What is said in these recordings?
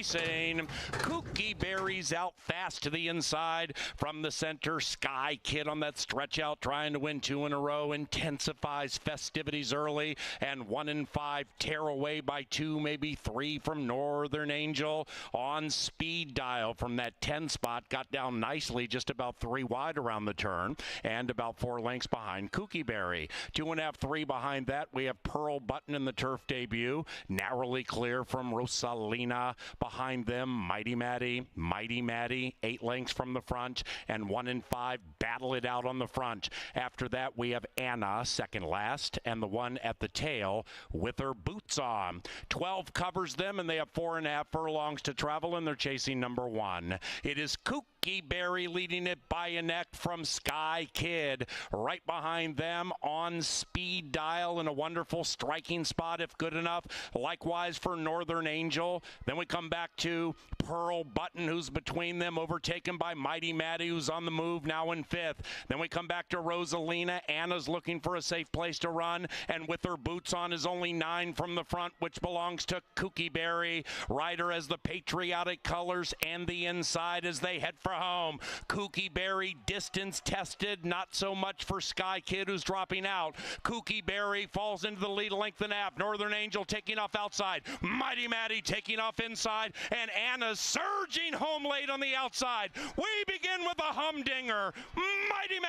racing. Kooky Berry's out fast to the inside from the center. Sky Kid on that stretch out, trying to win 2 in a row. Intensifies festivities early, and 1 and 5 tear away by 2, maybe 3 from Northern Angel. On speed dial from that 10 spot, got down nicely, just about 3 wide around the turn, and about 4 lengths behind Kooky Berry. 2.5, 3 behind that. We have Pearl Button in the turf debut, narrowly clear from Rosalina. Behind them, Mighty Maddie, 8 lengths from the front, and 1 and 5 battle it out on the front. After that, we have Anna, second last, and the one at the tail with her boots on. 12 covers them, and they have 4.5 furlongs to travel, and they're chasing number 1. It is Kooky Berry leading it by a neck from Sky Kid. Right behind them, On Speed Dial in a wonderful striking spot, if good enough. Likewise for Northern Angel. Then we come back to Pearl Button, who's between them, overtaken by Mighty Maddie, who's on the move now in 5th. Then we come back to Rosalina. Anna's looking for a safe place to run, and with her boots on is only 9 from the front, which belongs to Kooky Berry. Rider as the patriotic colors and the inside as they head for home. Kooky Berry distance tested, not so much for Sky Kid, who's dropping out. Kooky Berry falls into the lead, length and a half. Northern Angel taking off outside. Mighty Maddie taking off inside, and Anna's surging home late on the outside. We begin with a humdinger. Mighty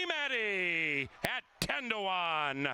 Maddie at 10 to 1.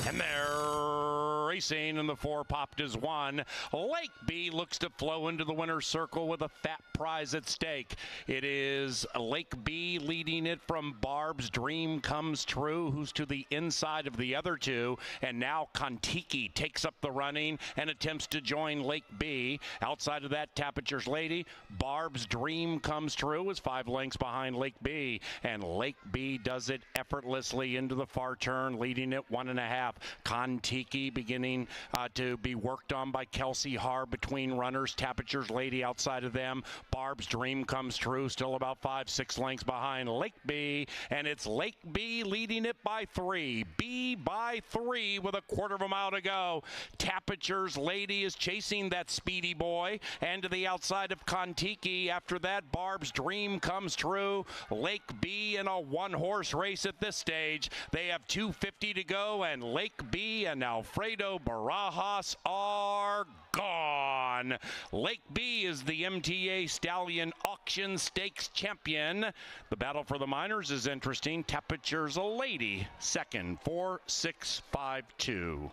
And they're racing, and the 4 popped as 1. Lake B looks to flow into the winner's circle with a fat prize at stake. It is Lake B leading it from Barb's Dream Comes True, who's to the inside of the other 2. And now Kontiki takes up the running and attempts to join Lake B. Outside of that, Tapiture's Lady, Barb's Dream Comes True is 5 lengths behind Lake B. And Lake B does it effortlessly into the far turn, leading it 1.5. Kontiki beginning to be worked on by Kelsey Har between runners. Tapiture's Lady outside of them. Barb's Dream Comes True, still about 5-6 lengths behind Lake B. And it's Lake B leading it by 3. B by 3 with a quarter of a mile to go. Tapiture's Lady is chasing that speedy boy. And to the outside of Kontiki. After that, Barb's Dream Comes True. Lake B in a 1-horse race at this stage. They have 2:50 to go, and Lake B and Alfredo Barajas are gone. Lake B is the MTA Stallion Auction Stakes champion. The battle for the minors is interesting. Tapiture's Lady, second, 4-6-5-2.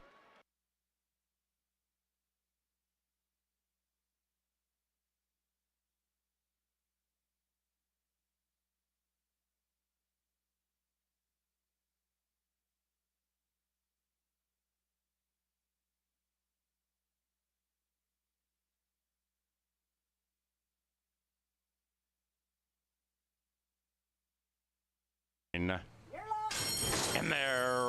And they're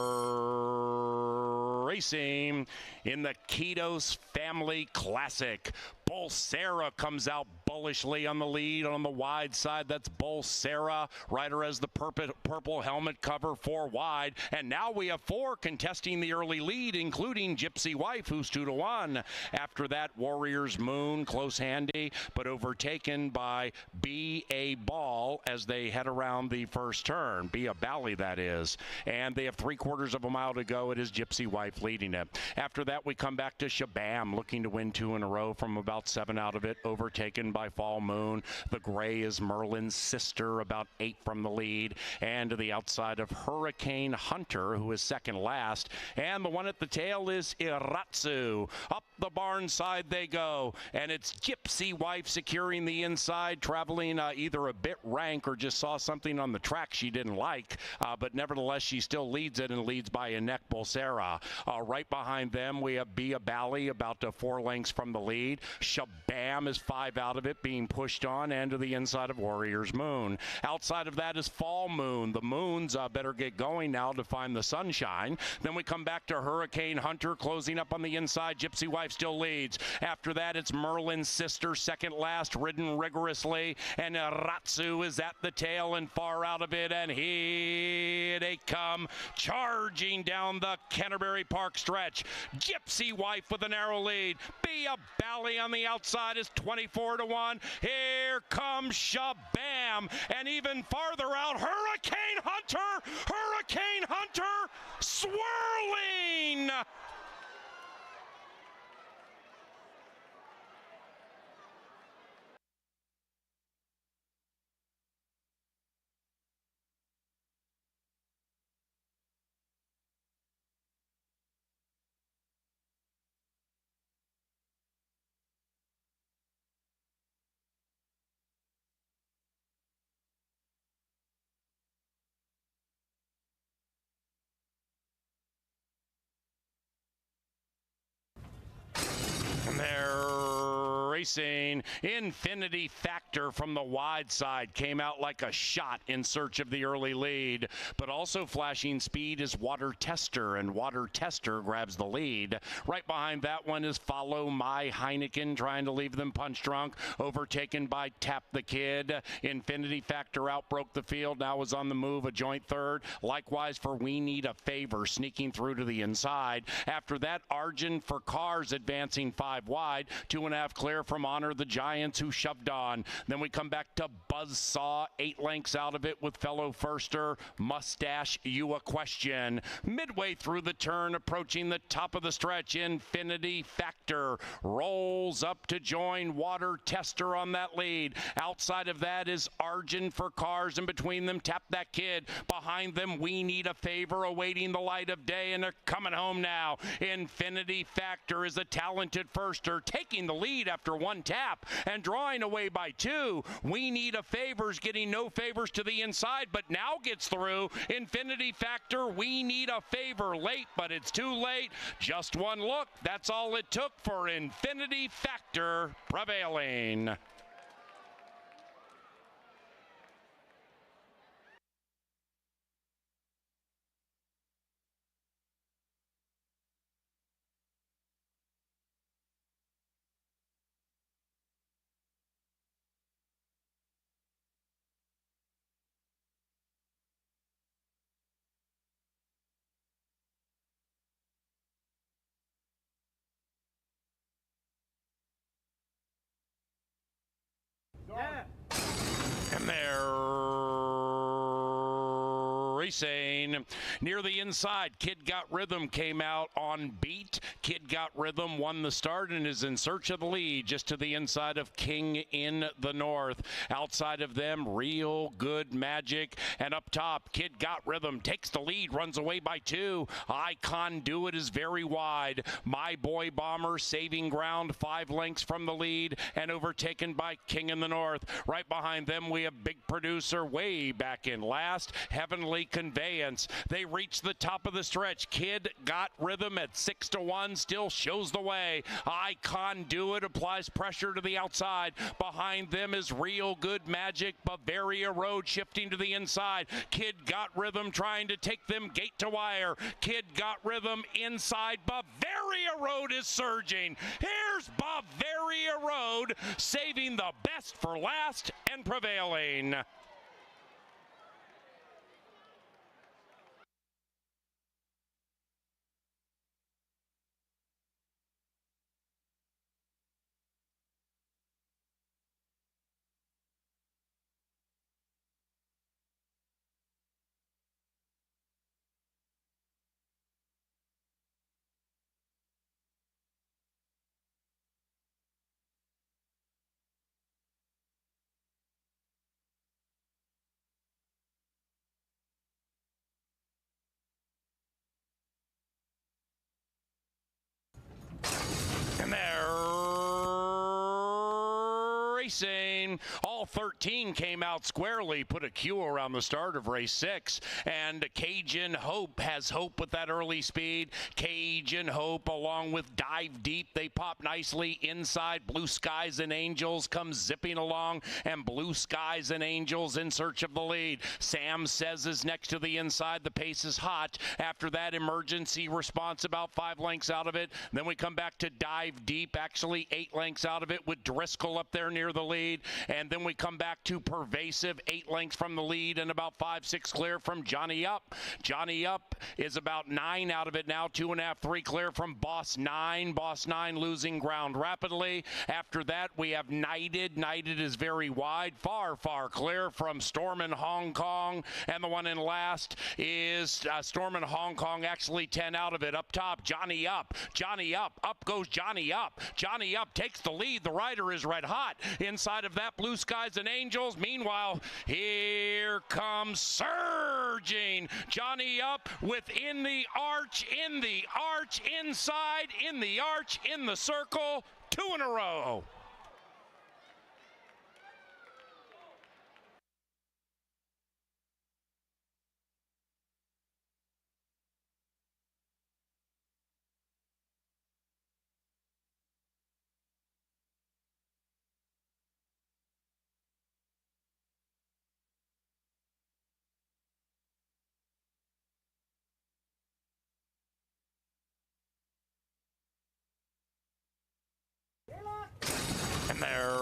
racing in the Kitos Family Classic. Bolsera comes out bullishly on the lead on the wide side. That's Bolsera. Rider has the purple helmet cover, 4 wide. And now we have 4 contesting the early lead, including Gypsy Wife, who's 2 to 1. After that, Warrior's Moon, close handy, but overtaken by Be a Ball as they head around the first turn. Be a Bally, that is. And they have 3/4 of a mile to go. It is Gypsy Wife leading it. After that, we come back to Shabam, looking to win 2 in a row from about 7 out of it, overtaken by by Fall Moon. The gray is Merlin's Sister, about 8 from the lead. And to the outside of Hurricane Hunter, who is second last. And the one at the tail is Iratsu. Up the barn side they go. And it's Gypsy Wife securing the inside, traveling either a bit rank or just saw something on the track she didn't like. But nevertheless, she still leads it and leads by a neck Bolsera. Right behind them, we have Bia Bally about 4 lengths from the lead. Shabam is 5 out of it, being pushed on, and to the inside of Warrior's Moon. Outside of that is Fall Moon. The Moons better get going now to find the sunshine. Then we come back to Hurricane Hunter, closing up on the inside. Gypsy Wife still leads. After that, it's Merlin's Sister, second last, ridden rigorously, and Ratsu is at the tail and far out of it, and here they come, charging down the Canterbury Park stretch. Gypsy Wife with a narrow lead. Bia Bally on the outside is 24-1. Here comes Shabam, and even farther out, Hurricane Hunter! Hurricane Hunter swirling! And they're racing. Infinity Factor from the wide side came out like a shot in search of the early lead, but also flashing speed is Water Tester, and Water Tester grabs the lead. Right behind that one is Follow My Heineken, trying to leave them punch drunk, overtaken by Tap the Kid. Infinity Factor outbroke the field, now is on the move, a joint third. Likewise for We Need a Favor, sneaking through to the inside. After that, Arjun for Cars advancing 5 wide, 2.5 clear from Honor the Giants, who shoved on. Then we come back to Buzzsaw, 8 lengths out of it with fellow firster Mustache You a Question. Midway through the turn, approaching the top of the stretch, Infinity Factor rolls up to join Water Tester on that lead. Outside of that is Arjun for Cars, and between them Tap That Kid. Behind them We Need a Favor, awaiting the light of day, and they're coming home now. Infinity Factor is a talented firster, taking the lead after 1 tap and drawing away by 2. We Need a Favor's getting no favors to the inside, but now gets through. Infinity Factor, We Need a Favor, late, but it's too late. Just 1 look, that's all it took for Infinity Factor prevailing. And they're racing near the inside. Kid Got Rhythm came out on beat. Kid Got Rhythm won the start and is in search of the lead just to the inside of King in the North. Outside of them, Real Good Magic, and up top, Kid Got Rhythm takes the lead, runs away by 2. Icon Do It is very wide. My Boy Bomber saving ground, 5 lengths from the lead and overtaken by King in the North. Right behind them, we have Big Producer way back in last. Heavenly Conveyance. They reach the top of the stretch. Kid Got Rhythm at 6-1 still shows the way. Icon Do It applies pressure to the outside. Behind them is Real Good Magic. Bavaria Road shifting to the inside. Kid Got Rhythm trying to take them gate to wire. Kid Got Rhythm inside. Bavaria Road is surging. Here's Bavaria Road saving the best for last and prevailing. racing. All 13 came out squarely, put a Q around the start of race 6. And Cajun Hope has hope with that early speed. Cajun Hope along with Dive Deep. They pop nicely inside. Blue Skies and Angels comes zipping along, and Blue Skies and Angels in search of the lead. Sam Says is next to the inside. The pace is hot. After that, Emergency Response about 5 lengths out of it. Then we come back to Dive Deep, actually 8 lengths out of it, with Driscoll up there near the lead. And then we come back to Pervasive, 8 lengths from the lead and about 5-6 clear from Johnny Up. Johnny Up is about 9 out of it now, 2.5, 3 clear from Boss 9. Boss 9 losing ground rapidly. After that, we have Knighted. Knighted is very wide, far clear from Storm in Hong Kong. And the one in last is Storm in Hong Kong, actually 10 out of it. Up top, Johnny Up. Johnny Up. Up goes Johnny Up. Johnny Up takes the lead. The rider is red hot. Inside of that, Blue Skies and Angels. Meanwhile, here comes surging Johnny Up within the arch, inside, in the arch, in the circle. 2 in a row. And they're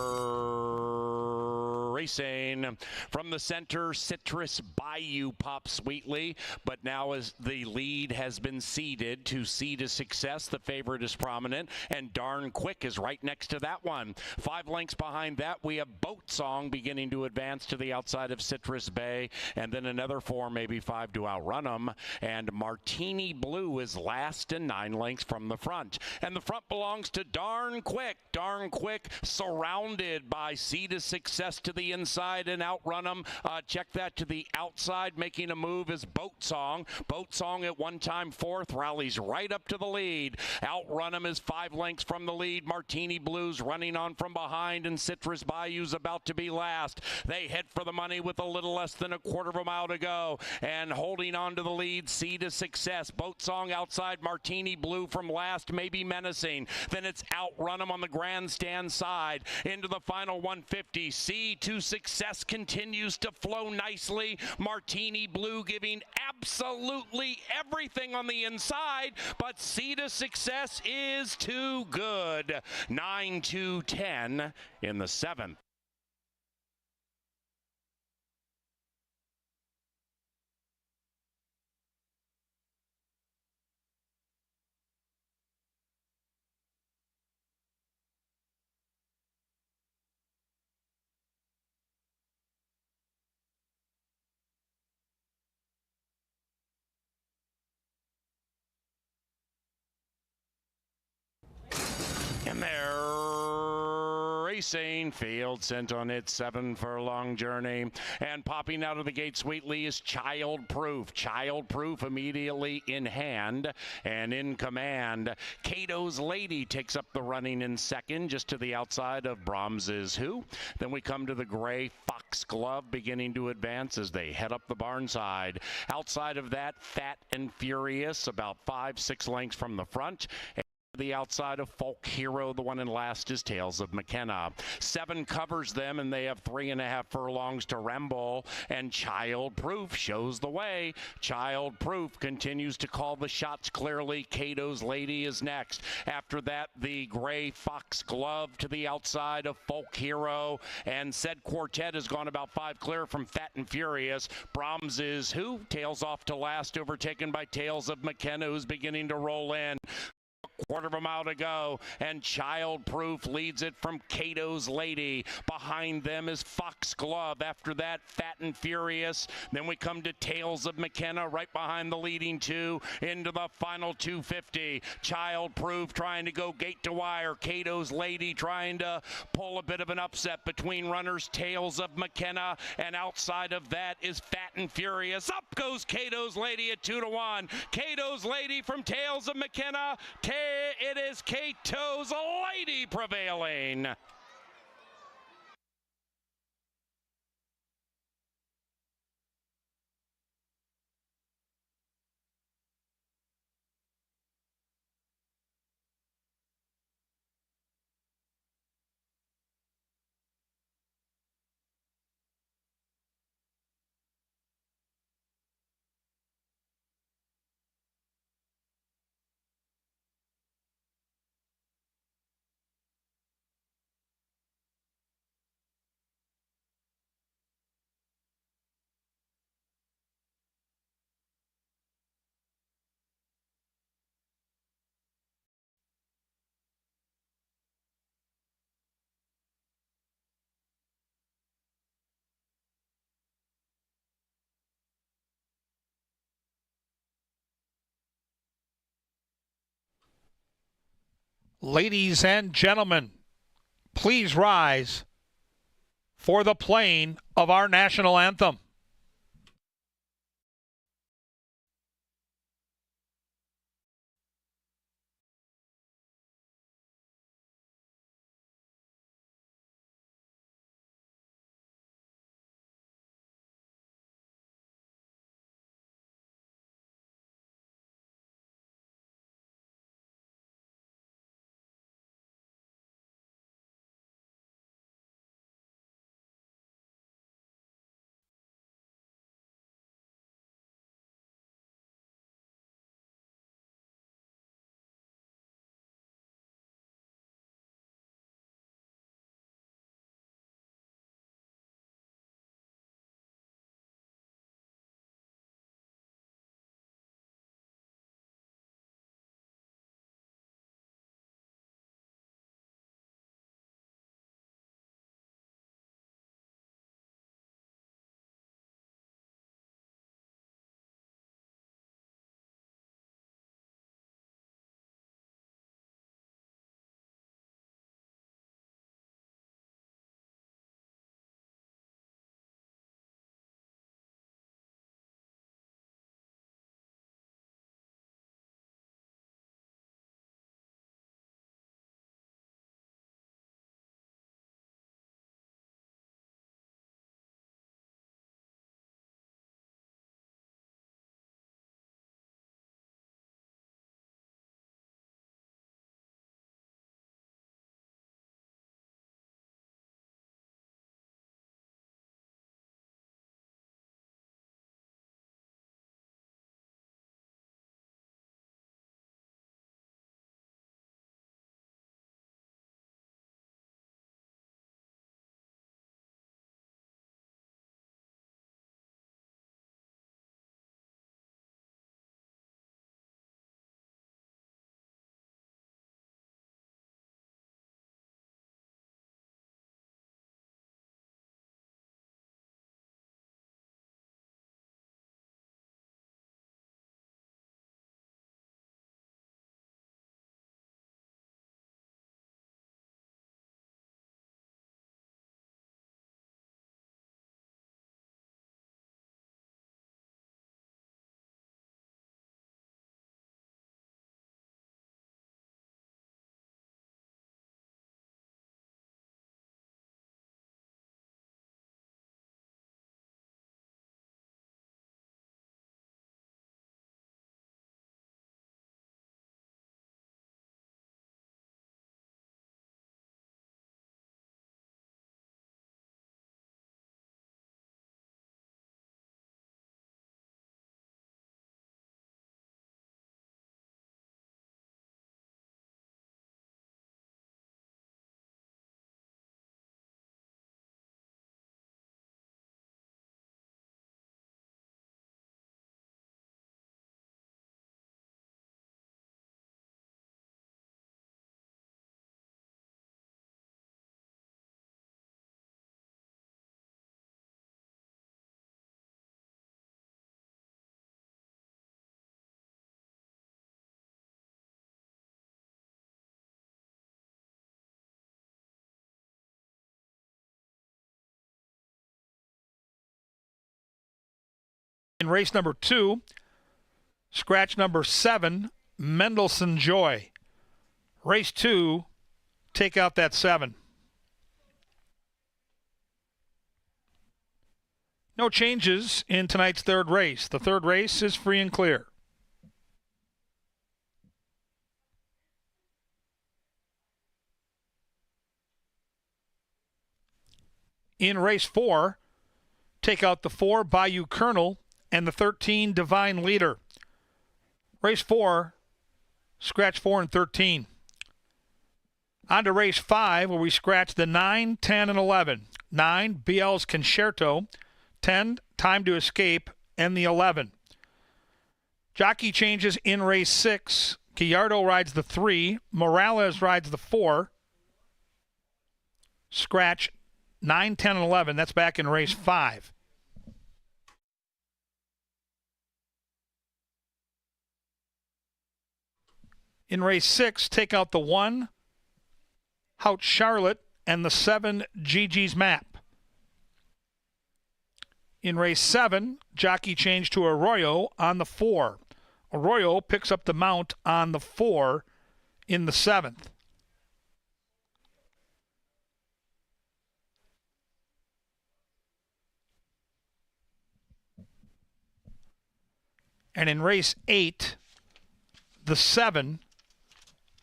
racing from the center. Citrus Bayou pops sweetly, but now as the lead has been ceded to Sea to Success, the favorite is prominent, and Darn Quick is right next to that one. 5 lengths behind that, we have Boat Song beginning to advance to the outside of Citrus Bay, and then another 4, maybe 5 to outrun them. And Martini Blue is last and 9 lengths from the front. And the front belongs to Darn Quick. Darn Quick surrounded by Sea to Success to the inside and outrun them. Check that to the outside. Making a move is Boat Song. Boat Song at one time 4th, rallies right up to the lead. Outrun him is 5 lengths from the lead. Martini Blues running on from behind, and Citrus Bayou's about to be last. They head for the money with a little less than a quarter of a mile to go, and holding on to the lead, Sea to Success. Boat Song outside, Martini Blue from last, maybe menacing. Then it's outrun him on the grandstand side into the final 150. Sea to Success continues to flow nicely. Martini Blue giving absolutely everything on the inside, but Sea to Success is too good. 9-10 in the 7th. And they're racing. Field sent on its 7 furlong journey. And popping out of the gate sweetly is Child Proof. Child Proof immediately in hand and in command. Cato's Lady takes up the running in second, just to the outside of Brahms's Who. Then we come to the gray Foxglove beginning to advance as they head up the barn side. Outside of that, Fat and Furious, about 5-6 lengths from the front. The outside of Folk Hero, the one in last is Tales of McKenna. 7 covers them, and they have 3.5 furlongs to ramble, and Child Proof shows the way. Child Proof continues to call the shots clearly. Cato's Lady is next. After that, the gray Foxglove to the outside of Folk Hero, and said Quartet has gone about 5 clear from Fat and Furious. Brahms's Who tails off to last, overtaken by Tales of McKenna, who's beginning to roll in. Quarter of a mile to go, and Child Proof leads it from Cato's Lady. Behind them is Foxglove. After that, Fat and Furious. Then we come to Tales of McKenna right behind the leading 2 into the final 250. Child Proof trying to go gate to wire. Cato's Lady trying to pull a bit of an upset between runners. Tales of McKenna, and outside of that is Fat and Furious. Up goes Cato's Lady at 2-1. Cato's Lady from Tales of McKenna. It is Cato's Lady prevailing. Ladies and gentlemen, please rise for the playing of our national anthem. In race number 2, scratch number 7, Mendelssohn Joy. Race 2, take out that 7. No changes in tonight's third race. The third race is free and clear. In race 4, take out the 4, Bayou Colonel, and the 13, Divine Leader. Race 4, scratch 4 and 13. On to race 5, where we scratch the 9, 10, and 11. 9, BL's Concerto. 10, Time to Escape, and the 11. Jockey changes in race 6. Gallardo rides the 3. Morales rides the 4. Scratch 9, 10, and 11. That's back in race 5. In race 6, take out the 1, Hout Charlotte, and the 7, Gigi's Map. In race 7, jockey change to Arroyo on the 4. Arroyo picks up the mount on the 4 in the 7th. And in race 8, the 7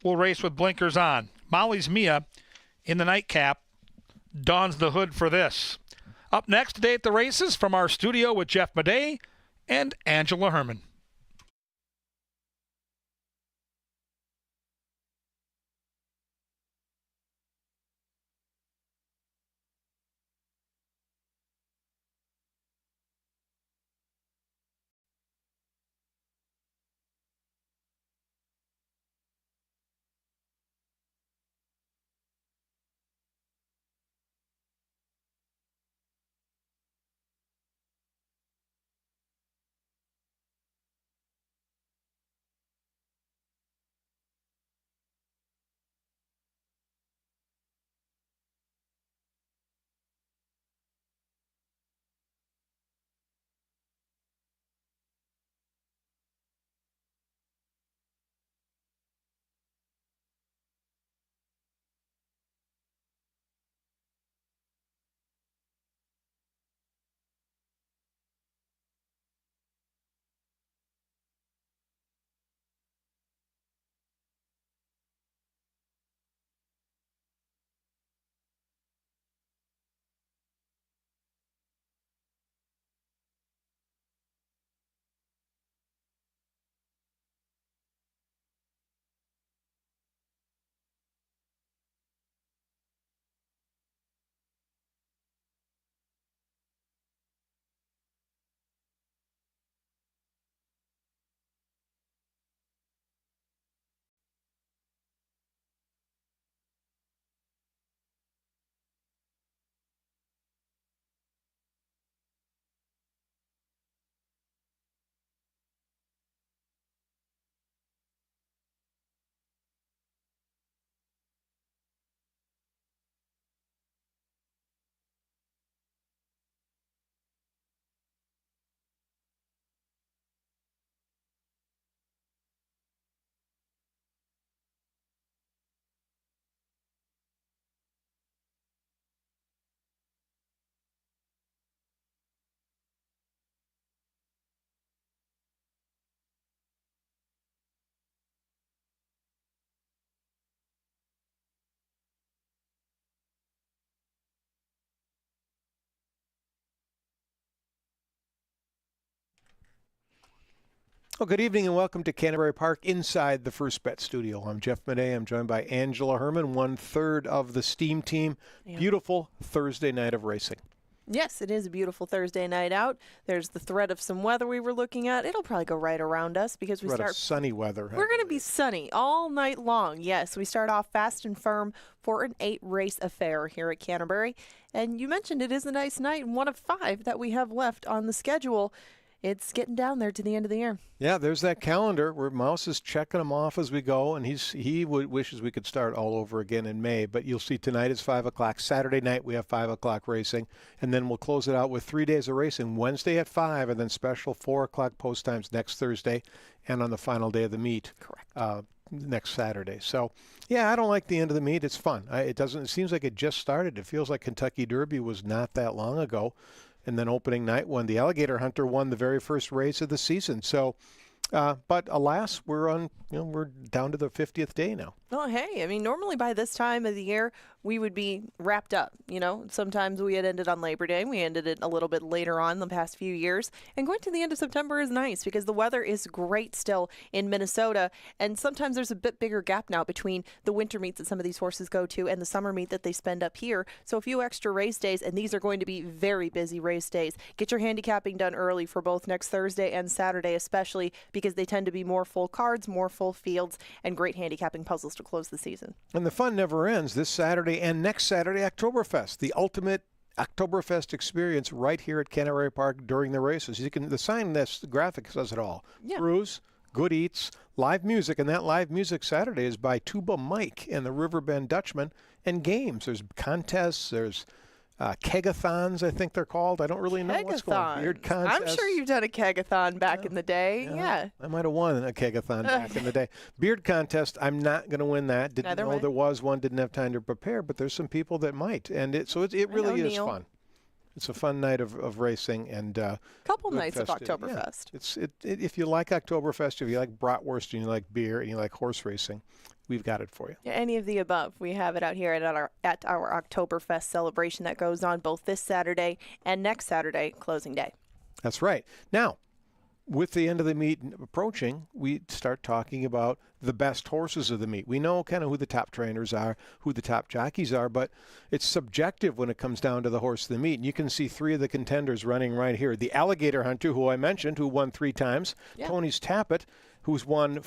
will race with blinkers on. Molly's Mia in the nightcap dons the hood for this. Up next today at the races from our studio with Jeff Madej and Angela Herman. Well, good evening and welcome to Canterbury Park inside the First Bet Studio. I'm Jeff Madej. I'm joined by Angela Herman, 1/3 of the Steam team. Yeah. Beautiful Thursday night of racing. Yes, it is a beautiful Thursday night out. There's the threat of some weather we were looking at. It'll probably go right around us because We're at sunny weather. We're going to be sunny all night long. Yes, we start off fast and firm for an 8-race affair here at Canterbury. And you mentioned it is a nice night, and one of 5 that we have left on the schedule. It's getting down there to the end of the year. Yeah, there's that calendar where Mouse is checking them off as we go, and he wishes we could start all over again in May. But you'll see tonight is 5 o'clock. Saturday night we have 5 o'clock racing, and then we'll close it out with 3 days of racing. Wednesday at 5, and then special 4 o'clock post times next Thursday, and on the final day of the meet. Correct. Next Saturday. So, yeah, I don't like the end of the meet. It's fun. It seems like it just started. It feels like Kentucky Derby was not that long ago. And then opening night when the Alligator Hunter won the very first race of the season. So, but alas, we're down to the 50th day now. Oh, hey, I mean, normally by this time of the year, we would be wrapped up. You know, sometimes we had ended on Labor Day. We ended it a little bit later on the past few years. And going to the end of September is nice because the weather is great still in Minnesota. And sometimes there's a bit bigger gap now between the winter meets that some of these horses go to and the summer meet that they spend up here. So a few extra race days, and these are going to be very busy race days. Get your handicapping done early for both next Thursday and Saturday, especially because they tend to be more full cards, more full fields, and great handicapping puzzles to close the season. And the fun never ends this Saturday and next Saturday, Oktoberfest, the ultimate Oktoberfest experience right here at Canterbury Park during the races. The sign, this graphic says it all. Yeah. Cruise, good eats, live music, and that live music Saturday is by Tuba Mike and the Riverbend Dutchman, and games. There's contests, there's kegathons, I think they're called. I don't really know what's going on. Beard contests. I'm sure you've done a kegathon back in the day. Yeah. I might have won a kegathon back in the day. Beard contest, I'm not going to win that. Didn't Neither know way. there was one, didn't have time to prepare, but there's some people that might. And it really is Neil. fun. It's a fun night of racing and Couple good nights of festive. Oktoberfest. Yeah. If you like Oktoberfest, if you like bratwurst and you like beer and you like horse racing, we've got it for you. Yeah, any of the above. We have it out here at our Oktoberfest celebration that goes on both this Saturday and next Saturday, closing day. That's right. Now, with the end of the meet approaching, we start talking about the best horses of the meet. We know kind of who the top trainers are, who the top jockeys are, but it's subjective when it comes down to the horse of the meet. And you can see three of the contenders running right here. The Alligator Hunter, who I mentioned, who won 3 times. Yeah. Tony's Tappet, who's won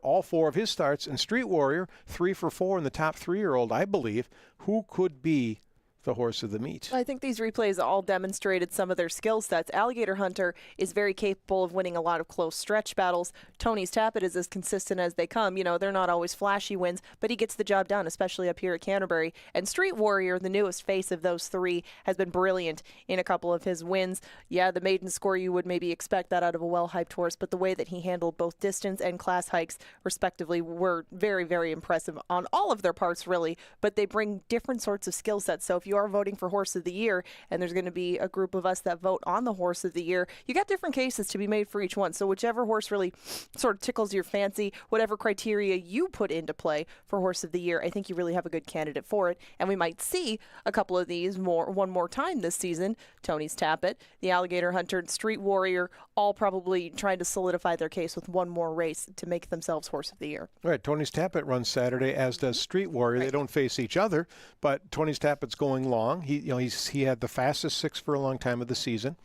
all 4 of his starts. And Street Warrior, 3 for 4 in the top 3-year-old, I believe. Who could be the horse of the meet? I think these replays all demonstrated some of their skill sets. Alligator Hunter is very capable of winning a lot of close stretch battles. Tony's Tappet is as consistent as they come. You know, they're not always flashy wins, but he gets the job done, especially up here at Canterbury. And Street Warrior, the newest face of those 3, has been brilliant in a couple of his wins. Yeah, the maiden score, you would maybe expect that out of a well-hyped horse, but the way that he handled both distance and class hikes, respectively, were very, very impressive on all of their parts, really. But they bring different sorts of skill sets. So if you are voting for Horse of the Year, and there's going to be a group of us that vote on the Horse of the Year, you got different cases to be made for each one. So whichever horse really sort of tickles your fancy, whatever criteria you put into play for Horse of the Year, I think you really have a good candidate for it. And we might see a couple of these one more time this season. Tony's Tappet, the Alligator Hunter, and Street Warrior, all probably trying to solidify their case with one more race to make themselves Horse of the Year. Right. Tony's Tappet runs Saturday, as does Street Warrior. They don't face each other, but Tony's Tappet's going long. He had the fastest 6 for a long time of the season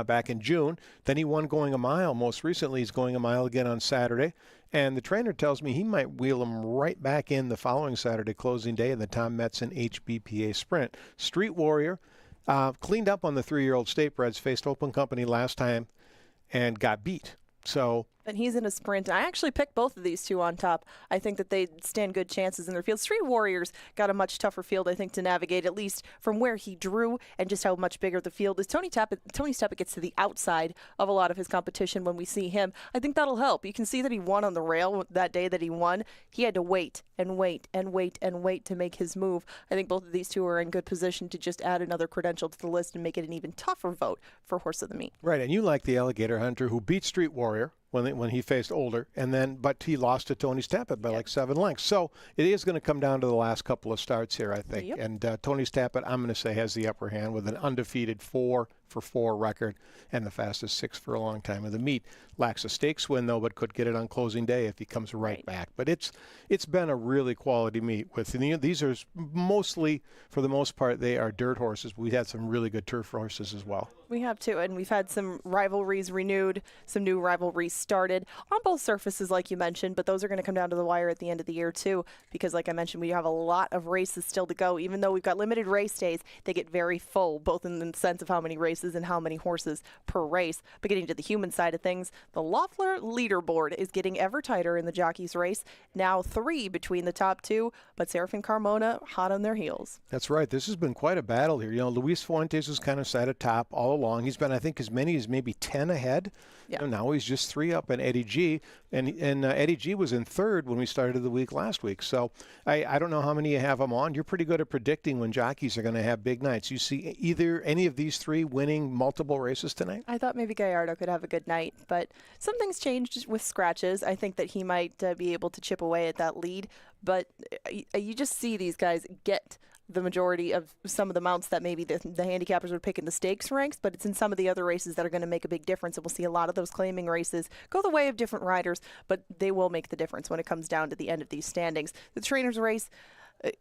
back in June. Then he won going a mile. Most recently, he's going a mile again on Saturday. And the trainer tells me he might wheel him right back in the following Saturday, closing day, in the Tom Metzen HBPA Sprint. Street Warrior cleaned up on the 3-year-old State Breds, faced Open Company last time and got beat. So And he's in a sprint. I actually picked both of these two on top. I think that they stand good chances in their field. Street Warriors got a much tougher field, I think, to navigate, at least from where he drew and just how much bigger the field is. Tony's Tappet gets to the outside of a lot of his competition when we see him. I think that'll help. You can see that he won on the rail that day that he won. He had to wait and wait and wait and wait to make his move. I think both of these two are in good position to just add another credential to the list and make it an even tougher vote for Horse of the Meet. Right, and you like the Alligator Hunter, who beat Street Warrior when he faced Older, but he lost to Tony's Tappet by like 7 lengths. So it is going to come down to the last couple of starts here, I think. Yep. And Tony's Tappet, I'm going to say, has the upper hand with an undefeated 4-for-4 record and the fastest 6 for a long time of the meet. Lacks a stakes win, though, but could get it on closing day if he comes right back. But it's been a really quality meet. These are mostly, for the most part, they are dirt horses. We've had some really good turf horses as well. We have too, and we've had some rivalries renewed, some new rivalries started on both surfaces, like you mentioned, but those are going to come down to the wire at the end of the year too, because like I mentioned, we have a lot of races still to go. Even though we've got limited race days, they get very full, both in the sense of how many races and how many horses per race. But getting to the human side of things, the Loeffler leaderboard is getting ever tighter in the jockeys race. Now 3 between the top 2, but Serafin Carmona hot on their heels. That's right. This has been quite a battle here. Luis Fuentes has kind of sat atop all along. He's been, I think, as many as maybe 10 ahead. Yeah. Now he's just 3 up on Eddie G. And Eddie G was in 3rd when we started the week last week. So I don't know how many you have him on. You're pretty good at predicting when jockeys are going to have big nights. You see either any of these 3 winning multiple races tonight? I thought maybe Gallardo could have a good night, but something's changed with scratches. I think that he might be able to chip away at that lead, but you just see these guys get the majority of some of the mounts that maybe the handicappers would pick in the stakes ranks, but it's in some of the other races that are going to make a big difference. And we'll see a lot of those claiming races go the way of different riders, but they will make the difference when it comes down to the end of these standings. The trainers race,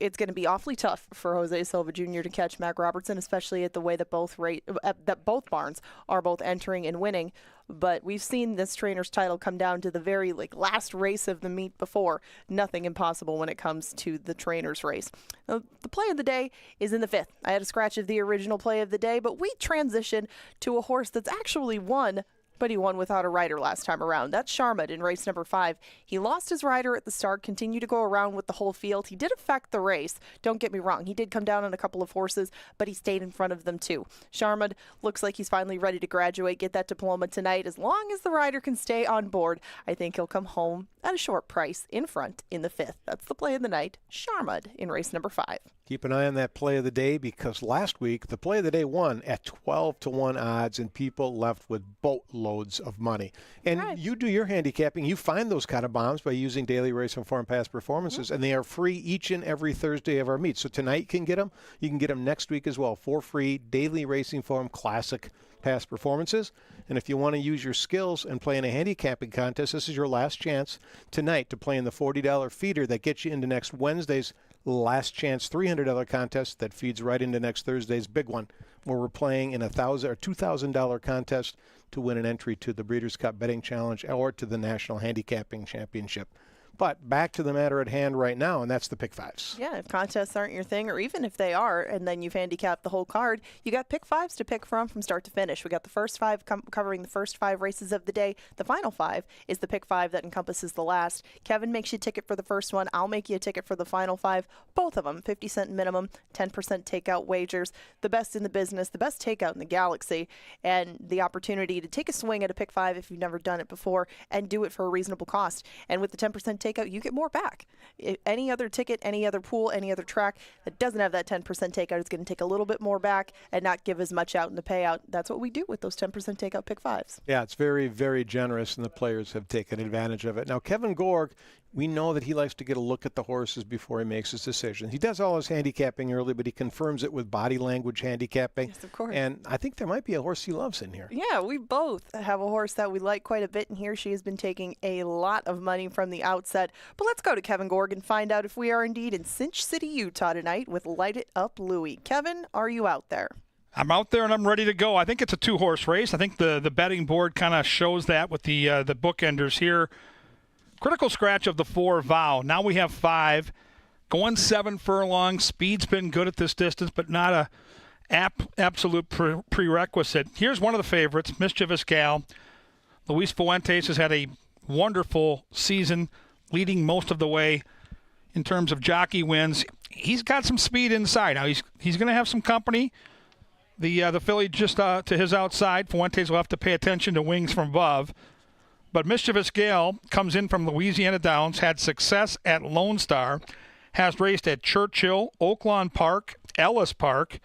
it's going to be awfully tough for Jose Silva Jr. to catch Mac Robertson, especially at the way that both barns are both entering and winning. But we've seen this trainer's title come down to the very last race of the meet before. Nothing impossible when it comes to the trainer's race. Now, the play of the day is in the 5th. I had a scratch of the original play of the day, but we transition to a horse that's actually won but he won without a rider last time around. That's Sharmad in race number 5. He lost his rider at the start, continued to go around with the whole field. He did affect the race. Don't get me wrong. He did come down on a couple of horses, but he stayed in front of them too. Sharmad looks like he's finally ready to graduate, get that diploma tonight. As long as the rider can stay on board, I think he'll come home at a short price in front in the 5th. That's the play of the night, Sharmad in race number 5. Keep an eye on that play of the day, because last week the play of the day won at 12-1 odds, and people left with boatloads of money. And Right. you do your handicapping, you find those kind of bombs by using Daily Racing Form Past Performances, and they are free each and every Thursday of our meet. So tonight you can get them. You can get them next week as well for free. Daily Racing Form Classic Past Performances. And if you want to use your skills and play in a handicapping contest, this is your last chance tonight to play in the $40 feeder that gets you into next Wednesday's last chance $300 contest that feeds right into next Thursday's big one, where we're playing in a $1,000 or $2,000 contest to win an entry to the Breeders' Cup Betting Challenge or to the National Handicapping Championship. But back to the matter at hand right now, and that's the pick fives. Yeah, if contests aren't your thing, or even if they are, and then you've handicapped the whole card, you got pick fives to pick from start to finish. We got the first 5 covering the first 5 races of the day. The final 5 is the pick 5 that encompasses the last. Kevin makes you a ticket for the first one. I'll make you a ticket for the final 5. Both of them, 50-cent minimum, 10% takeout wagers. The best in the business, the best takeout in the galaxy, and the opportunity to take a swing at a pick 5 if you've never done it before and do it for a reasonable cost. And with the 10% takeout, you get more back. Any other ticket, any other pool, any other track that doesn't have that 10% takeout is going to take a little bit more back and not give as much out in the payout. That's what we do with those 10% takeout pick 5s. Yeah, it's very, very generous, and the players have taken advantage of it. Now, Kevin Gorg, we know that he likes to get a look at the horses before he makes his decision. He does all his handicapping early, but he confirms it with body language handicapping. Yes, of course. And I think there might be a horse he loves in here. Yeah, we both have a horse that we like quite a bit, and here she has been taking a lot of money from the outset. But let's go to Kevin Gorg and find out if we are indeed in Cinch City, Utah tonight with Light It Up Louie. Kevin, are you out there? I'm out there and I'm ready to go. I think it's a 2-horse race. I think the betting board kind of shows that with the bookenders here. Critical scratch of the 4 Vow. Now we have 5. Going 7 furlongs. Speed's been good at this distance, but not a absolute prerequisite. Here's one of the favorites, Mischievous Gal. Luis Fuentes has had a wonderful season, leading most of the way in terms of jockey wins. He's got some speed inside. Now he's going to have some company. The filly just to his outside. Fuentes will have to pay attention to Wings from Above. But Mischievous Gale comes in from Louisiana Downs, had success at Lone Star, has raced at Churchill, Oaklawn Park, Ellis Park,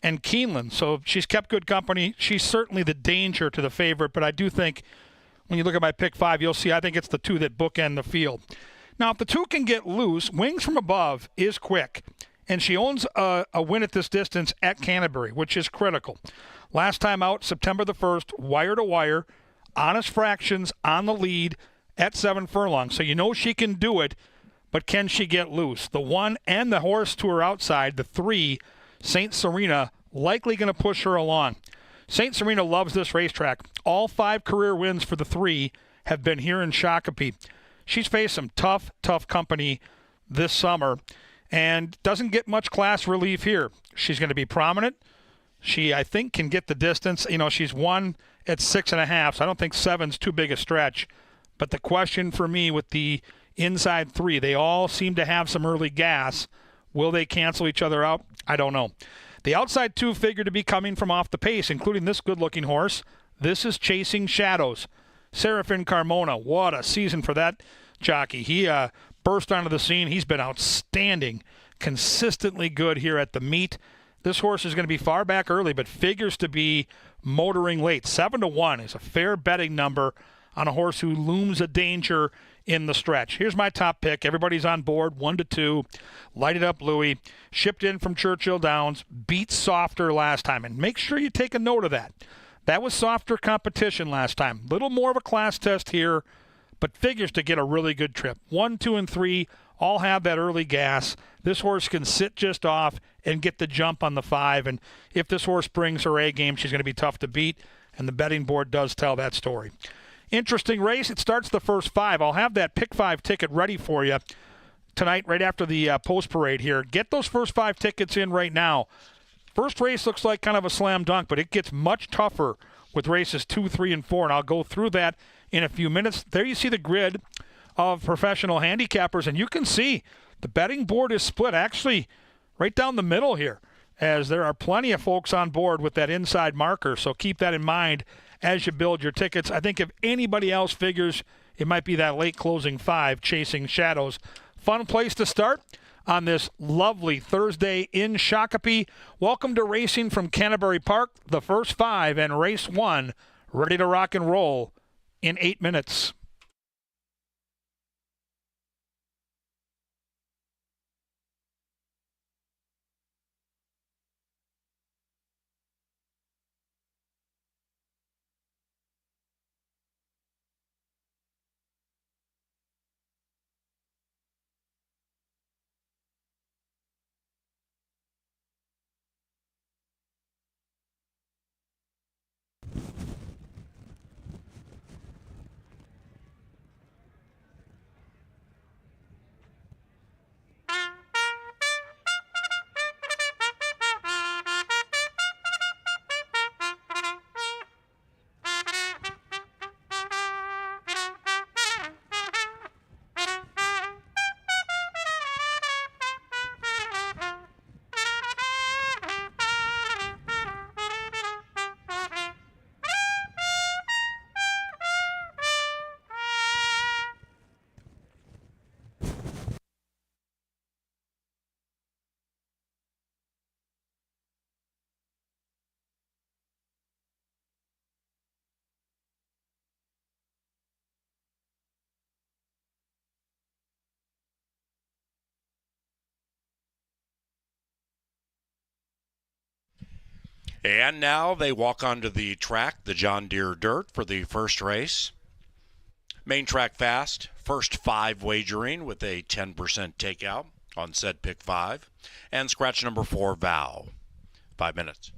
and Keeneland. So she's kept good company. She's certainly the danger to the favorite, but I do think when you look at my pick 5, you'll see I think it's the 2 that bookend the field. Now, if the 2 can get loose, Wings from Above is quick, and she owns a win at this distance at Canterbury, which is critical. Last time out, September the 1st, wire to wire, honest fractions on the lead at 7 furlongs. So you know she can do it, but can she get loose? The 1 and the horse to her outside, the 3, St. Serena, likely going to push her along. St. Serena loves this racetrack. All 5 career wins for the 3 have been here in Shakopee. She's faced some tough company this summer and doesn't get much class relief here. She's going to be prominent. She, I think, can get the distance. You know, she's won at 6.5, so I don't think 7's too big a stretch. But the question for me with the inside 3, they all seem to have some early gas. Will they cancel each other out? I don't know. The outside 2 figure to be coming from off the pace, including this good-looking horse. This is Chasing Shadows. Serafin Carmona, what a season for that jockey. He burst onto the scene. He's been outstanding, consistently good here at the meet. This horse is going to be far back early, but figures to be motoring late. 7-1 is a fair betting number on a horse who looms a danger in the stretch. Here's my top pick. Everybody's on board. 1-2. Light It Up Louie. Shipped in from Churchill Downs. Beat Softer last time. And make sure you take a note of that. That was softer competition last time. Little more of a class test here, but figures to get a really good trip. 1, 2, and 3 all have that early gas. This horse can sit just off and get the jump on the 5. And if this horse brings her A game, she's going to be tough to beat. And the betting board does tell that story. Interesting race. It starts the first 5. I'll have that pick 5 ticket ready for you tonight right after the post parade here. Get those first 5 tickets in right now. First race looks like kind of a slam dunk, but it gets much tougher with races 2, 3, and 4, and I'll go through that in a few minutes. There you see the grid of professional handicappers, and you can see the betting board is split actually right down the middle here, as there are plenty of folks on board with that inside marker, so keep that in mind as you build your tickets. I think if anybody else figures, it might be that late closing 5, Chasing Shadows. Fun place to start on this lovely Thursday in Shakopee. Welcome to racing from Canterbury Park, the first 5 and race 1, ready to rock and roll in 8 minutes. And now they walk onto the track, the John Deere Dirt, for the first race. Main track fast, first 5 wagering with a 10% takeout on said pick 5. And scratch number 4, Vow. 5 minutes.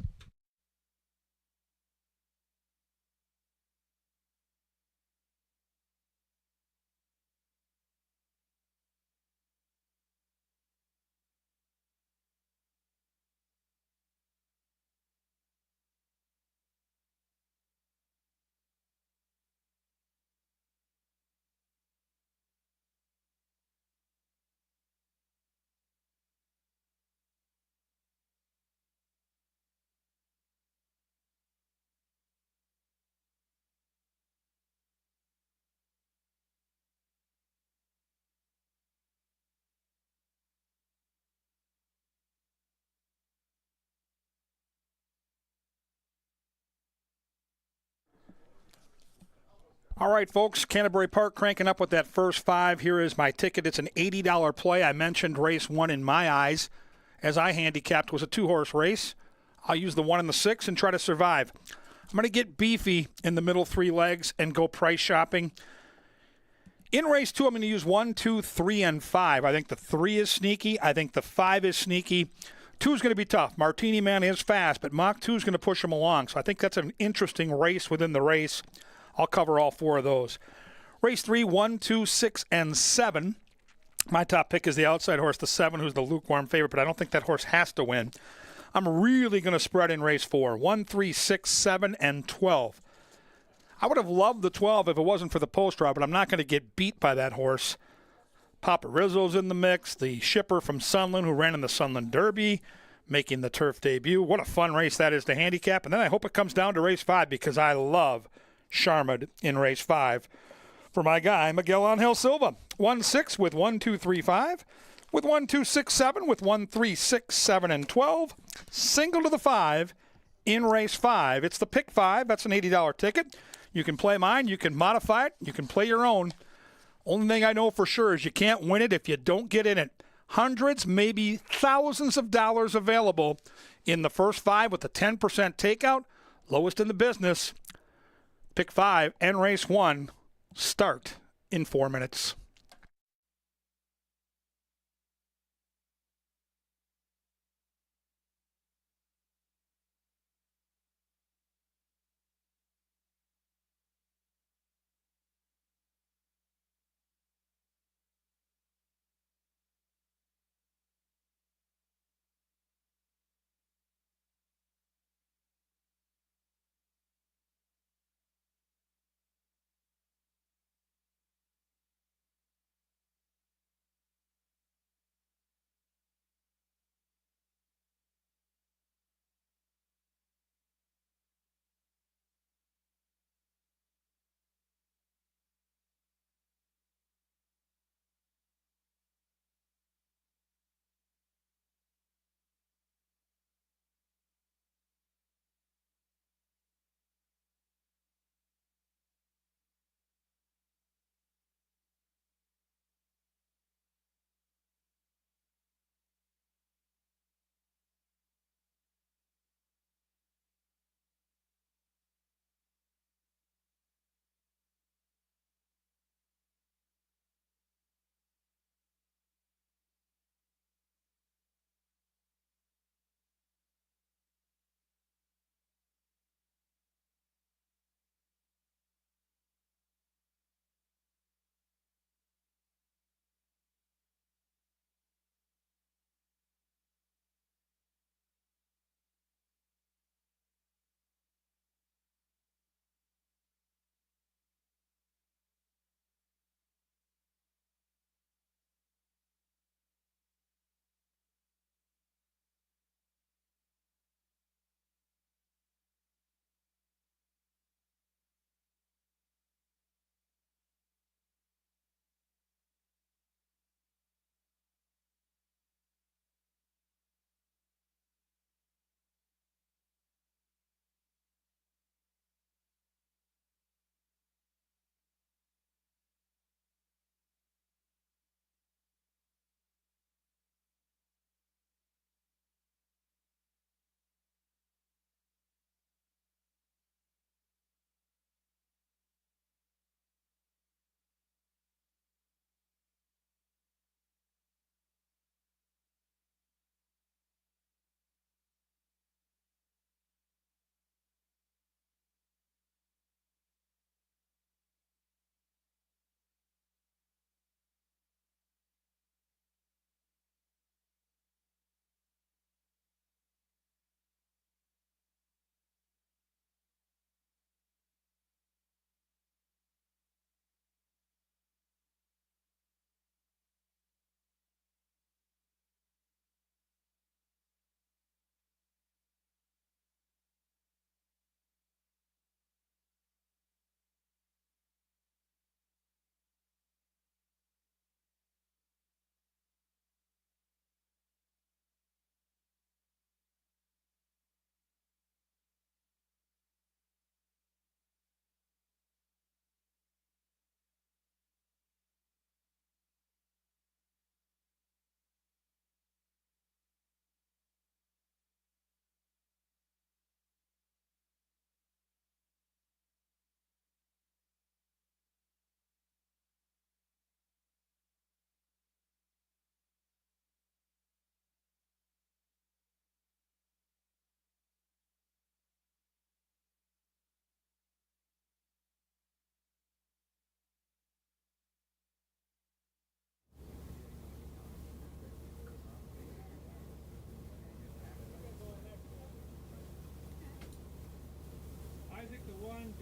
All right, folks, Canterbury Park cranking up with that first 5. Here is my ticket. It's an $80 play. I mentioned race 1 in my eyes, as I handicapped, was a 2-horse race. I'll use the 1 and the 6 and try to survive. I'm going to get beefy in the middle 3 legs and go price shopping. In race 2, I'm going to use 1, 2, 3, and 5. I think the 3 is sneaky. I think the 5 is sneaky. 2 is going to be tough. Martini Man is fast, but Mach 2 is going to push him along. So I think that's an interesting race within the race. I'll cover all 4 of those. Race 3, 1, 2, 6, and 7. My top pick is the outside horse, the 7, who's the lukewarm favorite, but I don't think that horse has to win. I'm really going to spread in race 4, 1, 3, 6, 7, and 12. I would have loved the 12 if it wasn't for the post draw, but I'm not going to get beat by that horse. Papa Rizzo's in the mix, the shipper from Sunland who ran in the Sunland Derby, making the turf debut. What a fun race that is to handicap. And then I hope it comes down to race 5 because I love Charmad in race 5 for my guy, Miguel Angel Silva. 1-6 with 1, 2, 3, 5. With 1, 2, 6, 7. With 1, 3, 6, 7, and 12. Single to the 5 in race 5. It's the pick 5. That's an $80 ticket. You can play mine. You can modify it. You can play your own. Only thing I know for sure is you can't win it if you don't get in it. Hundreds, maybe thousands of dollars available in the first 5 with a 10% takeout. Lowest in the business. Pick 5 and race 1 start in 4 minutes.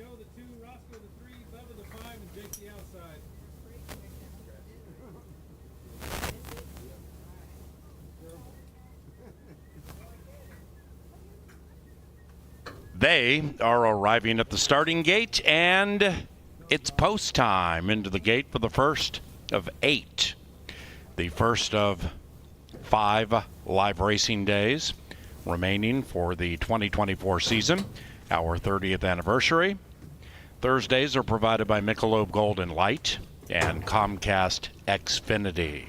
Joe the 2, Roscoe the 3, Bubba the 5, and Jake the outside. They are arriving at the starting gate, and it's post time. Into the gate for the first of 8. The first of 5 live racing days remaining for the 2024 season, our 30th anniversary. Thursdays are provided by Michelob Golden Light and Comcast Xfinity.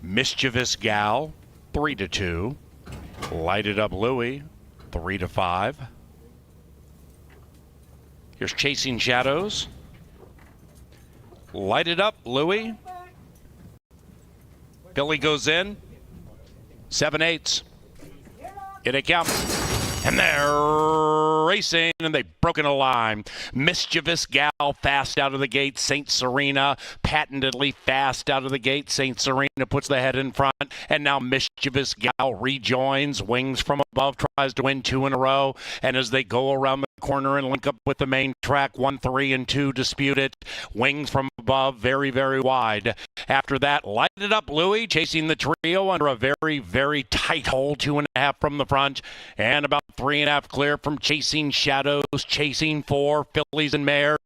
Mischievous Gal, 3-2. Lighted Up Louie, 3-5. Here's Chasing Shadows. Lighted Up Louie. Billy goes in. 7/8. Here they come. And they're racing, and they've broken a line. Mischievous Gal fast out of the gate. St. Serena patentedly fast out of the gate. St. Serena puts the head in front, and now Mischievous Gal rejoins. Wings from above, tries to win 2 in a row. And as they go around the corner and link up with the main track, 1, 3, and 2 disputed. Wings from above, very, very wide. After that, Lighted Up Louie chasing the trio under a very, very tight hole, 2.5 from the front, and about 3.5 clear from Chasing Shadows, chasing 4 fillies and mares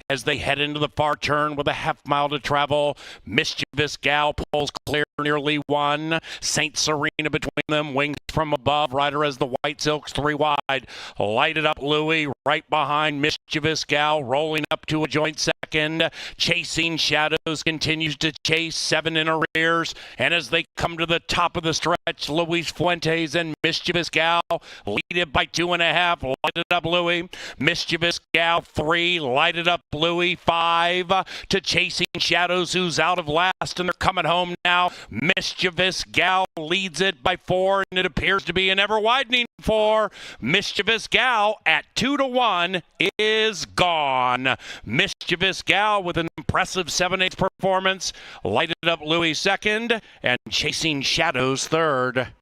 as they head into the far turn with a half-mile to travel. Mischievous Gal pulls clear, nearly 1. St. Serena between them, wings from above. Rider as the White Silks, 3 wide. Lighted Up Louie right behind Mischievous Gal, rolling up to a joint second. Chasing Shadows continues to chase, 7 in arrears. And as they come to the top of the stretch, Luis Fuentes and Mischievous Gal lead it by 2.5. Lighted Up Louie. Mischievous Gal, 3. Lighted Up Louie, 5. To Chasing Shadows, who's out of last, and they're coming home now. Mischievous Gal leads it by 4, and it appears to be an ever-widening 4. Mischievous Gal at 2-1 is gone. Mischievous Gal with an impressive 7/8 performance. Lighted Up Louie second, and Chasing Shadows third.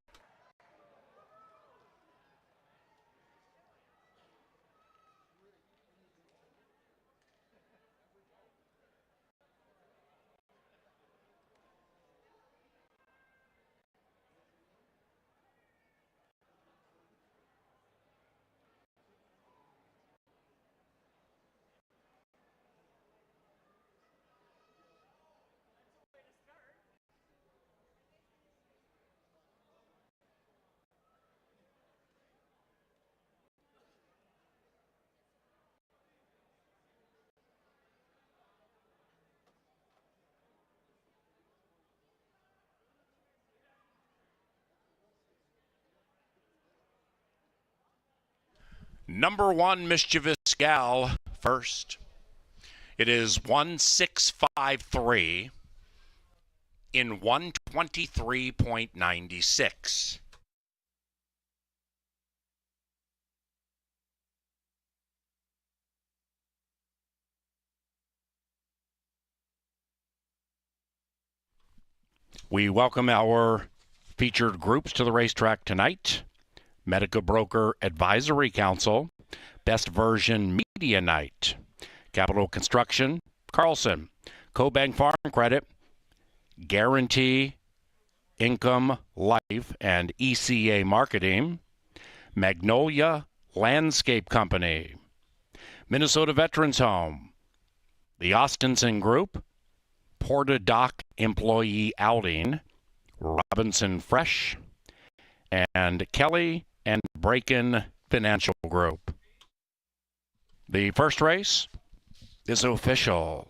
Number 1, Mischievous Gal first. It is 1:6:53 in 1:23.96. We welcome our featured groups to the racetrack tonight. Medica Broker Advisory Council, Best Version Media Night, Capital Construction, Carlson, CoBank Farm Credit, Guarantee Income Life and ECA Marketing, Magnolia Landscape Company, Minnesota Veterans Home, the Austinson Group, Porta Doc Employee Outing, Robinson Fresh, and Kelly and Braken Financial Group. The first race is official.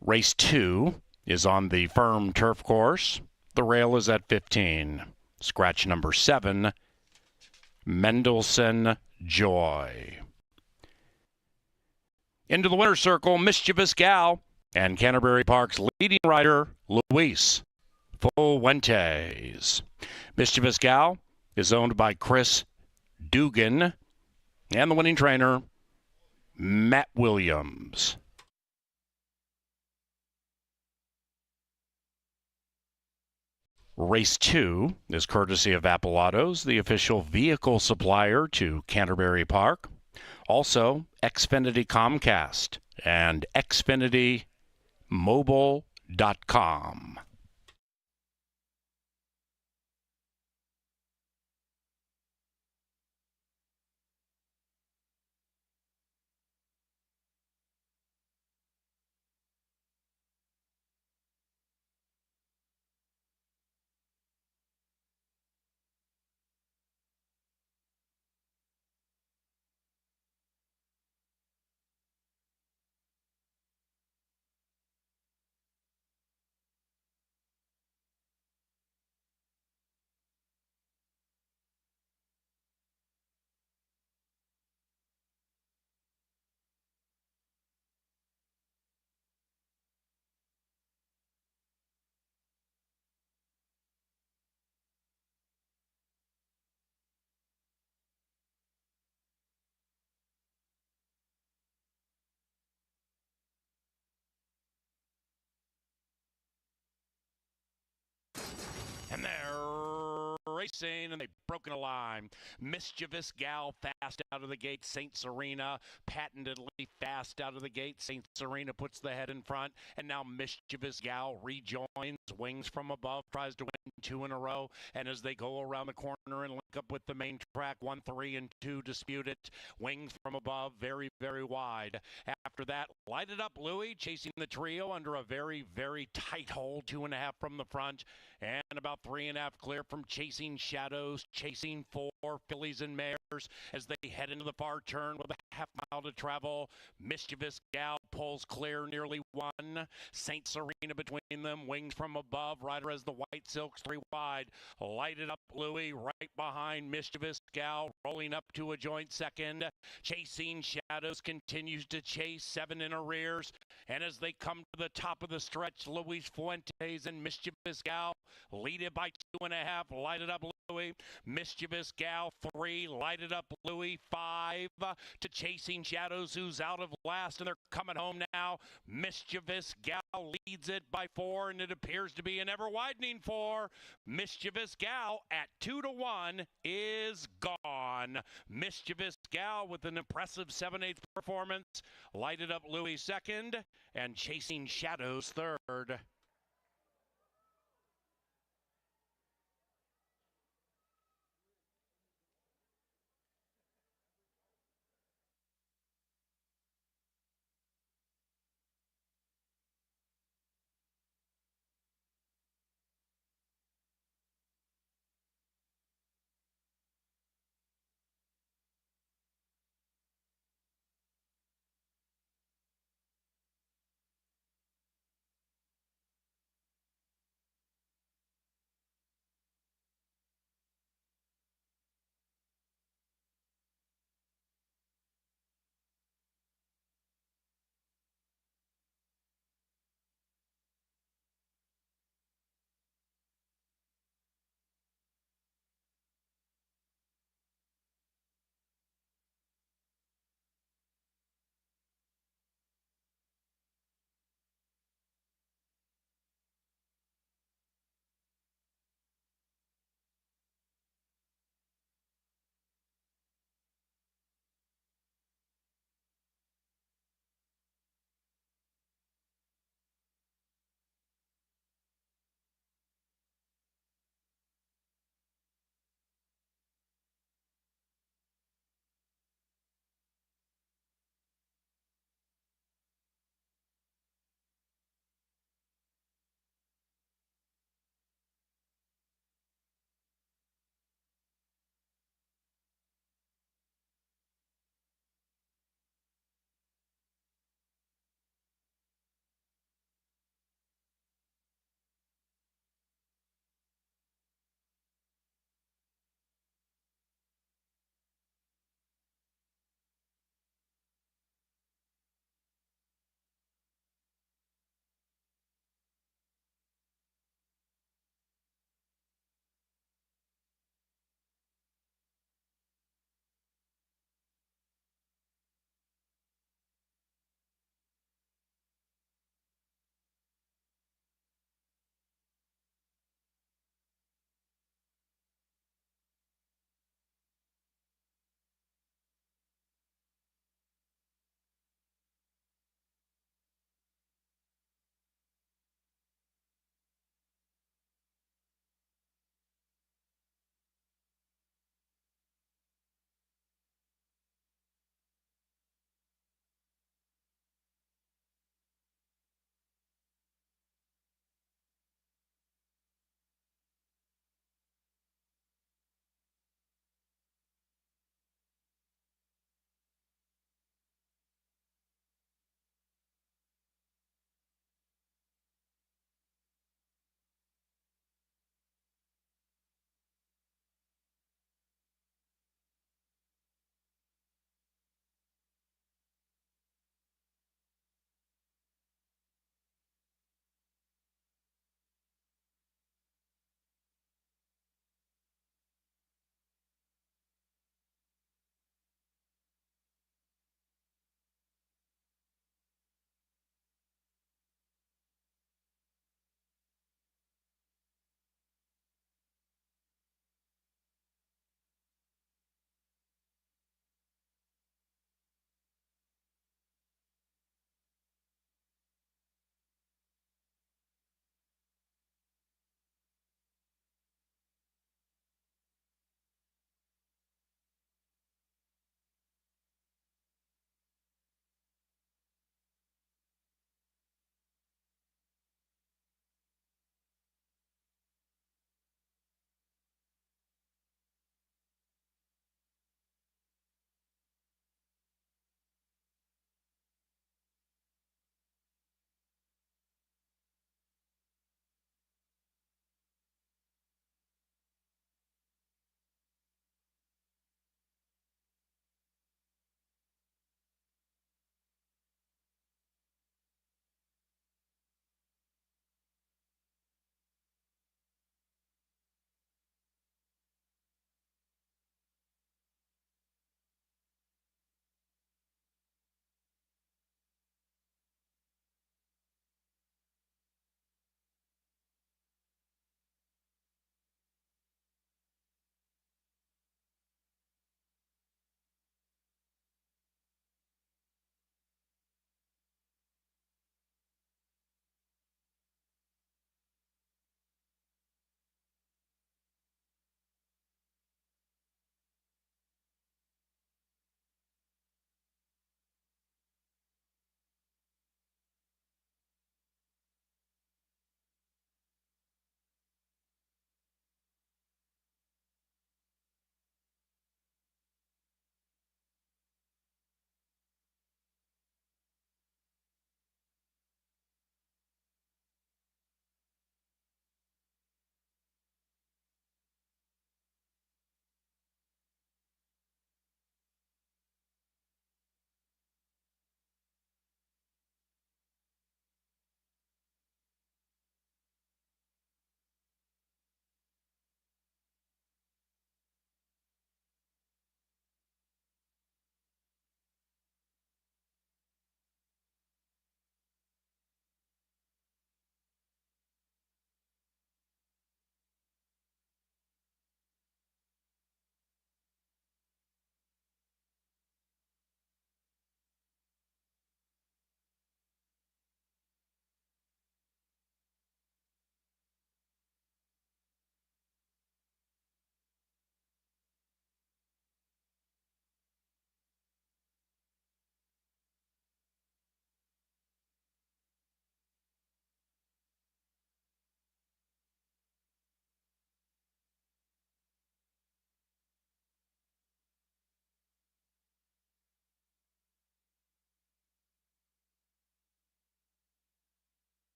Race 2 is on the firm turf course. The rail is at 15. Scratch number 7, Mendelssohn Joy. Into the winner's circle, Mischievous Gal and Canterbury Park's leading rider, Luis Fuentes. Mischievous Gal is owned by Chris Dugan and the winning trainer, Matt Williams. Race 2 is courtesy of Apple Autos, the official vehicle supplier to Canterbury Park. Also, Xfinity Comcast and XfinityMobile.com. And they're racing, and they've broken a line. Mischievous Gal fast out of the gate. St. Serena patentedly fast out of the gate. St. Serena puts the head in front, and now Mischievous Gal rejoins. Wings from above, tries to win 2 in a row, and as they go around the corner and link up with the main track, 1, 3, and 2 dispute it. Wings from above, very, very wide. After that, Lighted Up Louie chasing the trio under a very, very tight hole, 2.5 from the front, and about 3.5 clear from Chasing Shadows, Chasing 4, Fillies and Mares as they head into the far turn with a half mile to travel. Mischievous Gal pulls clear, nearly 1. St. Serena between them, Wings from above. Rider as the White Silks 3 wide. Lighted Up Louie right behind Mischievous Gal, rolling up to a joint second. Chasing Shadows continues to chase, 7 in arrears. And as they come to the top of the stretch, Luis Fuentes and Mischievous Gal lead it by 2.5. Lighted Up Louie. Mischievous Gal 3. Lighted Up Louie 5 to Chasing Shadows, who's out of last, and they're coming home now. Mischievous Gal leads it by 4, and it appears to be an ever-widening 4. Mischievous Gal at 2-1 is gone. Mischievous Gal with an impressive 7/8 performance. Lighted Up Louie second, and Chasing Shadows third.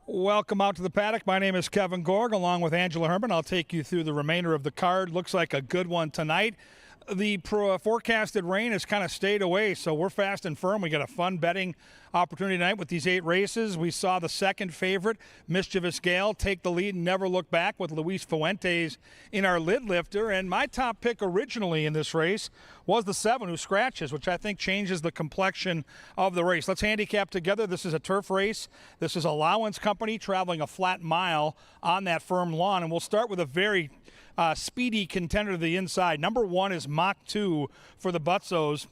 Welcome out to the paddock. My name is Kevin Gorg, along with Angela Herman. I'll take you through the remainder of the card. Looks like a good one tonight. The forecasted rain has kind of stayed away, so we're fast and firm. We got a fun betting opportunity tonight with these 8 races. We saw the second favorite, Mischievous Gale, take the lead and never look back with Luis Fuentes in our lid lifter. And my top pick originally in this race was the 7, who scratches, which I think changes the complexion of the race. Let's handicap together. This is a turf race. This is Allowance Company traveling a flat mile on that firm lawn. And we'll start with a very speedy contender to the inside. Number 1 is Mach 2 for the Butzos.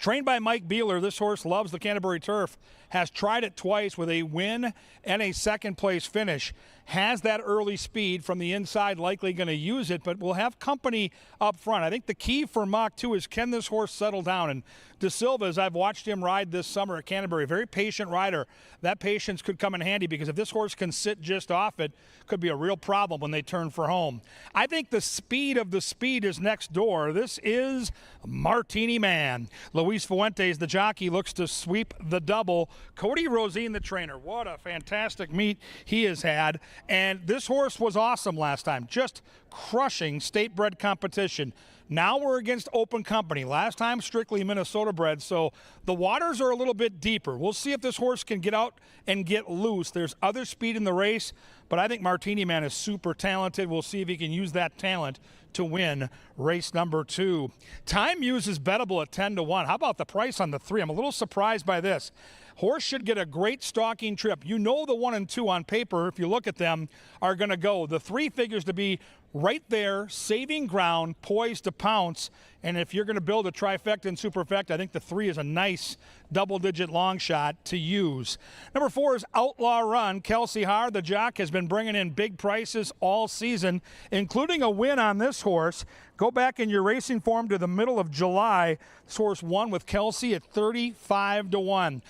Trained by Mike Beeler, this horse loves the Canterbury turf, has tried it twice with a win and a second-place finish. Has that early speed from the inside, likely going to use it, but will have company up front. I think the key for Mach 2 is, can this horse settle down? And De Silva, as I've watched him ride this summer at Canterbury, very patient rider. That patience could come in handy, because if this horse can sit just off it, could be a real problem when they turn for home. I think the speed of the speed is next door. This is Martini Man. Luis Fuentes, the jockey, looks to sweep the double. Cody Rosine, the trainer. What a fantastic meet he has had. And this horse was awesome last time, just crushing state-bred competition. Now we're against Open Company. Last time, strictly Minnesota bred, so the waters are a little bit deeper. We'll see if this horse can get out and get loose. There's other speed in the race, but I think Martini Man is super talented. We'll see if he can use that talent to win race number 2. Time Muse is bettable at 10-1. How about the price on the 3? I'm a little surprised by this. Horse should get a great stalking trip. You know the 1 and 2 on paper, if you look at them, are going to go. The 3 figures to be right there, saving ground, poised to pounce. And if you're going to build a trifecta and superfecta, I think the 3 is a nice double-digit long shot to use. Number 4 is Outlaw Run. Kelsey Haar, the jock, has been bringing in big prices all season, including a win on this horse. Go back in your racing form to the middle of July. This horse won with Kelsey at 35-1.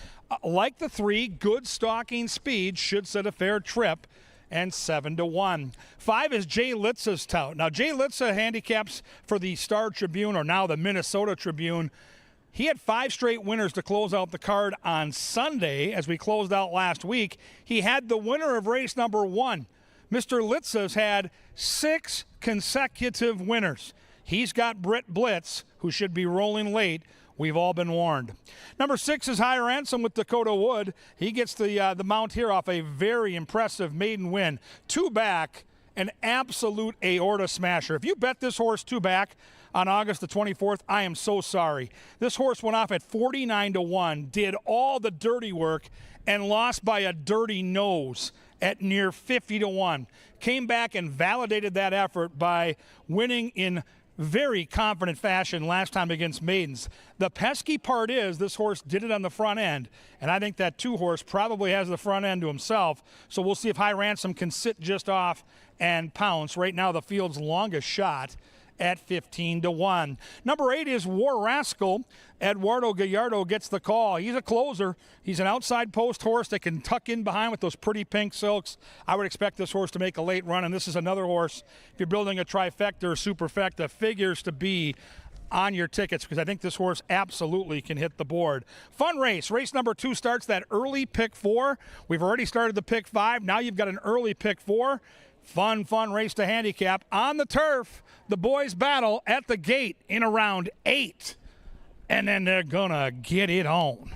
Like the 3, good stalking speed, should set a fair trip, and 7-1. 5 is Jay Litza's tout. Now, Jay Litza handicaps for the Star Tribune, or now the Minnesota Tribune. He had 5 straight winners to close out the card on Sunday. As we closed out last week, he had the winner of race number 1. Mr. Litza's had 6 consecutive winners. He's got Britt Blitz, who should be rolling late. We've all been warned. Number 6 is High Ransom with Dakota Wood. He gets the mount here off a very impressive maiden win. 2 back, an absolute aorta smasher. If you bet this horse 2 back on August the 24th, I am so sorry. This horse went off at 49-1, did all the dirty work, and lost by a dirty nose at near 50-1. Came back and validated that effort by winning in very confident fashion last time against maidens. The pesky part is this horse did it on the front end, and I think that 2 horse probably has the front end to himself, so we'll see if High Ransom can sit just off and pounce. Right now the field's longest shot at 15-1. Number 8 is War Rascal. Eduardo Gallardo gets the call. He's a closer. He's an outside post horse that can tuck in behind with those pretty pink silks. I would expect this horse to make a late run, and this is another horse, if you're building a trifecta or superfecta, figures to be on your tickets, because I think this horse absolutely can hit the board. Fun race. Race number 2 starts that early pick 4. We've already started the pick 5. Now you've got an early pick 4. Fun race to handicap. On the turf, the boys battle at the gate in around 8. And then they're going to get it on.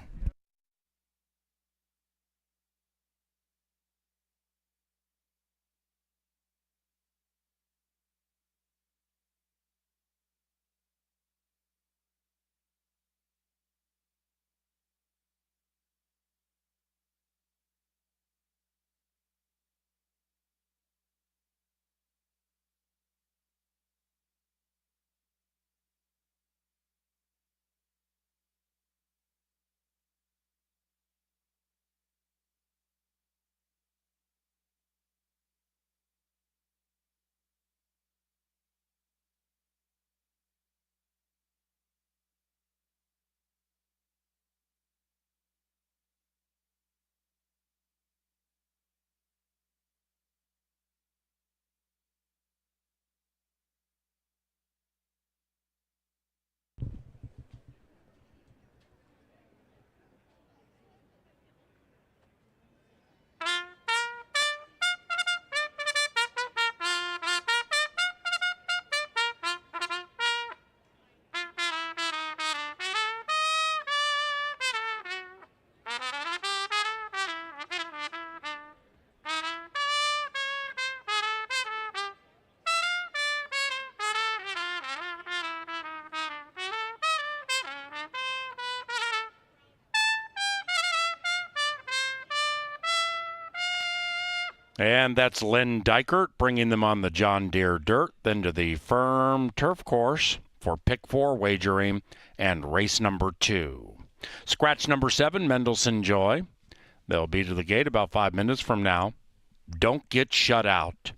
And that's Lynn Dykert bringing them on the John Deere dirt, then to the firm turf course for pick 4 wagering and race number 2. Scratch number 7, Mendelssohn Joy. They'll be to the gate about 5 minutes from now. Don't get shut out.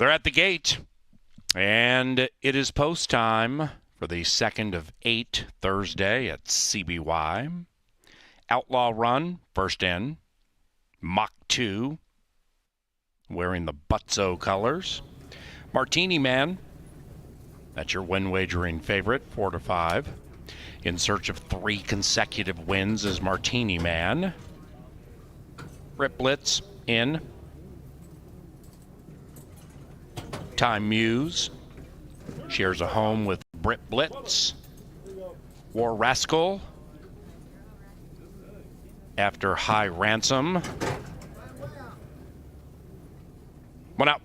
They're at the gate, and it is post time for the 2nd of 8 Thursday at CBY. Outlaw Run, first in. Mach 2, wearing the Butzo colors. Martini Man, that's your win wagering favorite, 4 to 5. In search of 3 consecutive wins is Martini Man. Rip Blitz in. Time Muse shares a home with Brit Blitz. War Rascal after High Ransom. One out.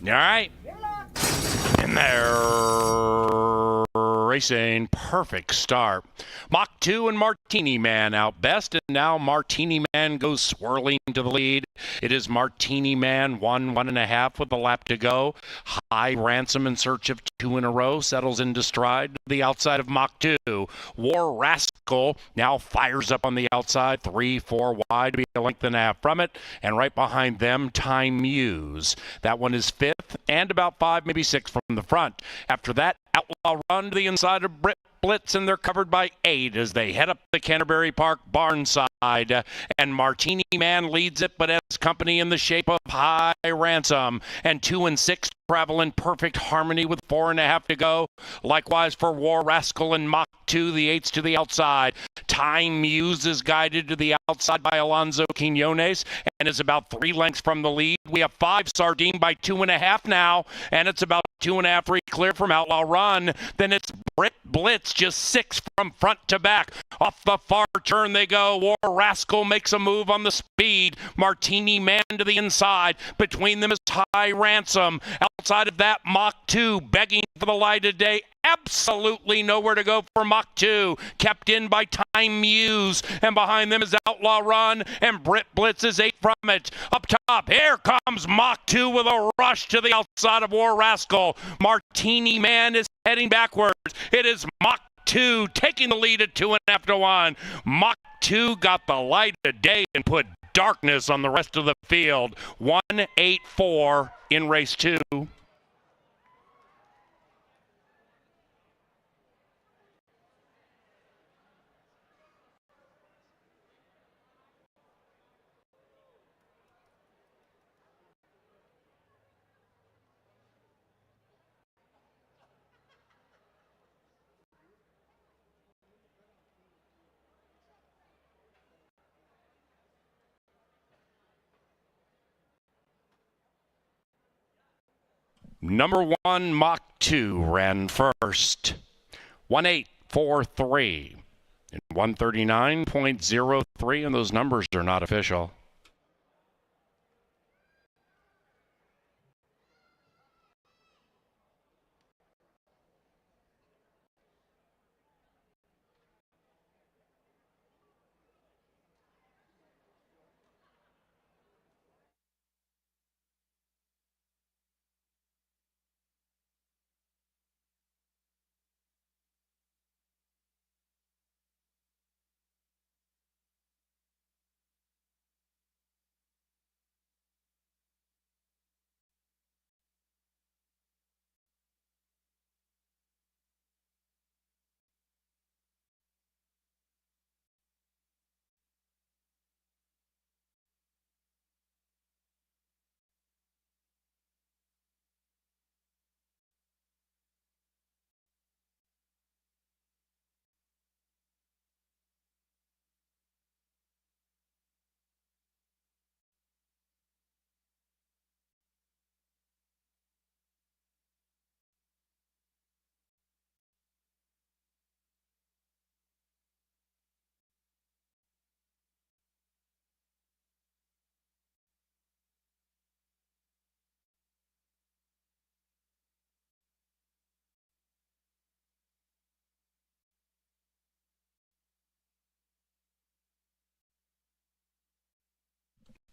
All right. In there. Racing. Perfect start. Mach 2 and Martini Man out best, and now Martini Man goes swirling to the lead. It is Martini Man 1.5 with a lap to go. High Ransom in search of 2 in a row settles into stride to the outside of Mach 2. War Rascal now fires up on the outside, 3-4 wide to be a length and a half from it, and right behind them Time Muse. That one is 5th and about 5, maybe 6 from the front. After that, Outlaw Run to the inside of Brit Blitz, and they're covered by 8 as they head up the Canterbury Park barn side. And Martini Man leads it, but has company in the shape of High Ransom. And 2 and 6 travel in perfect harmony with 4.5 to go. Likewise for War Rascal and Mach 2, the 8s to the outside. Time Muse is guided to the outside by Alonso Quinones and is about 3 lengths from the lead. We have 5 Sardine by 2.5 now, and it's about 2.5 free clear from Outlaw Run. Then it's Brit Blitz, just 6 from front to back. Off the far turn they go. War Rascal makes a move on the speed. Martini Man to the inside. Between them is High Ransom. Outside of that, Mach 2 begging for the light of day. Absolutely nowhere to go for Mach 2. Kept in by Time Muse. And behind them is Outlaw Run. And Brit Blitz is 8 from it. Up top, here comes Mach 2 with a rush to the outside of War Rascal. Martini Man is heading backwards. It is Mach 2 taking the lead at 2.5 to 1. Mach 2 got the light of day and put darkness on the rest of the field. 1-8-4 in race 2. Number 1, Mach 2 ran first. 1-8-4-3 and 139.03, and those numbers are not official.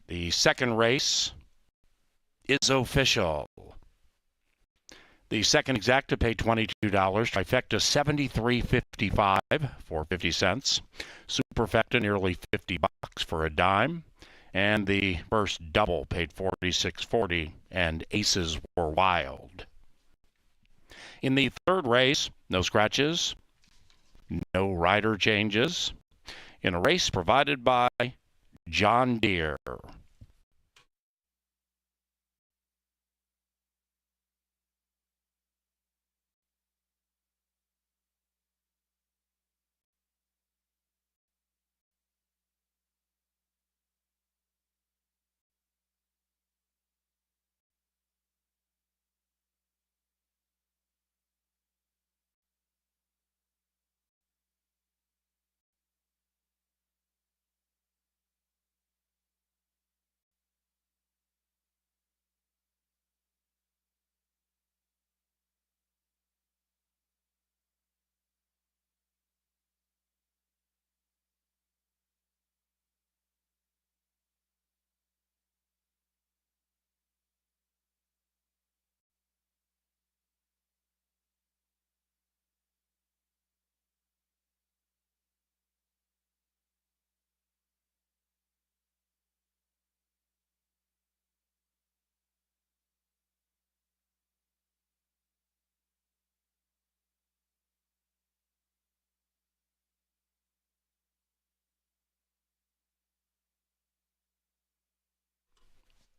The second race is official. The second exacta paid $22. Trifecta $73.55 for 50 cents. Superfecta nearly $50 for a dime. And the first double paid $46.40, and aces were wild. In the third race, no scratches, no rider changes. In a race provided by John Deere.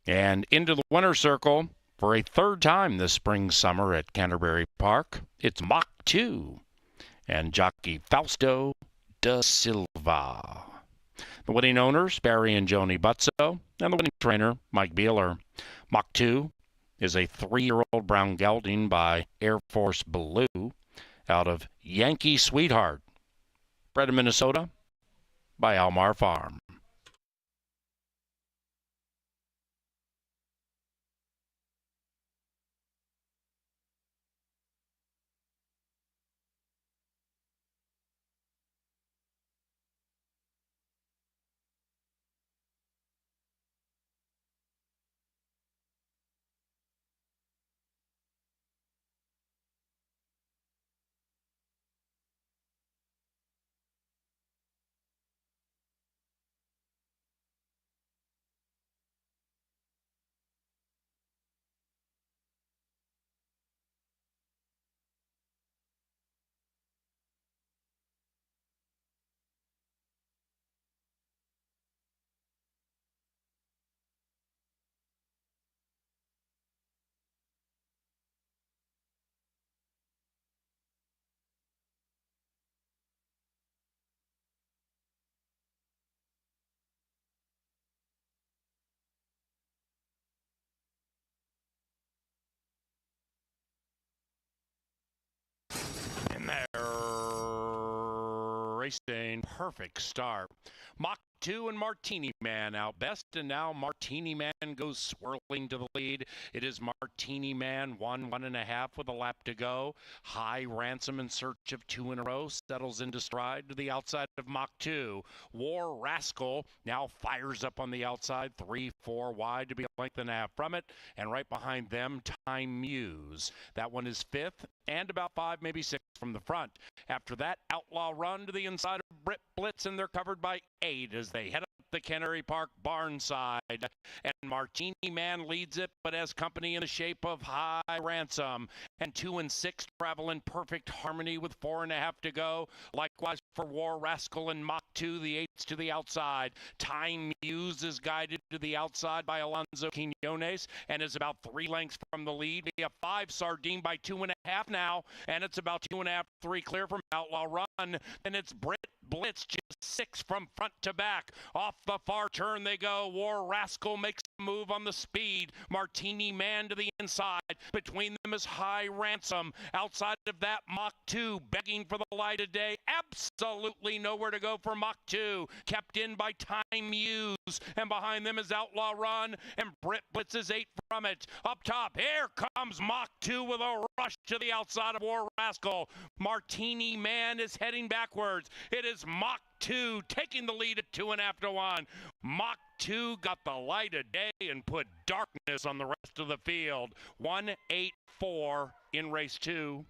And into the winner's circle for a third time this spring-summer at Canterbury Park, it's Mach 2 and jockey Fausto da Silva. The winning owners, Barry and Joni Butzo, and the winning trainer, Mike Beeler. Mach 2 is a 3-year-old brown gelding by Air Force Blue out of Yankee Sweetheart, bred in Minnesota by Almar Farm. In there, racing, perfect start. Mach 2 and Martini Man out best, and now Martini Man goes swirling to the lead. It is Martini Man, 1.5 with a lap to go. High Ransom in search of 2 in a row, settles into stride to the outside of Mach 2. War Rascal now fires up on the outside, 3-4 wide to be a length and a half from it, and right behind them, Time Muse. That one is 5th, and about 5, maybe 6 from the front. After that, Outlaw Run to the inside of Brit Blitz, and they're covered by 8 as they head up the Canterbury Park barn side. And Martini Man leads it, but has company in the shape of High Ransom. And 2 and 6 travel in perfect harmony with 4.5 to go. Likewise for War Rascal and Mach 2, the 8s to the outside. Time Muse is guided to the outside by Alonzo Quinones and is about 3 lengths from the lead. We have 5 Sardine by 2.5 now, and it's about 2.5, 3 clear from Outlaw Run. And it's Brit Blitz, just 6 from front to back. Off the far turn they go. War Rascal makes a move on the speed. Martini Man to the inside. Between them is High Ransom. Outside of that, Mach 2 begging for the light of day. Absolutely nowhere to go for Mach 2. Kept in by Time Muse. And behind them is Outlaw Run. And Brit Blitz is 8 from it. Up top, here comes Mach 2 with a rush to the outside of War Rascal. Martini Man is heading backwards. It is Mach 2 taking the lead at 2.5 to 1. Mach 2 got the light of day and put darkness on the rest of the field. 1-8-4 in race 2.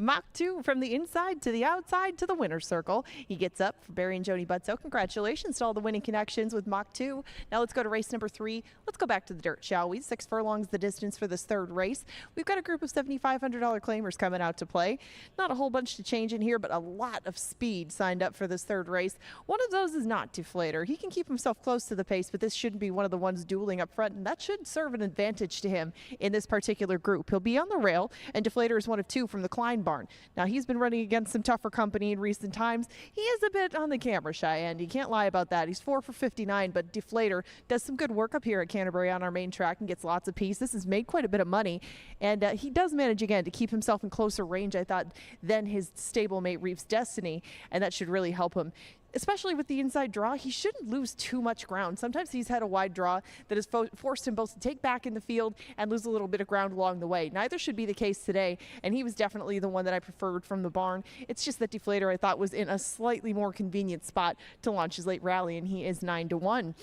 Mach 2 from the inside to the outside to the winner's circle. He gets up for Barry and Joni Butzo. Congratulations to all the winning connections with Mach 2. Now let's go to race number 3. Let's go back to the dirt, shall we? 6 furlongs the distance for this third race. We've got a group of $7,500 claimers coming out to play. Not a whole bunch to change in here, but a lot of speed signed up for this third race. One of those is not Deflator. He can keep himself close to the pace, but this shouldn't be one of the ones dueling up front, and that should serve an advantage to him in this particular group. He'll be on the rail, and Deflator is one of 2 from the Klein barn. Now, he's been running against some tougher company in recent times. He is a bit on the camera shy end. You can't lie about that. He's 4 for 59, but Deflator does some good work up here at Canterbury on our main track and gets lots of pieces. Has made quite a bit of money, and he does manage again to keep himself in closer range, I thought, than his stablemate Reef's Destiny, and that should really help him. Especially with the inside draw, he shouldn't lose too much ground. Sometimes he's had a wide draw that has forced him both to take back in the field and lose a little bit of ground along the way. Neither should be the case today, and he was definitely the one that I preferred from the barn. It's just that Deflator, I thought, was in a slightly more convenient spot to launch his late rally, and he is 9-1.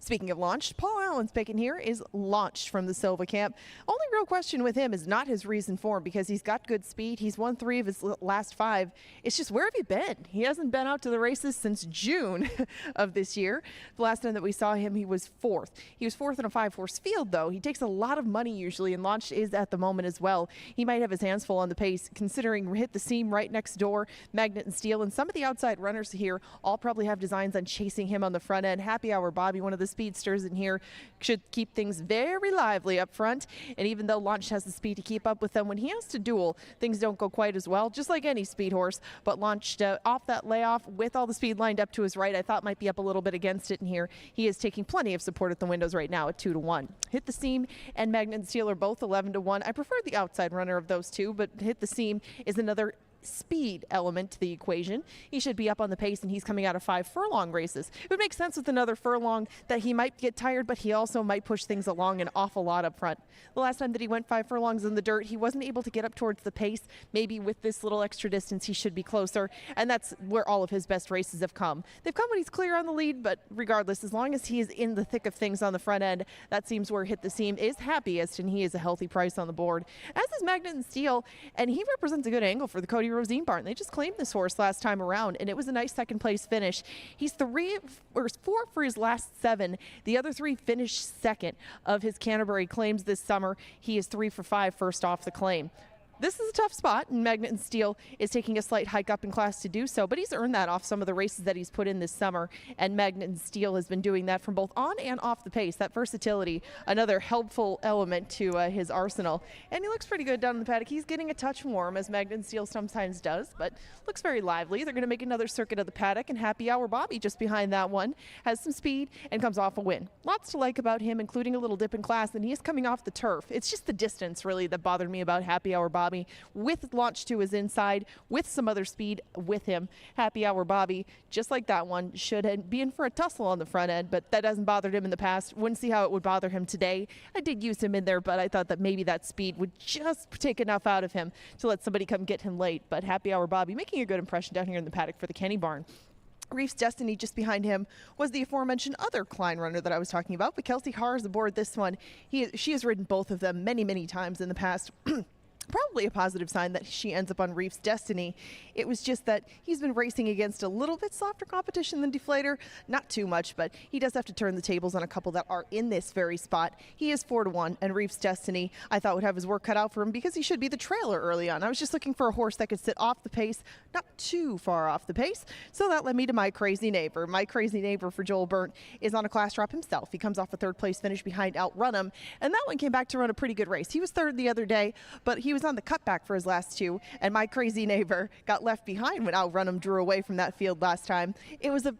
Speaking of launched, Paul Allen's picking here is launched from the Silva camp. Only real question with him is not his recent form, because he's got good speed. He's won 3 of his last 5. It's just, where have you been? He hasn't been out to the races since June of this year. The last time that we saw him, he was 4th. He was 4th in a 5-horse field, though. He takes a lot of money usually, and launched is at the moment as well. He might have his hands full on the pace, considering Hit the Seam right next door, Magnet and Steel, and some of the outside runners here all probably have designs on chasing him on the front end. Happy Hour Bobby, one of the speedsters in here, should keep things very lively up front, and even though Launch has the speed to keep up with them, when he has to duel, things don't go quite as well, just like any speed horse. But Launched off that layoff with all the speed lined up to his right, I thought might be up a little bit against it in here. He is taking plenty of support at the windows right now at 2-1. Hit the Seam and Magnet and Steel are both 11-1. I prefer the outside runner of those two, but Hit the Seam is another speed element to the equation. He should be up on the pace, and he's coming out of 5 furlong races. It would make sense with another furlong that he might get tired, but he also might push things along an awful lot up front. The last time that he went 5 furlongs in the dirt, he wasn't able to get up towards the pace. Maybe with this little extra distance, he should be closer, and that's where all of his best races have come. They've come when he's clear on the lead, but regardless, as long as he is in the thick of things on the front end, that seems where Hit the Seam is happiest, and he is a healthy price on the board, as is Magnet and Steel, and he represents a good angle for the Cody Rosine barn. They just claimed this horse last time around, and it was a nice second place finish. He's 4 for his last 7. The other 3 finished second of his Canterbury claims this summer. He is 3 for 5 first off the claim. This is a tough spot, and Magnet and Steel is taking a slight hike up in class to do so, but he's earned that off some of the races that he's put in this summer, and Magnet and Steel has been doing that from both on and off the pace. That versatility, another helpful element to his arsenal, and he looks pretty good down in the paddock. He's getting a touch warm, as Magnet and Steel sometimes does, but looks very lively. They're going to make another circuit of the paddock, and Happy Hour Bobby just behind that one has some speed and comes off a win. Lots to like about him, including a little dip in class, and he is coming off the turf. It's just the distance, really, that bothered me about Happy Hour Bobby. With Launch to his inside, with some other speed with him. Happy Hour Bobby, just like that one, should be in for a tussle on the front end, but that hasn't bothered him in the past. Wouldn't see how it would bother him today. I did use him in there, but I thought that maybe that speed would just take enough out of him to let somebody come get him late. But Happy Hour Bobby making a good impression down here in the paddock for the Kenny barn. Reef's Destiny just behind him was the aforementioned other Klein runner that I was talking about, but Kelsey Haar is aboard this one. She has ridden both of them many, many times in the past. Probably a positive sign that she ends up on Reef's Destiny. It was just that he's been racing against a little bit softer competition than Deflator. Not too much, but he does have to turn the tables on a couple that are in this very spot. He is 4-1, and Reef's Destiny, I thought, would have his work cut out for him because he should be the trailer early on. I was just looking for a horse that could sit off the pace, not too far off the pace, so that led me to My Crazy Neighbor. My Crazy Neighbor for Joel Burnt is on a class drop himself. He comes off a 3rd place finish behind Outrun Him, and that one came back to run a pretty good race. He was 3rd the other day, but he was on the cutback for his last 2, and My Crazy Neighbor got left behind when Outrun Him drew away from that field last time. It was a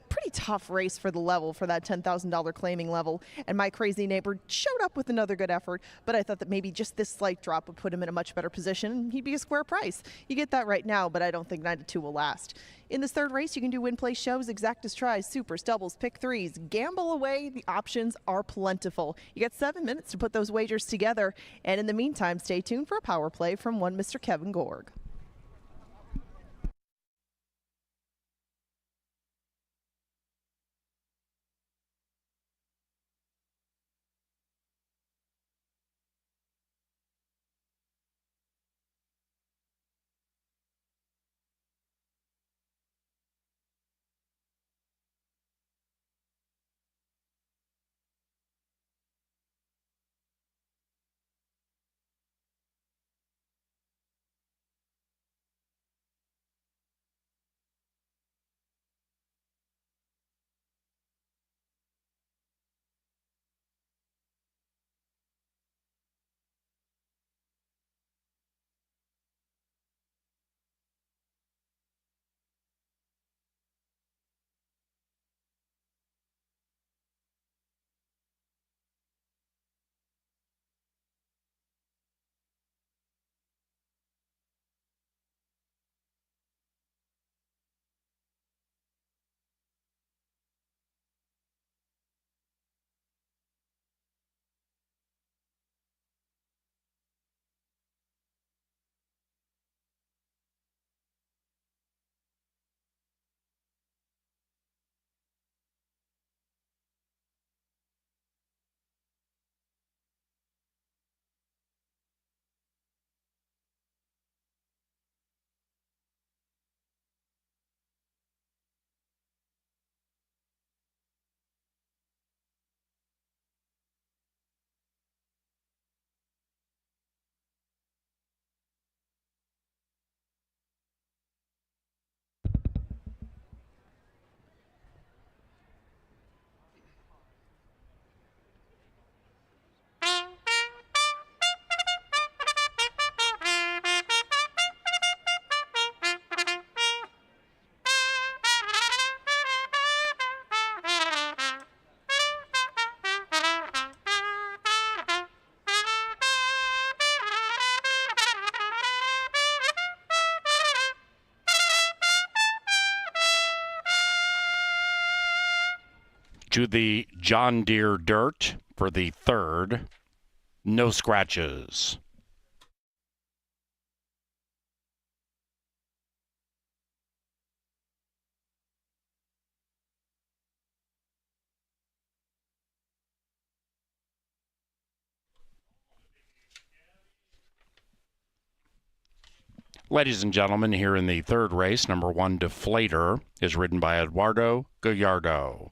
pretty tough race for the level, for that $10,000 claiming level, and My Crazy Neighbor showed up with another good effort, but I thought that maybe just this slight drop would put him in a much better position, and he'd be a square price. You get that right now, but I don't think 9-2 will last. In this 3rd race, you can do win-place shows, exactas tries, supers, doubles, pick threes, gamble away. The options are plentiful. You get 7 minutes to put those wagers together, and in the meantime, stay tuned for a power play from one Mr. Kevin Gorg. to the John Deere Dirt for the third. No scratches. Ladies and gentlemen, here in the third race, number 1, Deflator, is ridden by Eduardo Gallardo.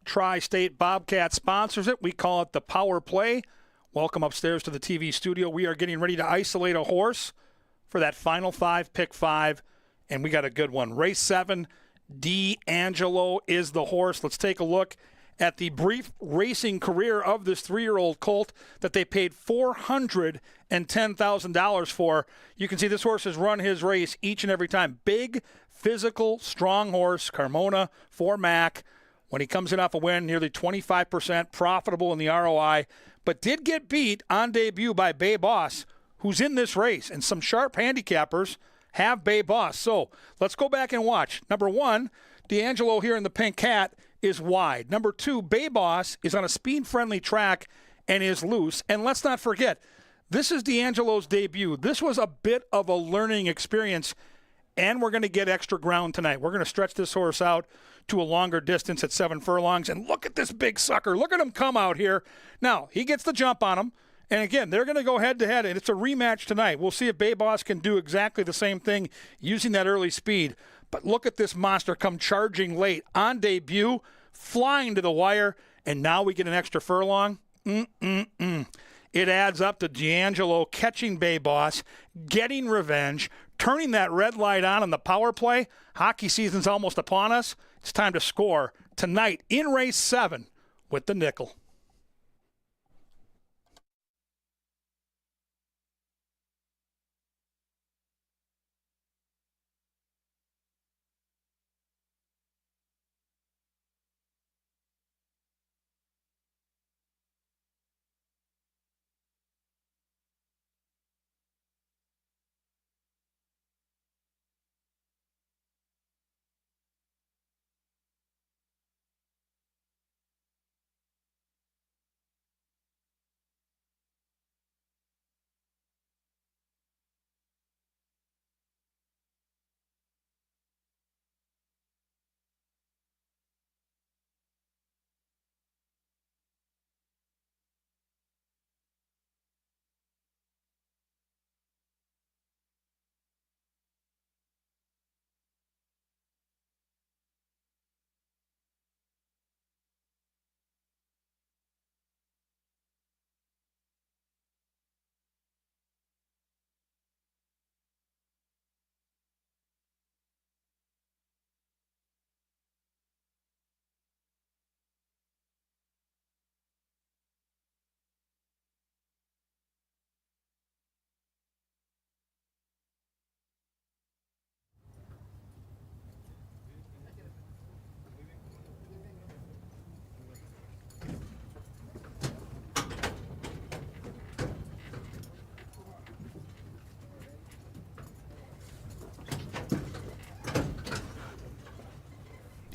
Tri-State Bobcat sponsors it. We call it the Power Play. Welcome upstairs to the TV studio. We are getting ready to isolate a horse for that final 5, pick 5, and we got a good one. Race 7, D'Angelo is the horse. Let's take a look at the brief racing career of this 3-year-old colt that they paid $410,000 for. You can see this horse has run his race each and every time. Big, physical, strong horse, Carmona for Mac. When he comes in off a win, nearly 25% profitable in the ROI, but did get beat on debut by Bay Boss, who's in this race. And some sharp handicappers have Bay Boss. So let's go back and watch. Number 1, D'Angelo here in the pink cat is wide. Number 2, Bay Boss is on a speed-friendly track and is loose. And let's not forget, this is D'Angelo's debut. This was a bit of a learning experience, and we're going to get extra ground tonight. We're going to stretch this horse out to a longer distance at 7 furlongs. And look at this big sucker. Look at him come out here. Now, he gets the jump on him. And again, they're going to go head-to-head, and it's a rematch tonight. We'll see if Bay Boss can do exactly the same thing using that early speed. But look at this monster come charging late on debut, flying to the wire, and now we get an extra furlong. It adds up to D'Angelo catching Bay Boss, getting revenge, turning that red light on in the power play. Hockey season's almost upon us. It's time to score tonight in race 7 with the nickel.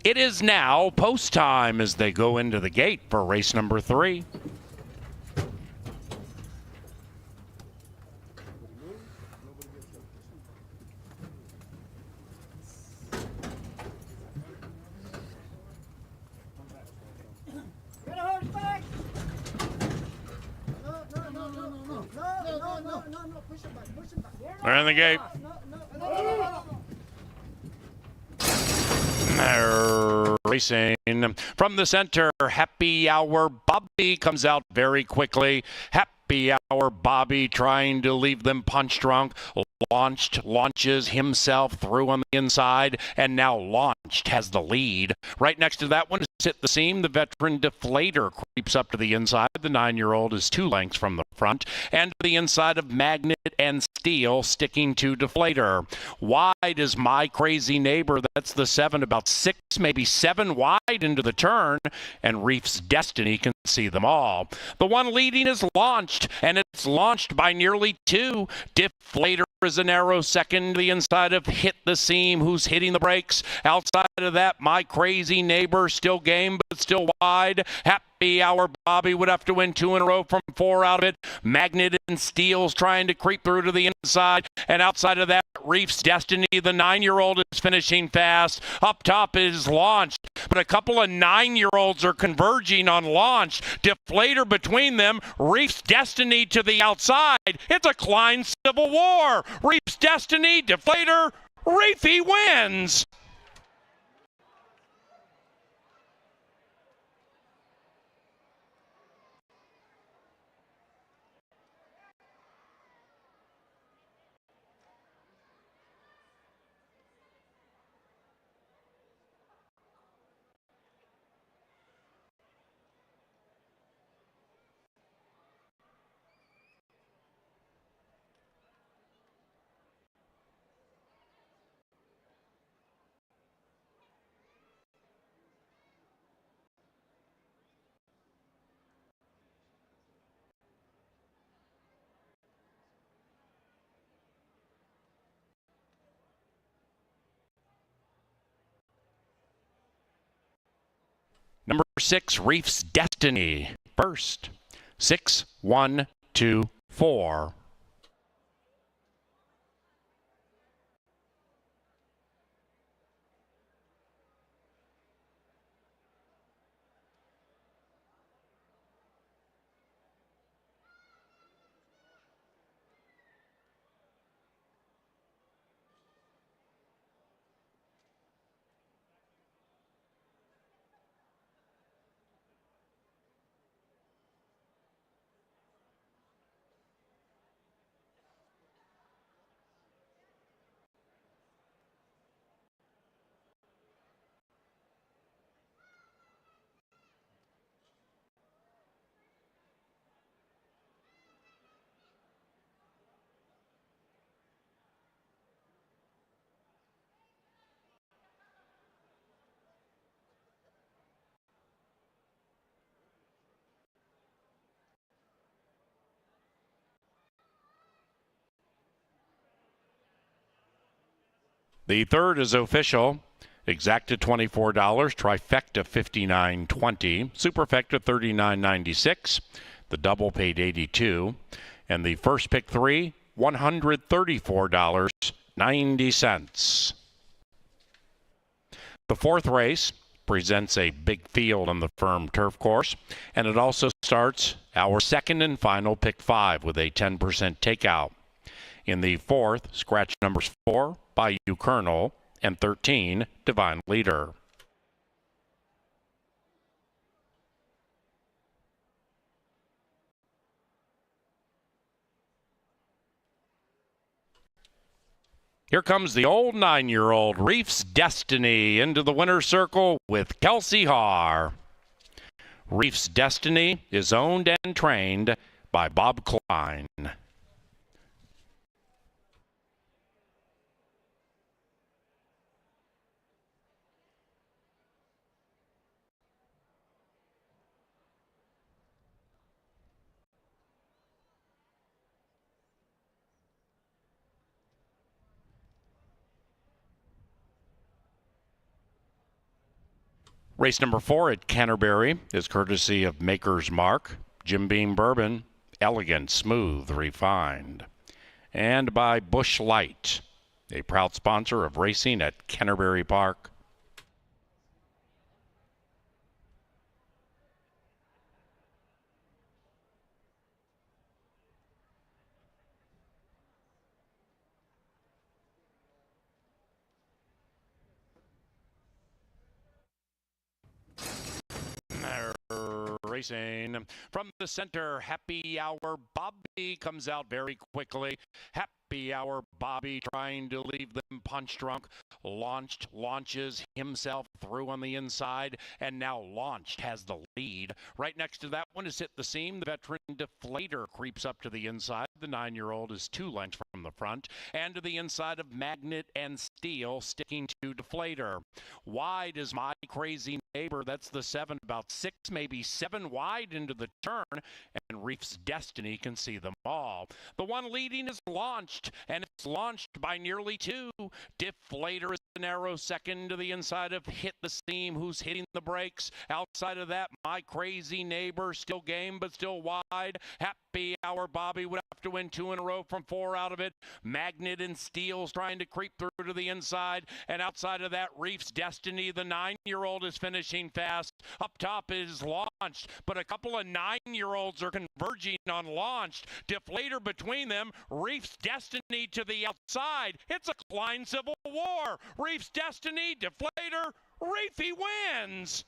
It is now post time as they go into the gate for race number 3. Get a horse back! No, push him back, push him back. They're in the gate. They're racing from the center. Happy Hour Bobby comes out very quickly. Happy Hour Bobby trying to leave them punch drunk. Launches himself through on the inside, and now Launched has the lead. Right next to that one is Hit the Seam. The veteran Deflator creeps up to the inside. The 9-year-old is 2 lengths from the front, and to the inside of Magnet and Steel, sticking to Deflator. Wide is My Crazy Neighbor. That's the 7, about 6, maybe 7 wide into the turn, and Reef's Destiny can see them all. The one leading is Launched, and it's launched by nearly 2. Deflator is a narrow second to the inside of Hit the Seam, who's hitting the brakes. Outside of that, My Crazy Neighbor, still game, but still wide. Happy Hour Bobby would have to win 2 in a row from 4 out of it. Magnet and Steel's trying to creep through to the inside. And outside of that, Reef's Destiny, the 9-year-old, is finishing fast. Up top is Launched, but a couple of 9-year-olds are converging on Launched. Deflator between them. Reef's Destiny to the outside. It's a Klein Civil War. Reef's Destiny, Deflator, Reefy wins. Number 6, Reef's Destiny. First. 6, 1, 2, 4. The third is official. Exacta $24, trifecta $59.20, superfecta $39.96. The double paid $82, and the first pick 3 $134.90. The fourth race presents a big field on the firm turf course, and it also starts our second and final pick 5 with a 10% takeout. In the fourth, scratch numbers 4, Bayou Colonel, and 13, Divine Leader. Here comes the old 9-year-old Reef's Destiny into the winner's circle with Kelsey Haar. Reef's Destiny is owned and trained by Bob Klein. Race number 4 at Canterbury is courtesy of Maker's Mark, Jim Beam Bourbon, elegant, smooth, refined. And by Busch Light, a proud sponsor of racing at Canterbury Park. Racing from the center, Happy Hour Bobby comes out very quickly. Happy Hour Bobby trying to leave them punch drunk. Launches himself through on the inside, and now Launched has the lead. Right next to that one is Hit the Seam. The veteran Deflator creeps up to the inside. The 9-year-old is 2 lengths from the front, and to the inside of Magnet and Steel, sticking to Deflator. Wide is My Crazy Neighbor. That's the 7, about 6, maybe 7 wide into the turn, and Reef's Destiny can see them all. The one leading is Launched, and it's launched by nearly 2. Deflator is a narrow second to the inside of Hit the Seam, who's hitting the brakes. Outside of that, My Crazy Neighbor, still game, but still wide. Happy Hour Bobby would have to win 2 in a row from 4 out of it. Magnet and Steel's trying to creep through to the inside, and outside of that, Reef's Destiny, the 9-year-old, is finishing fast. Up top is Launched, but a couple of 9-year-olds are converging on Launched. Deflator between them, Reef's Destiny to the outside. It's a Klein Civil War. Reef's Destiny, Deflator, Reefy wins.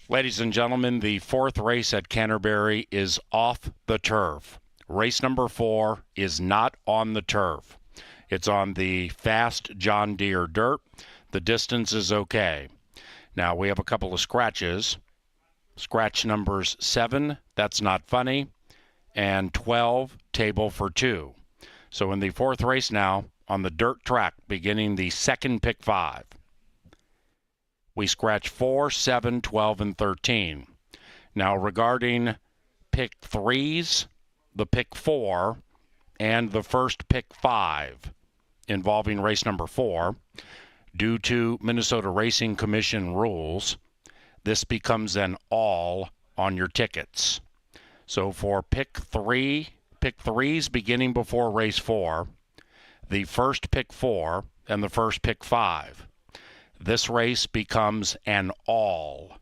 Ladies and gentlemen, the fourth race at Canterbury is off the turf. Race number 4 is not on the turf. It's on the fast John Deere dirt. The distance is okay. Now we have a couple of scratches. Scratch numbers 7, that's not funny, and 12, table for 2. So in the fourth race now, on the dirt track, beginning the second pick 5. We scratch 4, 7, 12, and 13. Now regarding pick 3s, the pick 4, and the first pick 5 involving race number 4, due to Minnesota Racing Commission rules, this becomes an all on your tickets. So for pick 3s beginning before race 4, the first pick 4 and the first pick 5, this race becomes an all.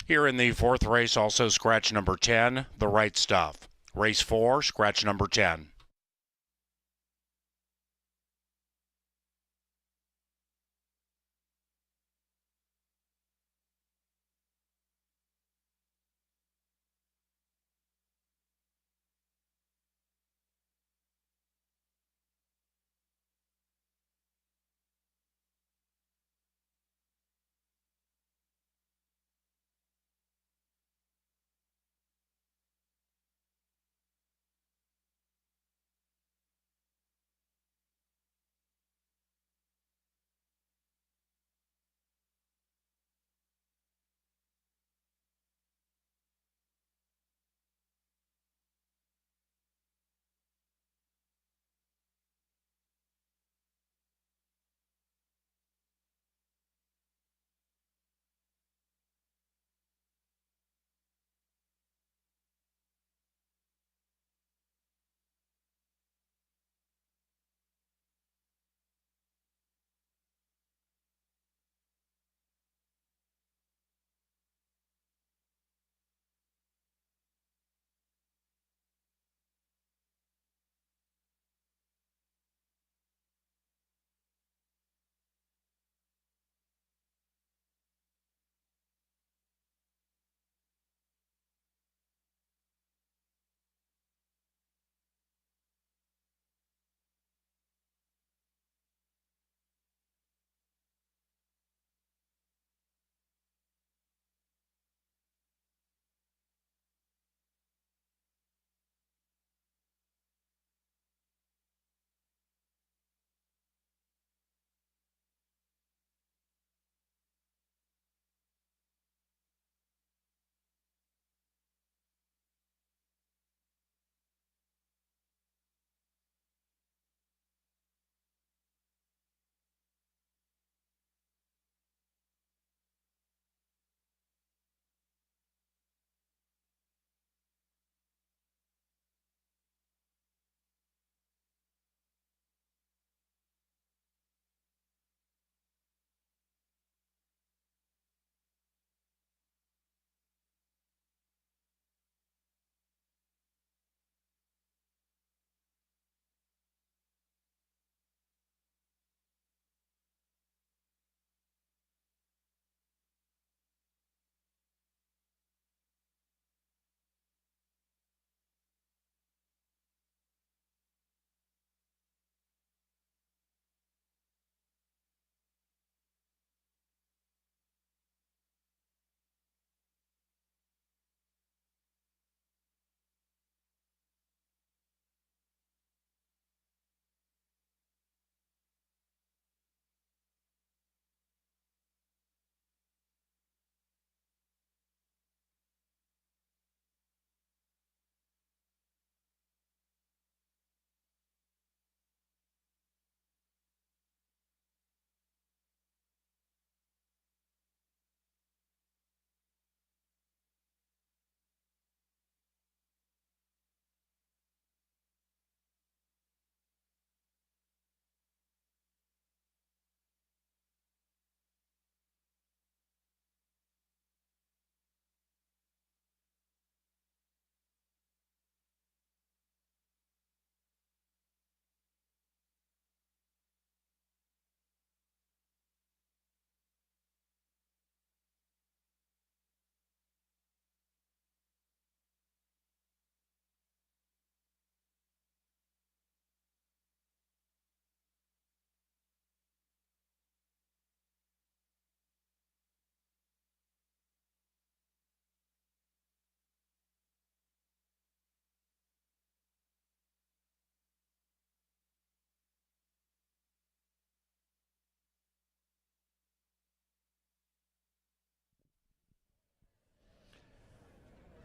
Here in the fourth race, also scratch number 10, the right stuff. Race 4, scratch number 10.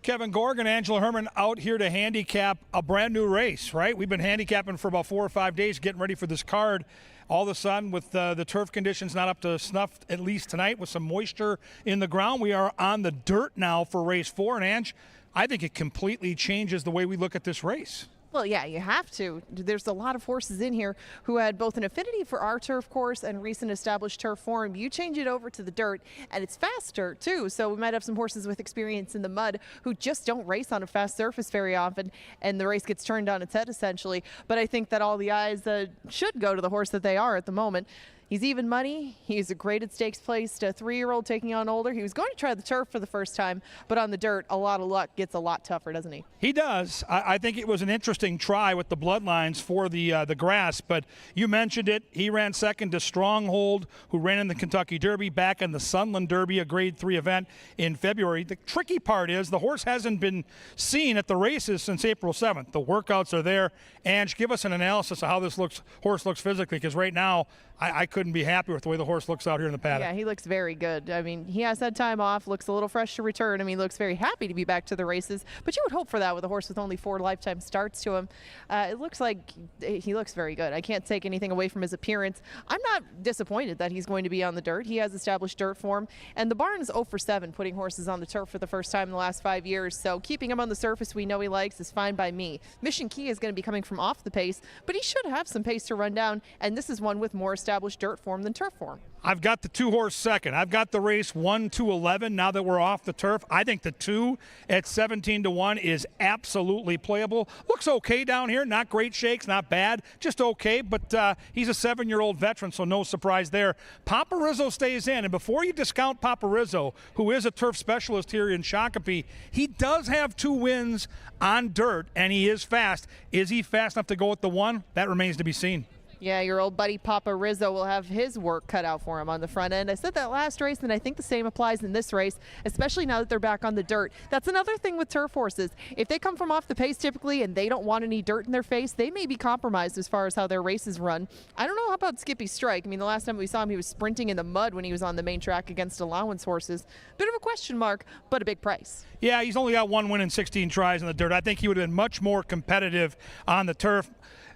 Kevin Gorg and Angela Herman out here to handicap a brand new race, right? We've been handicapping for about 4 or 5 days, getting ready for this card. All of a sudden, with the turf conditions not up to snuff, at least tonight, with some moisture in the ground, we are on the dirt now for race 4. And Ange, I think it completely changes the way we look at this race. Well, yeah, you have to. There's a lot of horses in here who had both an affinity for our turf course and recent established turf form. You change it over to the dirt, and it's fast dirt, too. So we might have some horses with experience in the mud who just don't race on a fast surface very often, and the race gets turned on its head, essentially. But I think that all the eyes should go to the horse that they are at the moment. He's even money. He's a graded stakes placed 3-year-old taking on older. He was going to try the turf for the first time, but on the dirt, a lot of luck gets a lot tougher, doesn't he? He does. I think it was an interesting try with the bloodlines for the grass, but you mentioned it. He ran second to Stronghold, who ran in the Kentucky Derby, back in the Sunland Derby, a Grade 3 event in February. The tricky part is the horse hasn't been seen at the races since April 7th. The workouts are there. Ange, give us an analysis of how this horse looks physically, because right now I couldn't be happy with the way the horse looks out here in the paddock. Yeah, he looks very good. I mean, he has had time off, looks a little fresh to return. I mean, looks very happy to be back to the races, but you would hope for that with a horse with only 4 lifetime starts to him. It looks like he looks very good. I can't take anything away from his appearance. I'm not disappointed that he's going to be on the dirt. He has established dirt form, and the barn is 0 for 7 putting horses on the turf for the first time in the last 5 years, so keeping him on the surface we know he likes is fine by me. Mission Key is going to be coming from off the pace, but he should have some pace to run down, and this is one with more established dirt form than turf form. I've got the 2-horse second. I've got the race 1 to 11 now that we're off the turf. I think the 2 at 17 to 1 is absolutely playable. Looks okay down here. Not great shakes, not bad, just okay. But he's a 7-year-old veteran, so no surprise there. Papa Rizzo stays in. And before you discount Papa Rizzo, who is a turf specialist here in Shakopee, he does have 2 wins on dirt, and he is fast. Is he fast enough to go with the 1? That remains to be seen. Yeah, your old buddy Papa Rizzo will have his work cut out for him on the front end. I said that last race, and I think the same applies in this race, especially now that they're back on the dirt. That's another thing with turf horses. If they come from off the pace typically and they don't want any dirt in their face, they may be compromised as far as how their races run. I don't know how about Skippy Strike. I mean, the last time we saw him, he was sprinting in the mud when he was on the main track against allowance horses. Bit of a question mark, but a big price. Yeah, he's only got 1 win in 16 tries in the dirt. I think he would have been much more competitive on the turf.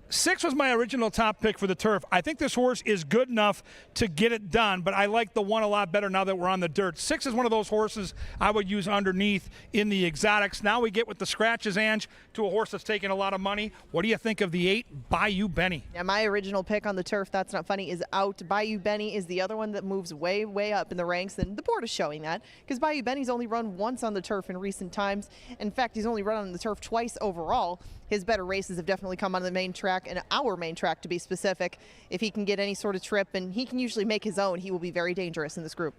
6 was my original top pick for the turf. I think this horse is good enough to get it done, but I like the 1 a lot better now that we're on the dirt. 6 is one of those horses I would use underneath in the exotics. Now we get with the scratches, Ange, to a horse that's taking a lot of money. What do you think of the 8, Bayou Benny? Yeah, my original pick on the turf, that's not funny, is out. Bayou Benny is the other one that moves way, way up in the ranks, and the board is showing that because Bayou Benny's only run once on the turf in recent times. In fact, he's only run on the turf twice overall. His better races have definitely come on the main track, and our main track to be specific. If he can get any sort of trip, and he can usually make his own, he will be very dangerous in this group.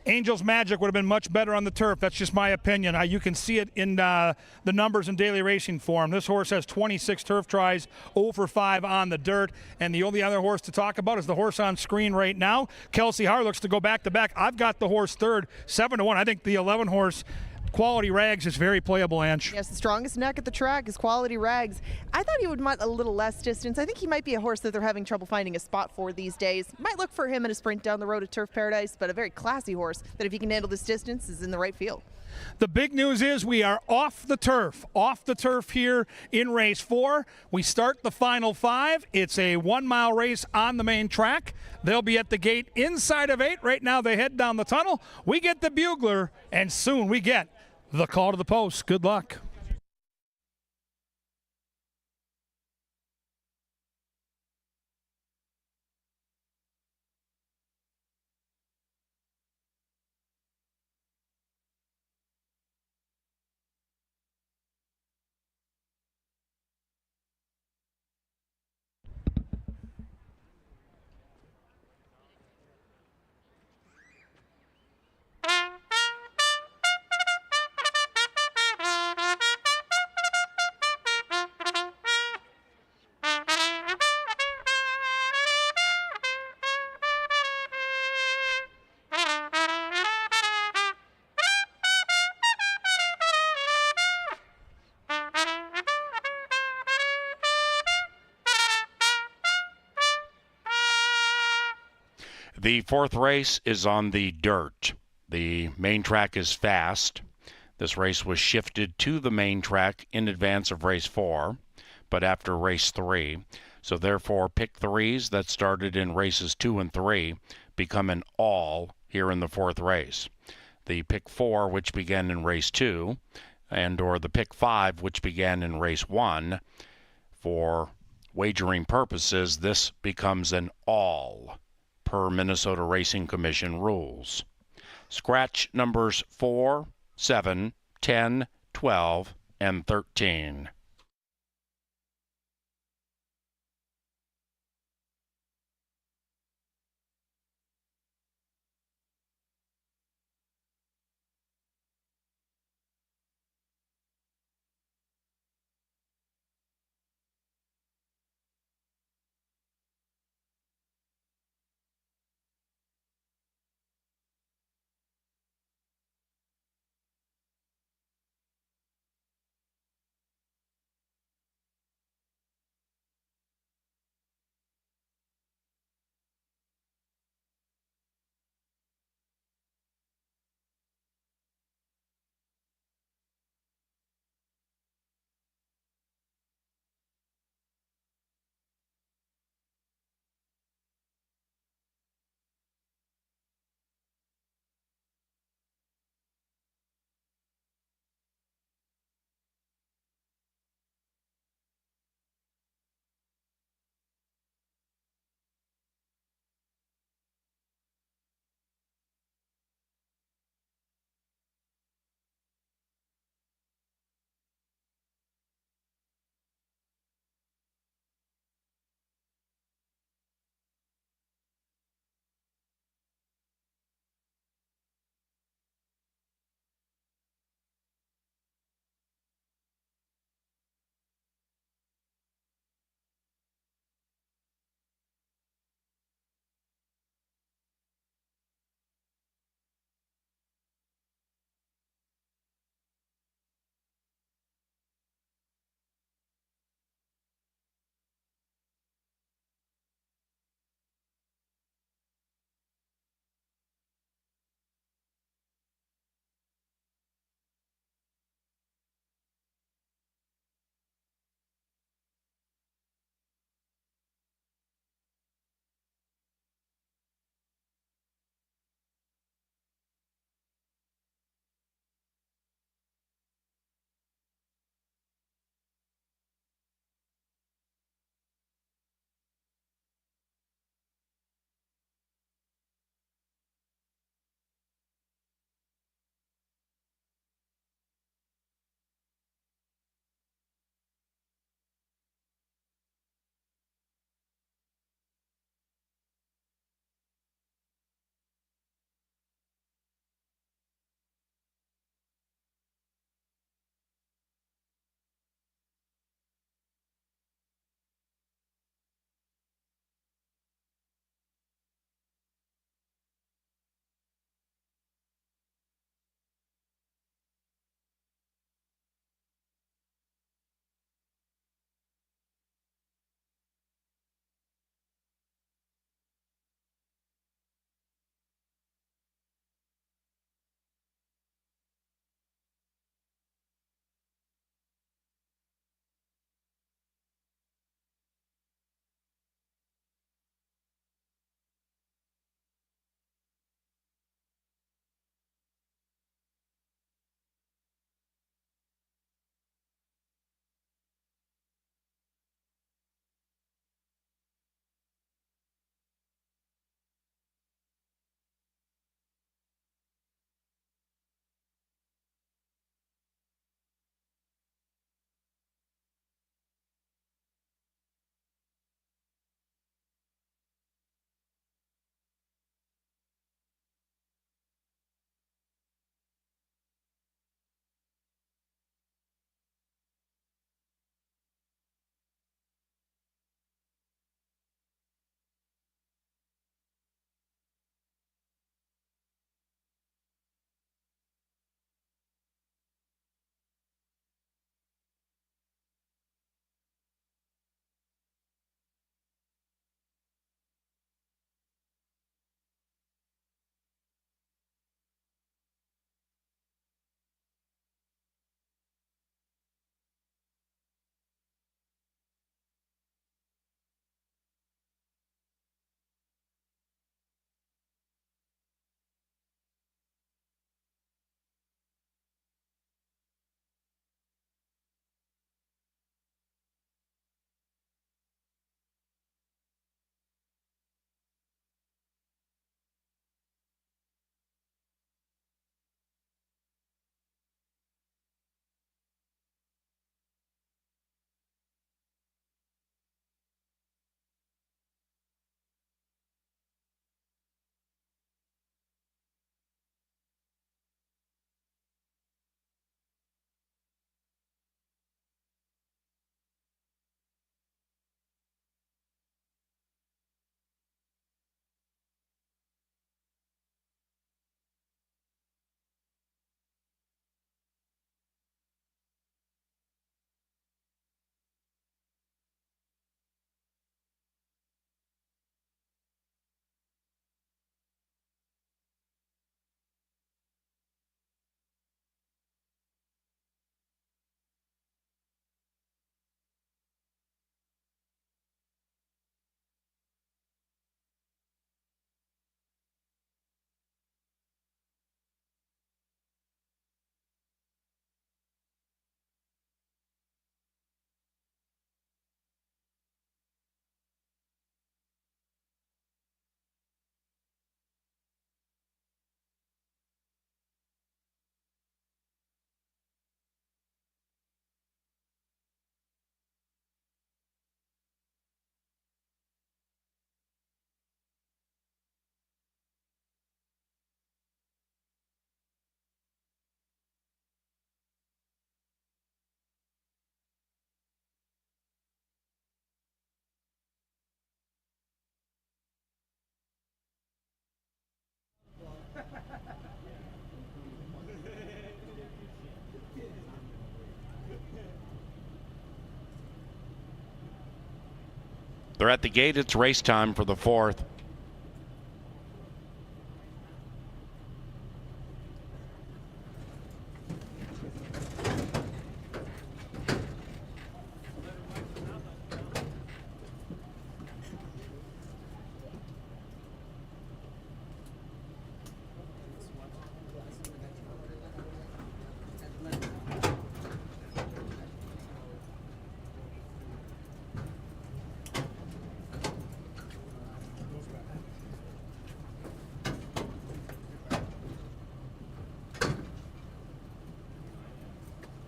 Angel's Magic would have been much better on the turf. That's just my opinion. You can see it in the numbers in daily racing form. This horse has 26 turf tries, 0 for 5 on the dirt. And the only other horse to talk about is the horse on screen right now. Kelsey Har looks to go back-to-back. I've got the horse third, 7 to 1. I think the 11 horse Quality Rags is very playable, Ange. Yes, the strongest neck at the track is Quality Rags. I thought he would want a little less distance. I think he might be a horse that they're having trouble finding a spot for these days. Might look for him in a sprint down the road at Turf Paradise, but a very classy horse that if he can handle this distance is in the right field. The big news is we are off the turf here in race 4. We start the final 5. It's a 1-mile race on the main track. They'll be at the gate inside of 8. Right now they head down the tunnel. We get the bugler, and soon we get the call to the post. Good luck. The 4th race is on the dirt. The main track is fast. This race was shifted to the main track in advance of race 4, but after race 3. So therefore, pick 3s that started in races 2 and 3 become an all here in the 4th race. The pick 4, which began in race 2, and or the pick 5, which began in race 1, for wagering purposes, this becomes an all per Minnesota Racing Commission rules. Scratch numbers 4, 7, 10, 12, and 13. They're at the gate. It's race time for the 4th.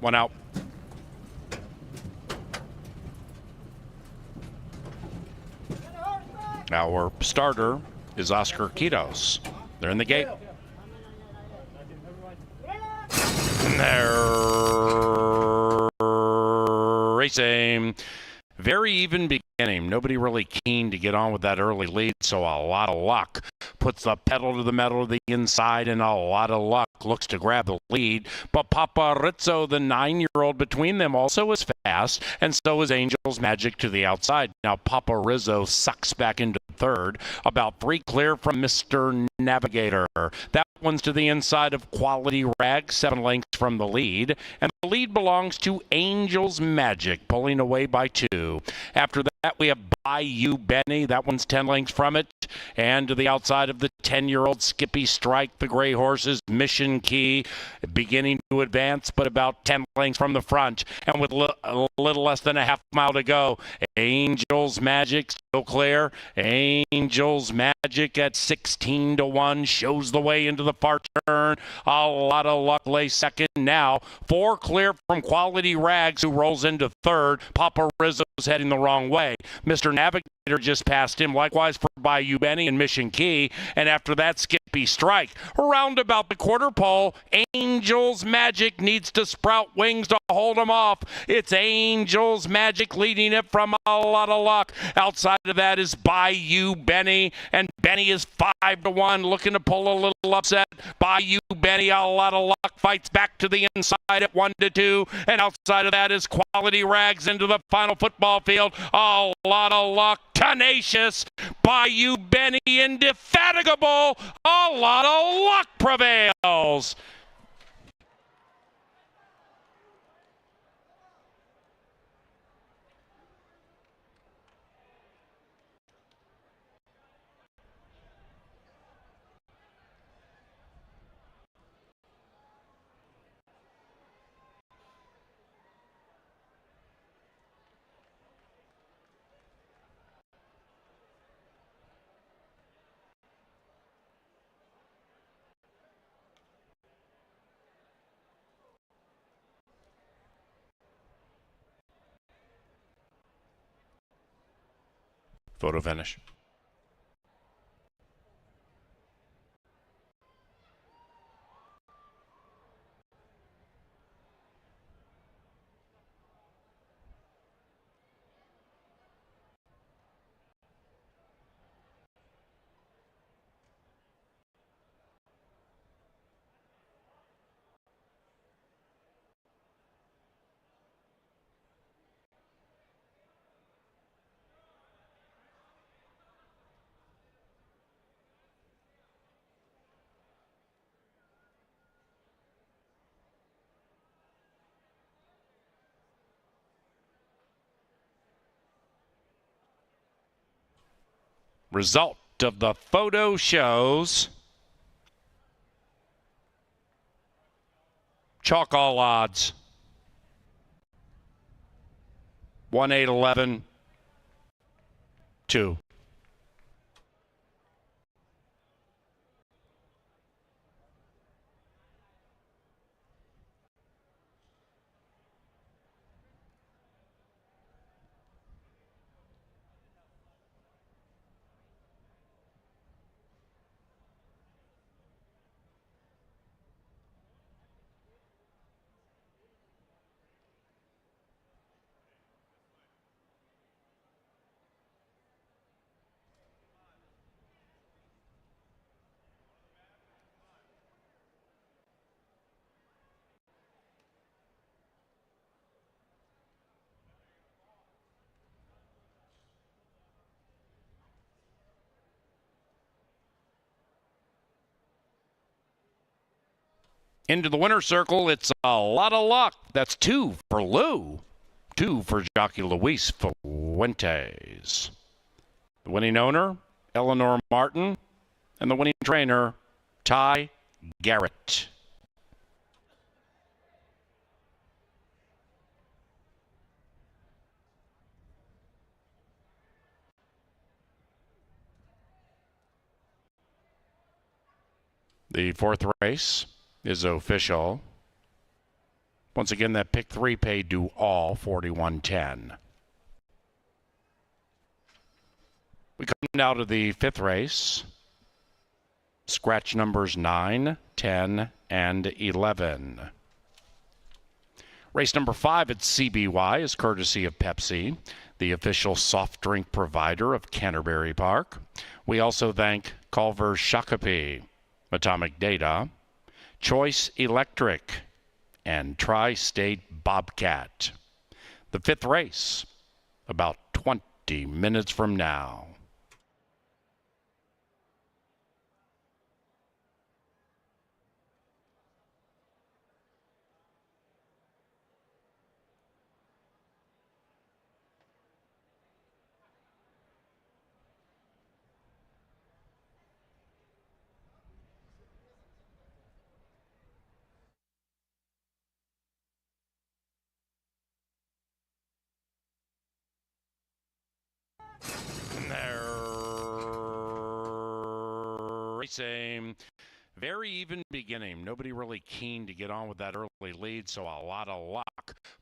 One out. Our starter is Oscar Quitos. They're in the gate. And they're racing. Very even beginning. Nobody really keen to get on with that early lead, so a lot of luck. Puts the pedal to the metal of the inside, and a lot of luck. Looks to grab the lead, but Paparizzo, the 9-year-old between them, also is fast, and so is Angel's Magic to the outside. Now Paparizzo sucks back into third, about 3 clear from Mr. Navigator. That one's to the inside of Quality Rag, 7 lengths from the lead, and the lead belongs to Angel's Magic, pulling away by 2. After that, we have Bayou Benny. That one's 10 lengths from it. And to the outside of the 10-year-old Skippy Strike, the gray horses, Mission Key, beginning to advance, but about 10 lengths from the front. And with a little less than a half mile to go, Angel's Magic still clear. Angel's Magic at 16-1 shows the way into the far turn. A lot of luck lay second now. 4 clear from Quality Rags, who rolls into third. Paparizzo's heading the wrong way. Mr. Navigator just passed him, likewise for Bayou Benny and Mission Key, and after that, Skippy Strike. Around about the quarter pole, Angel's Magic needs to sprout wings to hold him off. It's Angel's Magic leading it from a lot of luck. Outside of that is Bayou Benny, and Benny is 5-1, looking to pull a little upset. Bayou Benny, a lot of luck, fights back to the inside at 1-2, and outside of that is Quality Rags into the final football field. A lot of luck. Tenacious, Bayou Benny, indefatigable, a lot of luck prevails. Photo finish. Result of the photo shows chalk all odds. 1-8-11, 2. Into the winner's circle, it's a lot of luck. That's 2 for Lou. 2 for jockey Luis Fuentes. The winning owner, Eleanor Martin, and the winning trainer, Ty Garrett. The fourth race is official. Once again, that pick 3 paid to all 41.10. We come now to the fifth race. Scratch numbers 9, 10, and 11. Race number 5 at CBY is courtesy of Pepsi, the official soft drink provider of Canterbury Park. We also thank Culver's Shakopee, Atomic Data, Choice Electric, and Tri-State Bobcat. The fifth race, about 20 minutes from now. Racing. Very even beginning. Nobody really keen to get on with that early lead, so a lot of luck.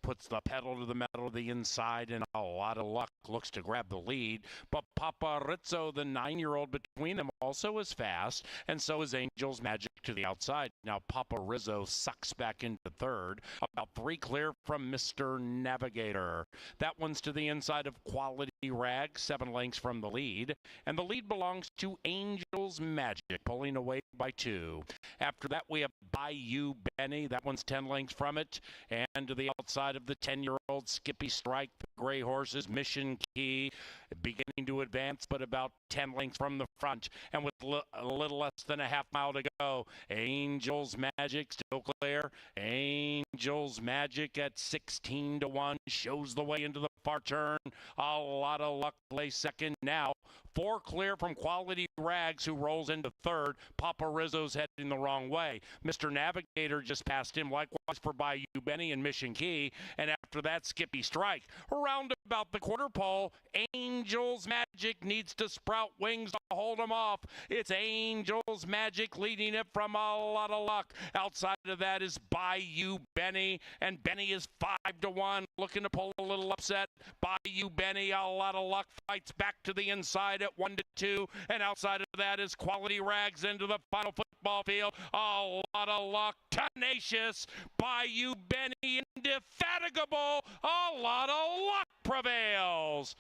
Puts the pedal to the metal of the inside, and a lot of luck looks to grab the lead. But Papa Rizzo, the 9-year-old between them, also is fast, and so is Angel's Magic to the outside. Now Papa Rizzo sucks back into third, about 3 clear from Mr. Navigator. That one's to the inside of Quality Rag, 7 lengths from the lead, and the lead belongs to Angel's Magic, pulling away by 2. After that, we have Bayou Benny. That one's 10 lengths from it. And to the outside of the 10-year-old Skippy Strike, the gray horses, Mission Key, beginning to advance, but about 10 lengths from the front. And with a little less than a half mile to go, Angel's Magic still clear. Angel's Magic at 16-1 shows the way into the far turn. A lot of luck plays second now. 4 clear from Quality Rags, who rolls into third. Papa Rizzo's heading the wrong way. Mr. Navigator just passed him, likewise for Bayou Benny and Mission Key. And after that, Skippy Strike. Around about the quarter pole, Angel's Magic needs to sprout wings to hold him off. It's Angel's Magic leading it from a lot of luck. Outside of that is Bayou Benny, and Benny is 5-1, looking to pull a little upset. Bayou Benny, a lot of luck, fights back to the inside at 1-2, and outside of that is Quality Rags into the final football field. A lot of luck, tenacious. Bayou Benny, indefatigable. A lot of luck prevails.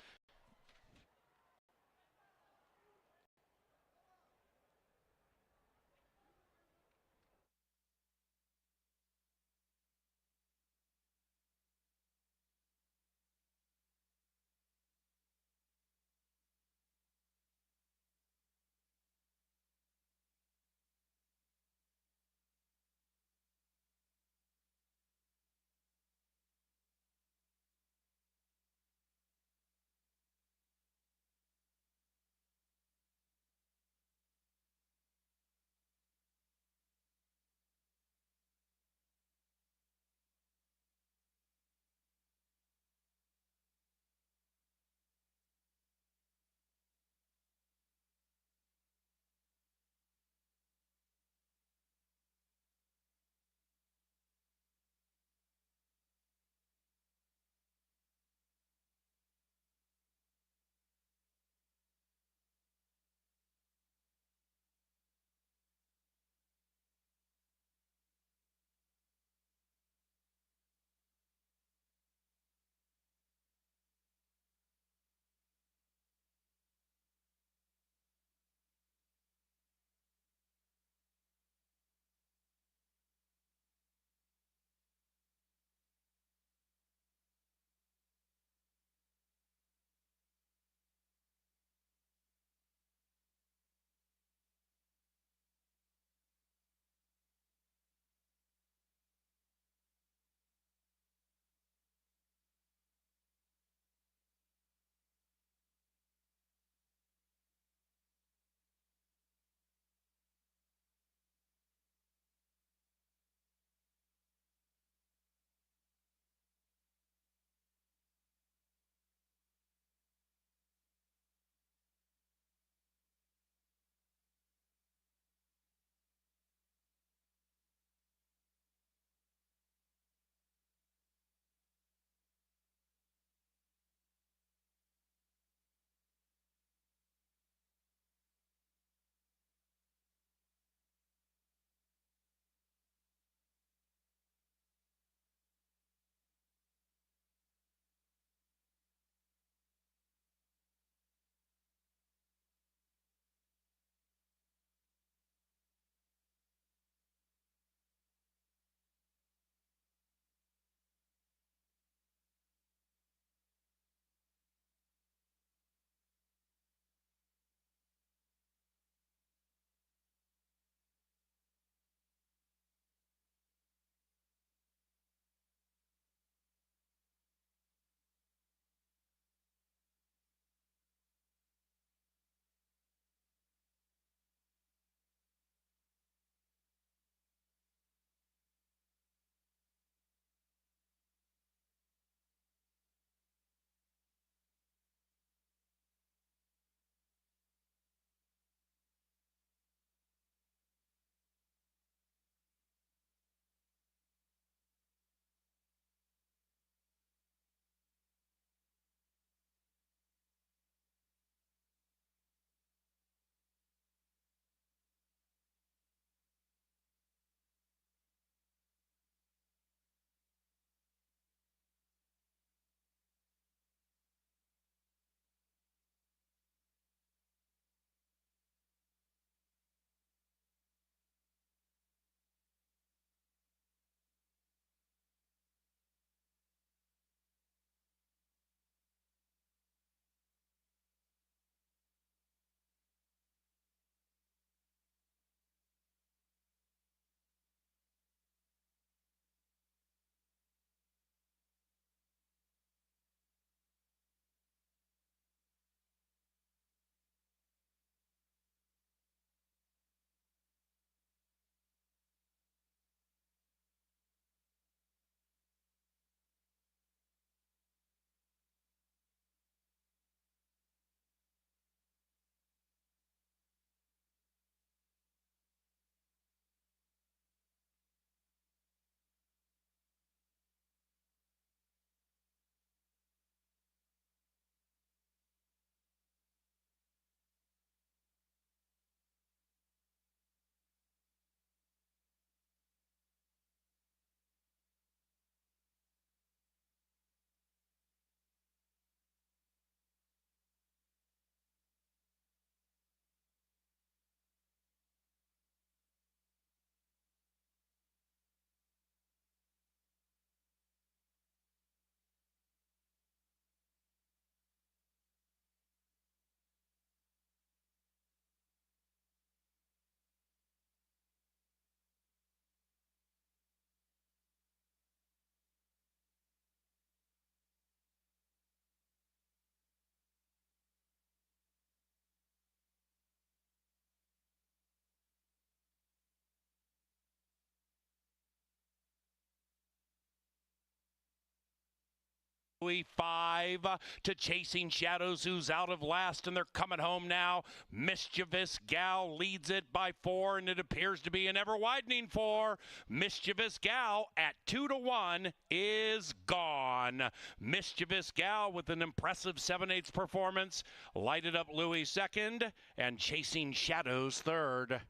5 to Chasing Shadows, who's out of last, and they're coming home now. Mischievous Gal leads it by 4, and it appears to be an ever-widening 4. Mischievous Gal at 2-1 is gone. Mischievous Gal with an impressive 7/8 performance lighted up Louis second, and Chasing Shadows third.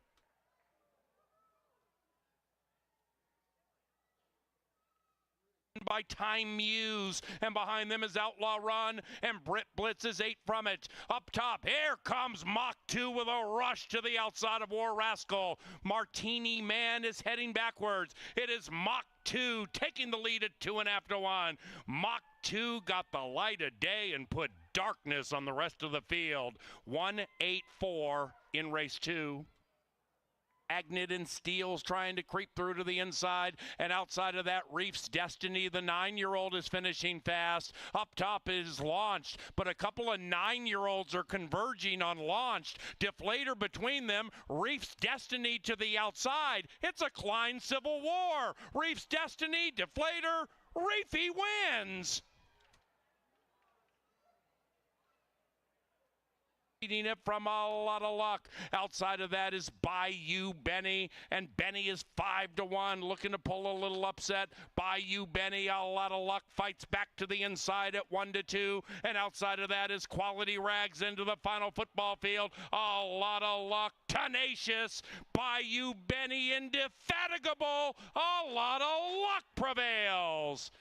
By Time Muse, and behind them is Outlaw Run, and Brit Blitz is 8 from it. Up top, here comes Mach 2 with a rush to the outside of War Rascal. Martini Man is heading backwards. It is Mach 2 taking the lead at 2.5-1. Mach 2 got the light of day and put darkness on the rest of the field. 1-8-4 in race 2. Agnet and Steele's trying to creep through to the inside, and outside of that, Reef's Destiny, the 9-year-old, is finishing fast. Up top is Launched, but a couple of 9-year-olds are converging on Launched. Deflator between them, Reef's Destiny to the outside. It's a Klein Civil War. Reef's Destiny, Deflator, Reefy wins. Beating it from a lot of luck. Outside of that is Bayou Benny, and Benny is 5-1, looking to pull a little upset. Bayou Benny, a lot of luck, fights back to the inside at 1-2, and outside of that is Quality Rags into the final football field. A lot of luck, Tenacious, Bayou Benny, Indefatigable. A lot of luck prevails.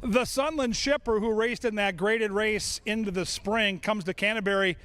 The Sunland Shipper, who raced in that graded race into the spring, comes to Canterbury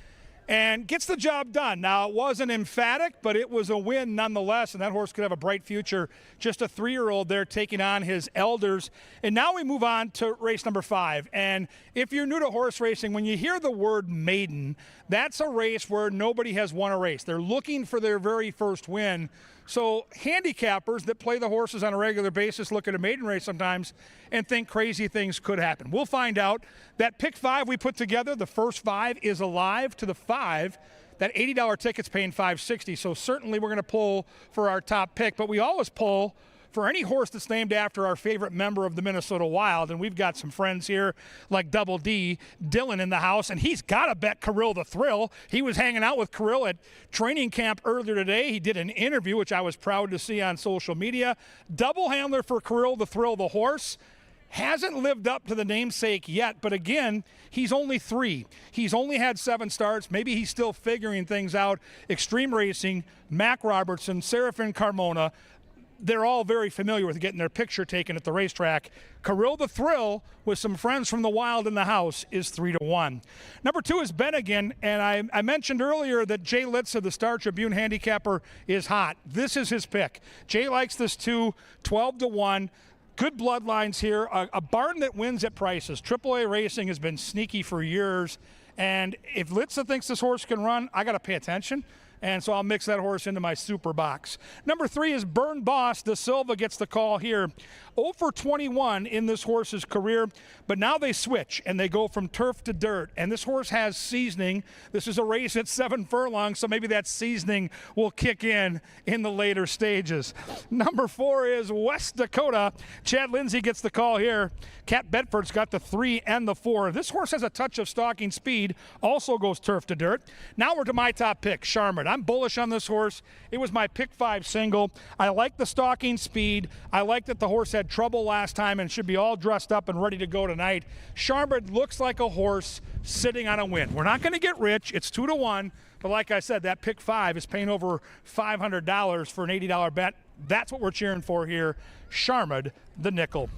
and gets the job done. Now, it wasn't emphatic, but it was a win nonetheless, and that horse could have a bright future. Just a 3-year-old there taking on his elders. And now we move on to race number 5. And if you're new to horse racing, when you hear the word maiden, that's a race where nobody has won a race. They're looking for their very first win. So handicappers that play the horses on a regular basis look at a maiden race sometimes and think crazy things could happen. We'll find out. That pick 5 we put together, the first 5 is alive to the 5. That $80 ticket's paying $560, so certainly we're going to pull for our top pick, but we always pull for any horse that's named after our favorite member of the Minnesota Wild, and we've got some friends here like Double D, Dylan in the house, and he's got to bet Kirill the Thrill. He was hanging out with Kirill at training camp earlier today. He did an interview, which I was proud to see on social media. Double handler for Kirill the Thrill, the horse. Hasn't lived up to the namesake yet, but again, he's only 3. He's only had 7 starts. Maybe he's still figuring things out. Extreme Racing, Mac Robertson, Serafin Carmona, they're all very familiar with getting their picture taken at the racetrack. Kirill the Thrill, with some friends from the Wild in the house, is 3-1. Number 2 is Bennigan, and I mentioned earlier that Jay Litz of the Star Tribune handicapper is hot. This is his pick. Jay likes this too, 12-1. Good bloodlines here. A barn that wins at prices. AAA Racing has been sneaky for years. And if Litza thinks this horse can run, I got to pay attention. And so I'll mix that horse into my super box. Number 3 is Burn Boss. De Silva gets the call here. 0 for 21 in this horse's career, but now they switch and they go from turf to dirt. And this horse has seasoning. This is a race at 7 furlongs, so maybe that seasoning will kick in the later stages. Number 4 is West Dakota. Chad Lindsay gets the call here. Cat Bedford's got the 3 and the 4. This horse has a touch of stalking speed, also goes turf to dirt. Now we're to my top pick, Charmin. I'm bullish on this horse. It was my pick 5 single. I like the stalking speed. I like that the horse had trouble last time and should be all dressed up and ready to go tonight. Charmin looks like a horse sitting on a win. We're not going to get rich. It's 2-1. But like I said, that pick 5 is paying over $500 for an $80 bet. That's what we're cheering for here. Charmin, the nickel.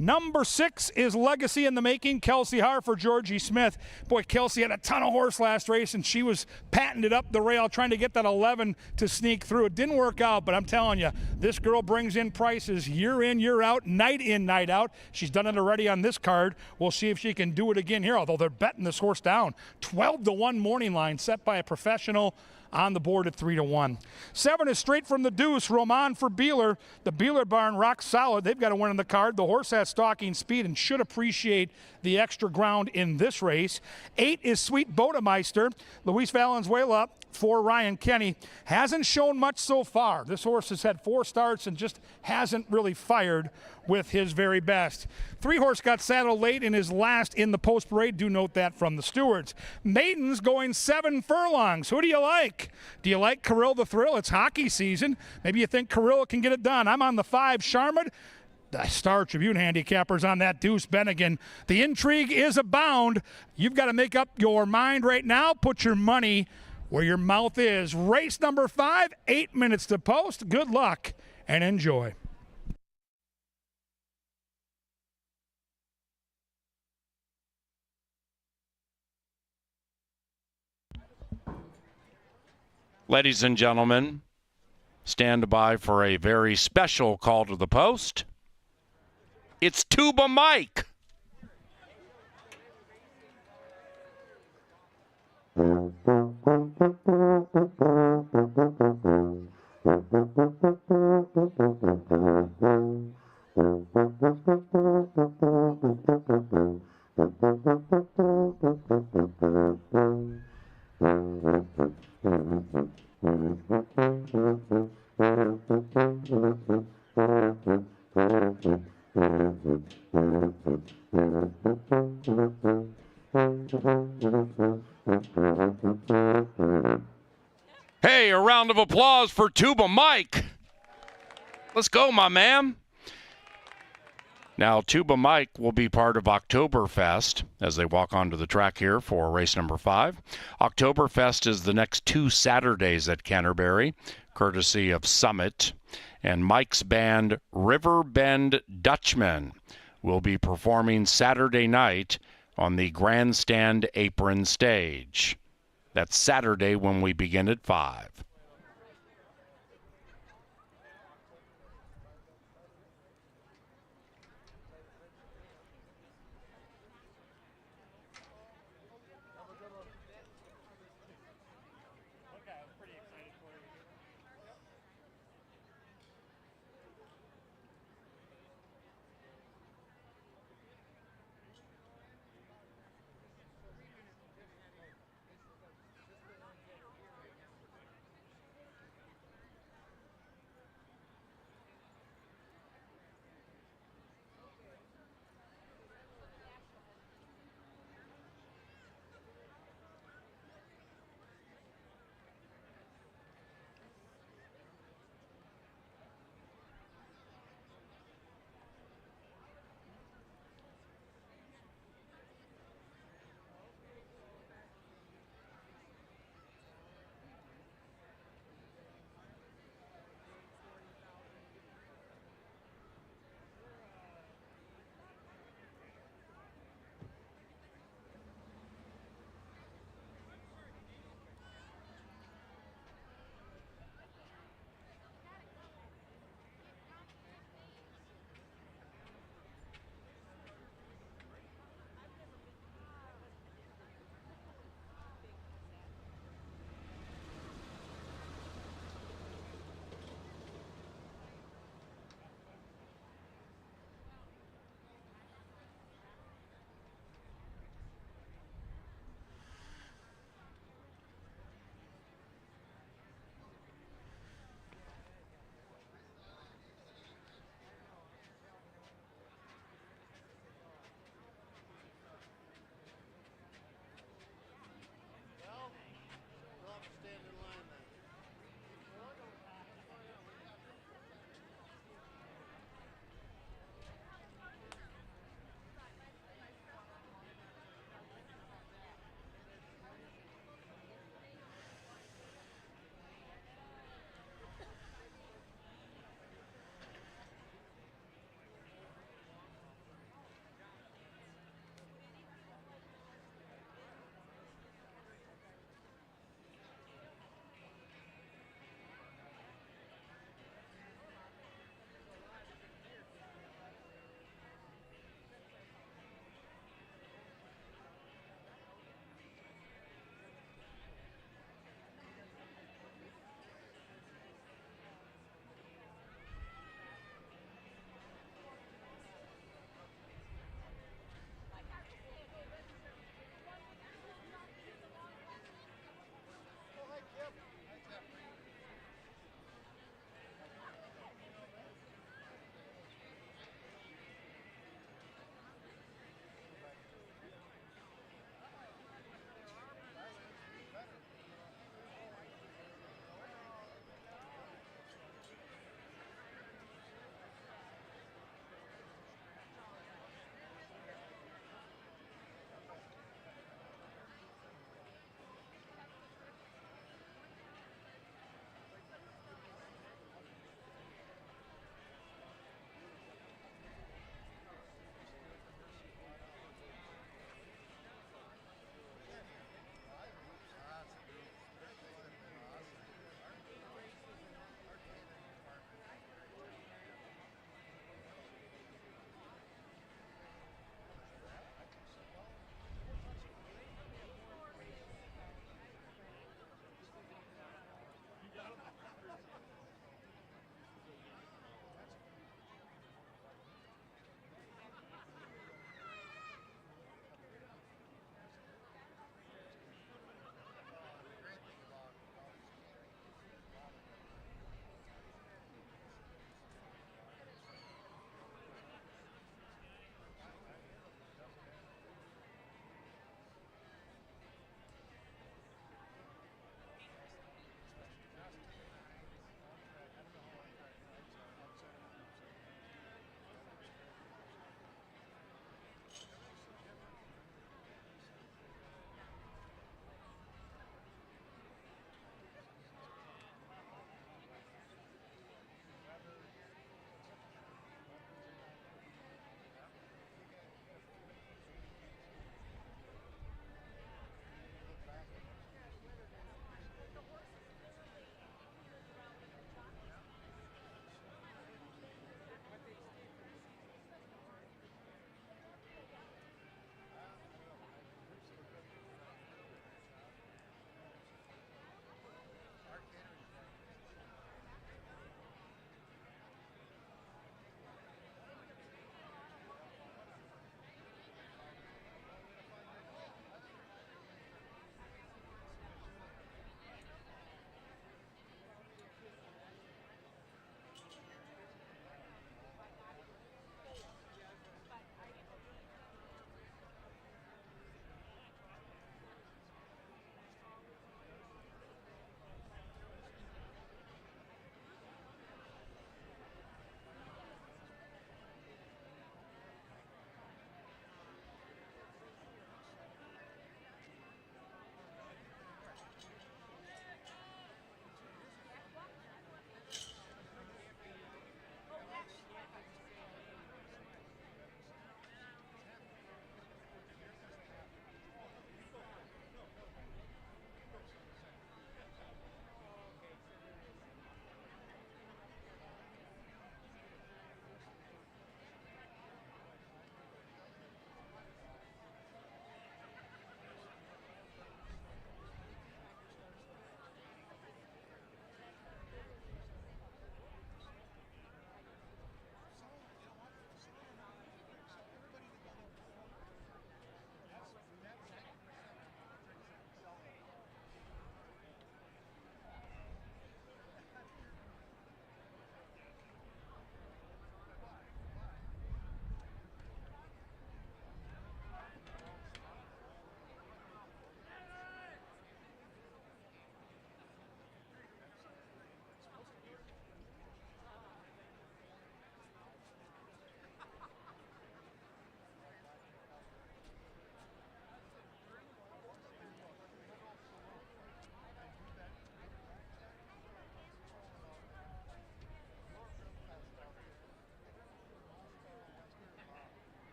Number 6 is Legacy in the Making, Kelsey Harford, Georgie Smith. Boy, Kelsey had a ton of horse last race, and she was patting it up the rail, trying to get that 11 to sneak through. It didn't work out, but I'm telling you, this girl brings in prices year in, year out, night in, night out. She's done it already on this card. We'll see if she can do it again here, although they're betting this horse down. 12-1 morning line set by a professional on the board at 3-1. 7 is Straight from the Deuce, Roman for Beeler. The Beeler barn rock solid. They've got to win on the card. The horse has stalking speed and should appreciate the extra ground in this race. 8 is Sweet Bodemeister. Luis Valenzuela for Ryan Kenny. Hasn't shown much so far. This horse has had 4 starts and just hasn't really fired with his very best. 3 horse got saddled late in his last in the post parade. Do note that from the stewards. Maidens going 7 furlongs. Who do you like? Do you like Kirill the Thrill? It's hockey season. Maybe you think Kirill can get it done. I'm on the 5, Charmin. The Star Tribune handicappers on that Deuce Bennigan. The intrigue is abound. You've got to make up your mind right now. Put your money where your mouth is. Race number 5, 8 minutes to post. Good luck and enjoy. Ladies and gentlemen, stand by for a very special call to the post. It's Tuba Mike. Hey, a round of applause for Tuba Mike. Let's go, my man. Now, Tuba Mike will be part of Oktoberfest as they walk onto the track here for race number 5. Oktoberfest is the next 2 Saturdays at Canterbury, courtesy of Summit. And Mike's band, Riverbend Dutchman, will be performing Saturday night on the Grandstand Apron stage. That's Saturday when we begin at 5.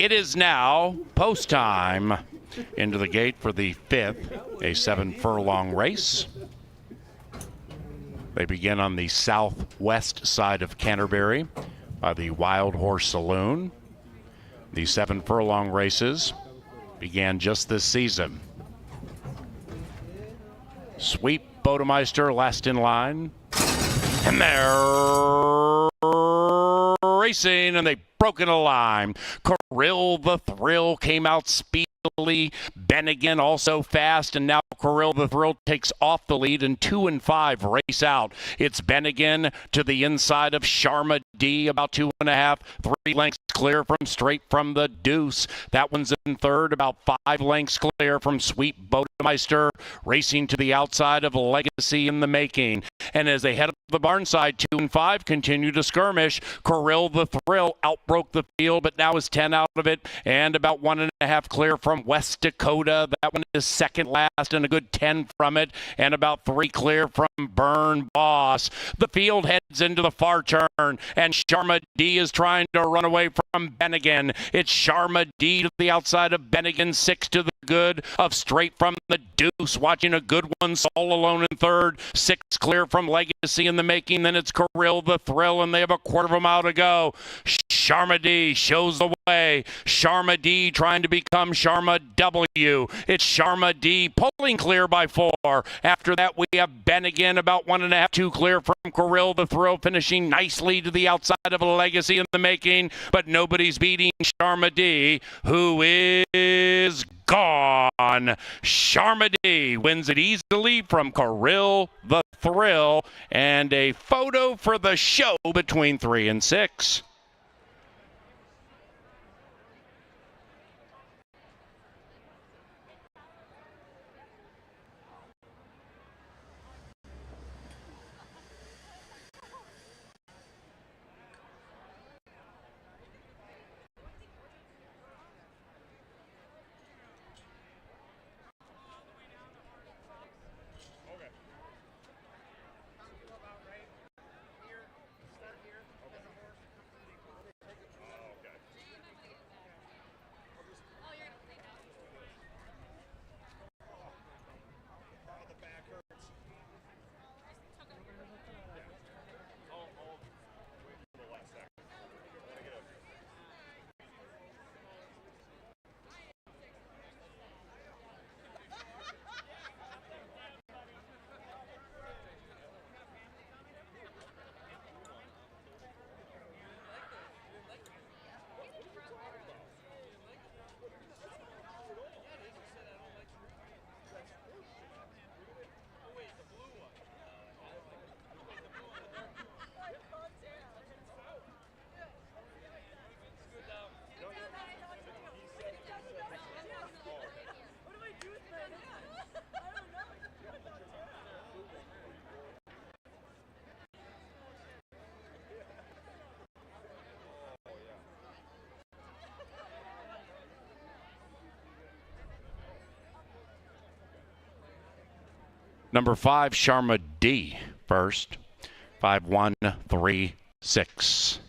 It is now post time into the gate for the 5th, a 7-furlong race. They begin on the southwest side of Canterbury by the Wild Horse Saloon. The 7-furlong races began just this season. Sweep Bodemeister last in line. And they're racing, and they broke into line. Kirill the Thrill came out speedily. Bennigan also fast, and now Kirill the Thrill takes off the lead, and 2 and 5 race out. It's Bennigan to the inside of Sharma D, about 2.5, 3 lengths clear from Straight from the Deuce. That one's in third, about 5 lengths clear from Sweet Bodemeister, racing to the outside of Legacy in the Making. And as they head up the barn side, 2 and 5 continue to skirmish. Kirill the Thrill outbroke the field, but now is 10 out of it, and about 1.5 clear from West Dakota. That one is second last, and a good 10 from it, and about 3 clear from Burn Boss. The field heads into the far turn, and Sharma D is trying to run away from Bennigan. It's Sharma D to the outside of Bennigan, 6 to the good of Straight from the Deuce, watching a good one all alone in third, 6 clear from Legacy in the Making. Then it's Kirill the Thrill, and they have a quarter of a mile to go. Sharma D shows the way. Sharma D trying to become Sharma W. It's Sharma D pulling clear by 4. After that, we have Bennigan about 1.5, 2 clear from Kirill the Thrill, finishing nicely to the outside of a Legacy in the Making, but nobody's beating Sharma D, who is gone. Sharma D wins it easily from Kirill the Thrill, and a photo for the show between 3 and 6. Number 5, Sharma D first. 5, 1, 3, 6.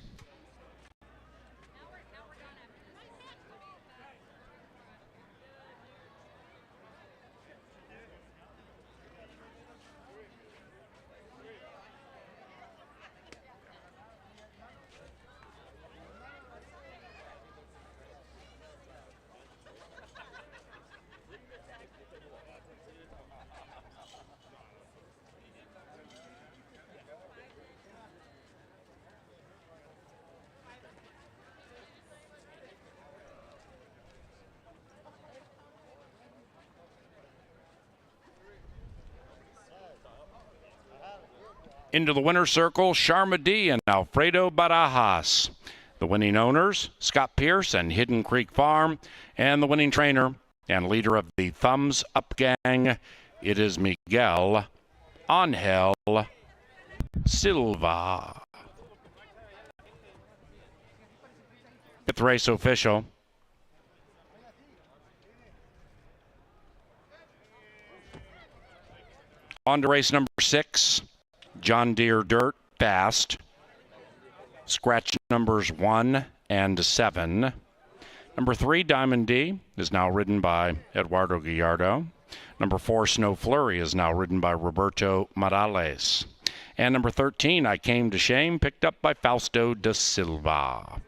Into the winner's circle, Sharma D and Alfredo Barajas. The winning owners, Scott Pierce and Hidden Creek Farm, and the winning trainer and leader of the Thumbs Up Gang, it is Miguel Angel Silva. 5th race official. On to race number 6. John Deere Dirt Fast. Scratch numbers 1 and 7. Number 3, Diamond D, is now ridden by Eduardo Gallardo. Number 4, Snow Flurry, is now ridden by Roberto Morales. And number 13, I Came to Shame, picked up by Fausto da Silva.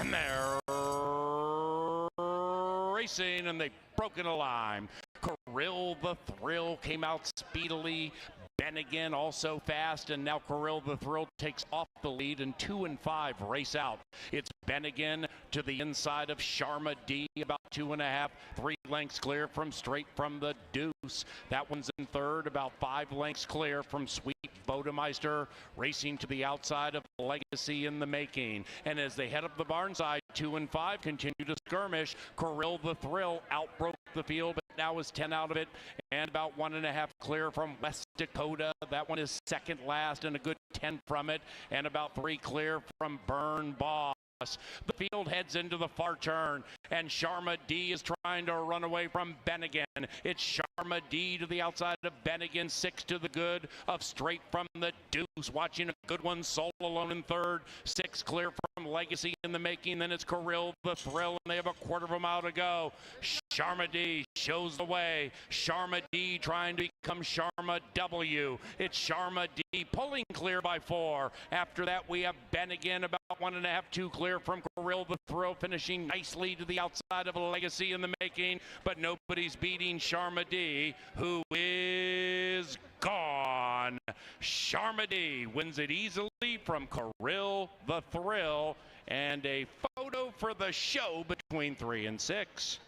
And they're racing, and they've broken a line. Kirill the Thrill came out speedily. Bennigan also fast, and now Kirill the Thrill takes off the lead, and 2 and 5 race out. It's Bennigan to the inside of Sharma D, about 2.5, 3 lengths clear from Straight from the Deuce. That one's in third, about 5 lengths clear from Sweet Bodemeister, racing to the outside of Legacy in the Making. And as they head up the barn side, 2 and 5 continue to skirmish. Kirill the Thrill outbroke the field, but now is 10 out of it, and about 1.5 clear from West Dakota. That one is second last, and a good 10 from it, and about 3 clear from Burn Boss. The field heads into the far turn, and Sharma D is trying to run away from Bennigan. It's Sharma D to the outside of Bennigan, 6 to the good of Straight from the Deuce. Watching a good one, Soul Alone in third, 6 clear from Legacy in the Making. Then it's Kirill the Thrill, and they have a quarter of a mile to go. Sharma D shows the way. Sharma D trying to become Sharma W. It's Sharma D pulling clear by 4. After that, we have Bennigan about 1.5, 2 clear from Kirill the Thrill, finishing nicely to the outside of Legacy in the Making. But nobody's beating Sharma D, who is gone. Sharma D wins it easily from Kirill the Thrill, and a photo for the show between 3 and 6.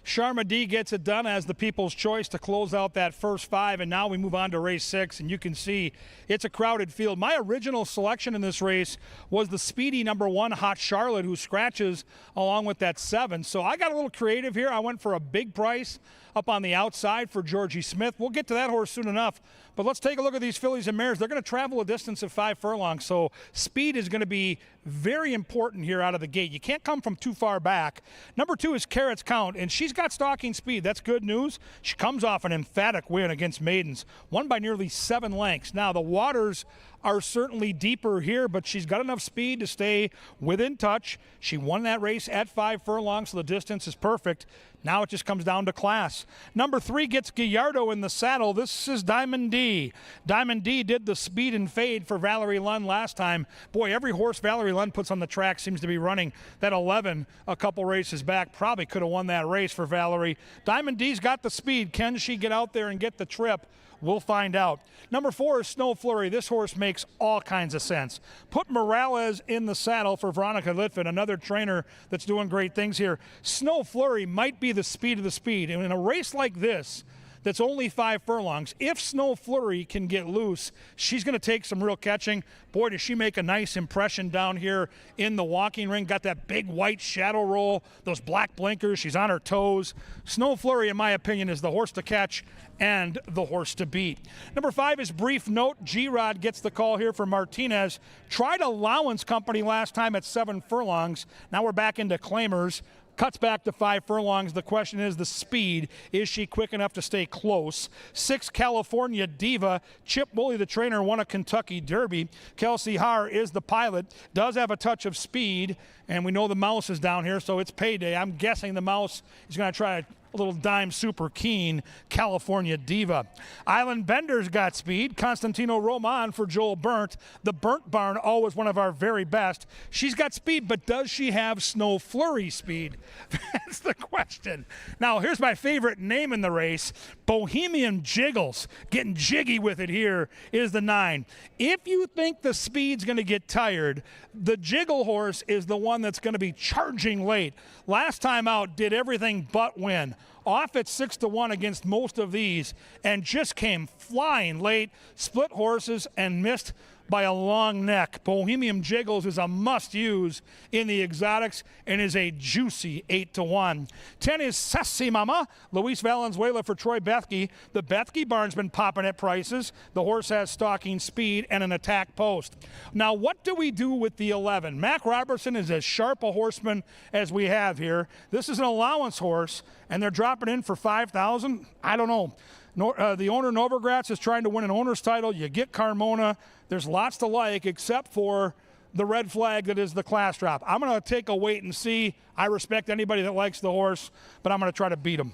Sharma D gets it done as the people's choice to close out that first 5, and now we move on to race 6, and you can see it's a crowded field. My original selection in this race was the speedy number 1, Hot Charlotte, who scratches along with that 7. So I got a little creative here. I went for a big price up on the outside for Georgie Smith. We'll get to that horse soon enough, but let's take a look at these fillies and mares. They're going to travel a distance of 5 furlongs, so speed is going to be very important here out of the gate. You can't come from too far back. Number 2 is Carrots Count, and she's got stalking speed. That's good news. She comes off an emphatic win against Maidens, won by nearly 7 lengths. Now, the waters are certainly deeper here, but she's got enough speed to stay within touch. She won that race at 5 furlongs, so the distance is perfect. Now it just comes down to class. Number 3 gets Gallardo in the saddle. This is Diamond D. Diamond D did the speed and fade for Valerie Lund last time. Boy, every horse Valerie Lund puts on the track seems to be running. That 11 a couple races back probably could have won that race for Valerie. Diamond D's got the speed. Can she get out there and get the trip? We'll find out. Number 4 is Snow Flurry. This horse makes all kinds of sense. Put Morales in the saddle for Veronica Litvin, another trainer that's doing great things here. Snow Flurry might be the speed of the speed. And in a race like this, that's only 5 furlongs, if Snow Flurry can get loose, she's going to take some real catching. Boy, does she make a nice impression down here in the walking ring. Got that big white shadow roll, those black blinkers. She's on her toes. Snow Flurry, in my opinion, is the horse to catch and the horse to beat. Number 5 is Brief Note. G-Rod gets the call here for Martinez. Tried Allowance Company last time at 7 furlongs. Now we're back into claimers. Cuts back to 5 furlongs. The question is the speed. Is she quick enough to stay close? 6, California Diva. Chip Woolley, the trainer, won a Kentucky Derby. Kelsey Haar is the pilot. Does have a touch of speed, and we know the Mouse is down here, so it's payday. I'm guessing the Mouse is going to try a little dime super keen California Diva. Island Bender's got speed. Constantino Roman for Joel Burnt. The Burnt Barn, always one of our very best. She's got speed, but does she have Snow Flurry speed? That's the question. Now, here's my favorite name in the race. Bohemian Jiggles. Getting jiggy with it here is the 9. If you think the speed's going to get tired, the Jiggle horse is the one that's going to be charging late. Last time out, did everything but win. Off at 6-1 against most of these and just came flying late, split horses and missed by a long neck. Bohemian Jiggles is a must-use in the exotics and is a juicy 8-1. 10 is Sassy Mama. Luis Valenzuela for Troy Bethke. The Bethke barn's been popping at prices. The horse has stalking speed and an attack post. Now, what do we do with the 11? Mac Robertson is as sharp a horseman as we have here. This is an allowance horse, and they're dropping in for $5,000. I don't know. The owner, Novogratz, is trying to win an owner's title. You get Carmona. There's lots to like except for the red flag that is the class drop. I'm going to take a wait and see. I respect anybody that likes the horse, but I'm going to try to beat him.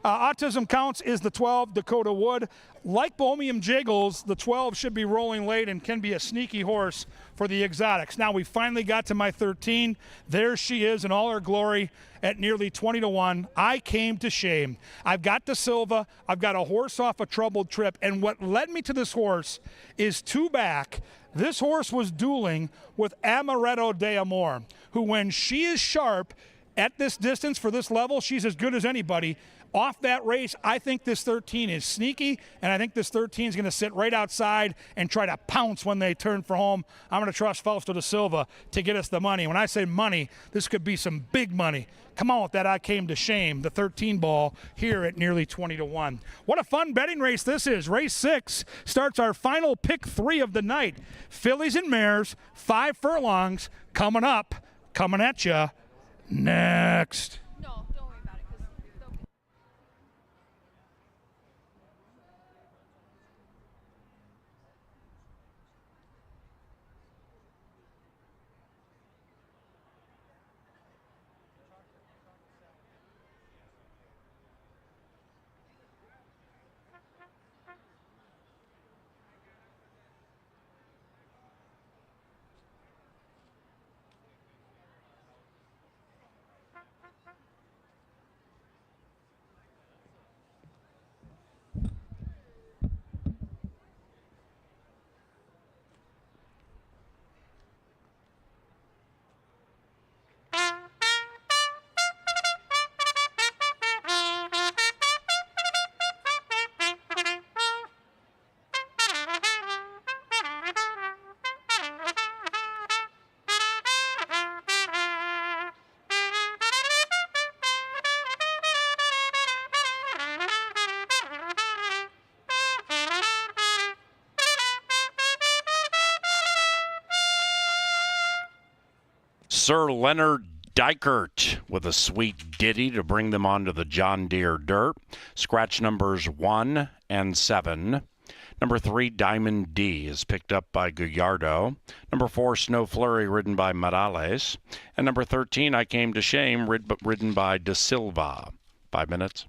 Autism Counts is the 12, Dakota Wood. Like Bohemian Jiggles, the 12 should be rolling late and can be a sneaky horse for the exotics. Now we finally got to my 13. There she is in all her glory at nearly 20-1. I came to shame. I've got De Silva. I've got a horse off a troubled trip. And what led me to this horse is 2 back. This horse was dueling with Amaretto de Amor, who when she is sharp at this distance for this level, she's as good as anybody. Off that race, I think this 13 is sneaky, and I think this 13 is going to sit right outside and try to pounce when they turn for home. I'm going to trust Fausto de Silva to get us the money. When I say money, this could be some big money. Come on with that I came to shame, the 13 ball here at nearly 20-1. What a fun betting race this is. Race 6 starts our final pick 3 of the night. Fillies and mares, 5 furlongs, coming up, coming at you next. No, don't worry about it. Sir Leonard Dykert with a sweet ditty to bring them onto the John Deere dirt. Scratch numbers 1 and 7. Number 3, Diamond D, is picked up by Gallardo. Number 4, Snow Flurry, ridden by Morales. And number 13, I Came to Shame, ridden by De Silva. 5 minutes.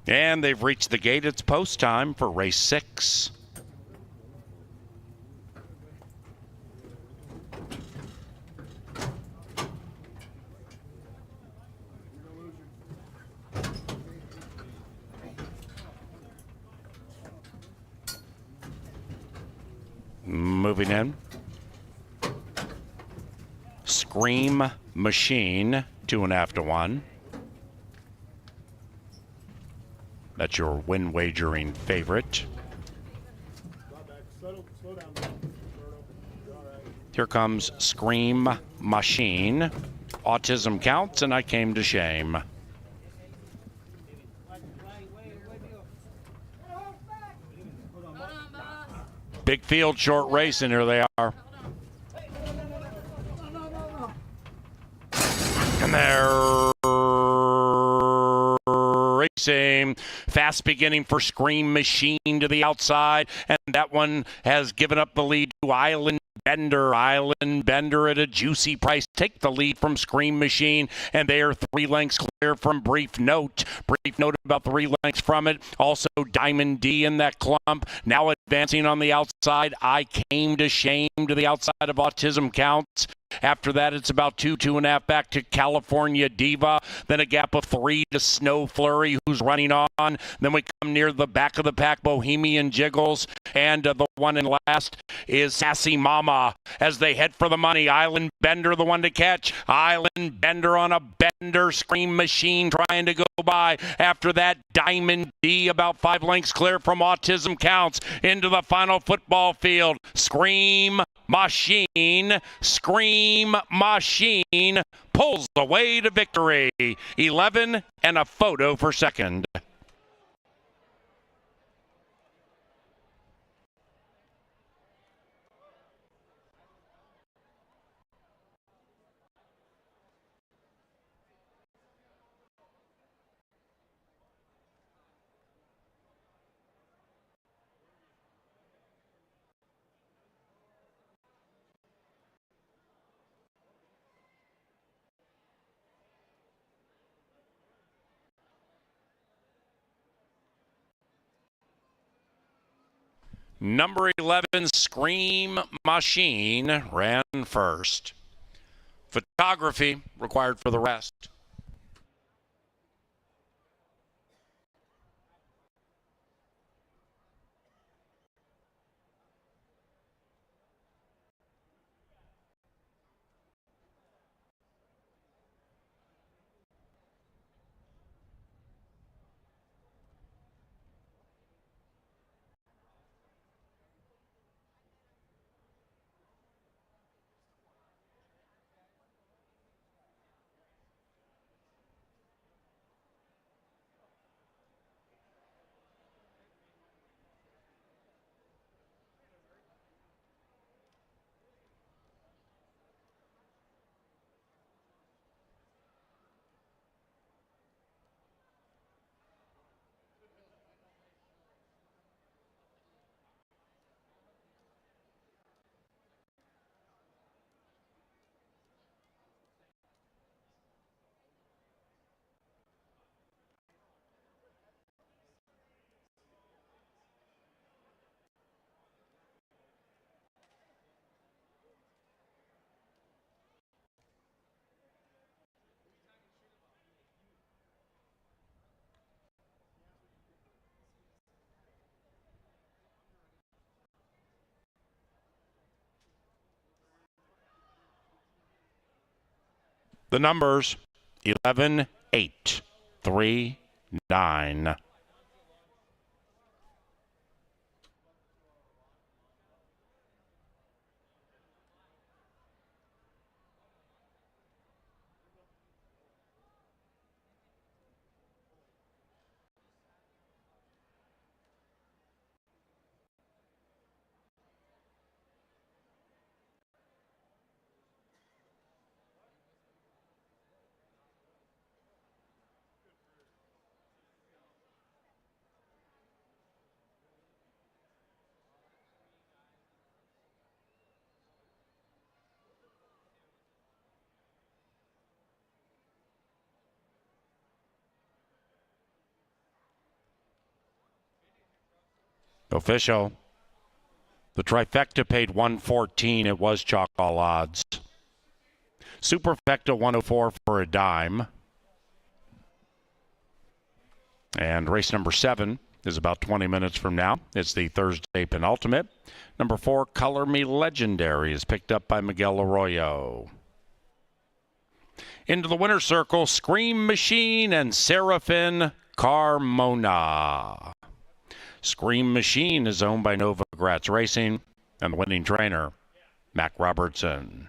And they've reached the gate. It's post time for race 6. Moving in. Scream Machine, 2.5 to 1. That's your win wagering favorite. Here comes Scream Machine. Autism counts, and I came to shame. Big field, short race, and here they are. And they're racing. Fast beginning for Scream Machine to the outside, and that one has given up the lead to Island Bender. Island Bender at a juicy price. Take the lead from Scream Machine, and they are 3 lengths clear from Brief Note. Brief Note about 3 lengths from it. Also Diamond D in that clump. Now advancing on the outside. I Came to Shame to the outside of Autism Counts. After that, it's about 2.5 back to California Diva. Then a gap of 3 to Snow Flurry, who's running on. Then we come near the back of the pack, Bohemian Jiggles. And the one in last is Sassy Mama as they head for the money. Island Bender, the one to catch. Island Bender on a bender. Scream Machine trying to go by. After that, Diamond D about 5 lengths clear from Autism Counts into the final football field. Scream Machine pulls away to victory. 11 and a photo for second. Number 11, Scream Machine, ran first. Photography required for the rest. The numbers 11, 8, 3, 9. Official. The trifecta paid 114. It was chalk all odds. Superfecta 104 for a dime. And race number 7 is about 20 minutes from now. It's the Thursday penultimate. Number 4, Color Me Legendary, is picked up by Miguel Arroyo. Into the winner's circle, Scream Machine and Serafin Carmona. Scream Machine is owned by Nova Gratz Racing, and the winning trainer, Mac Robertson.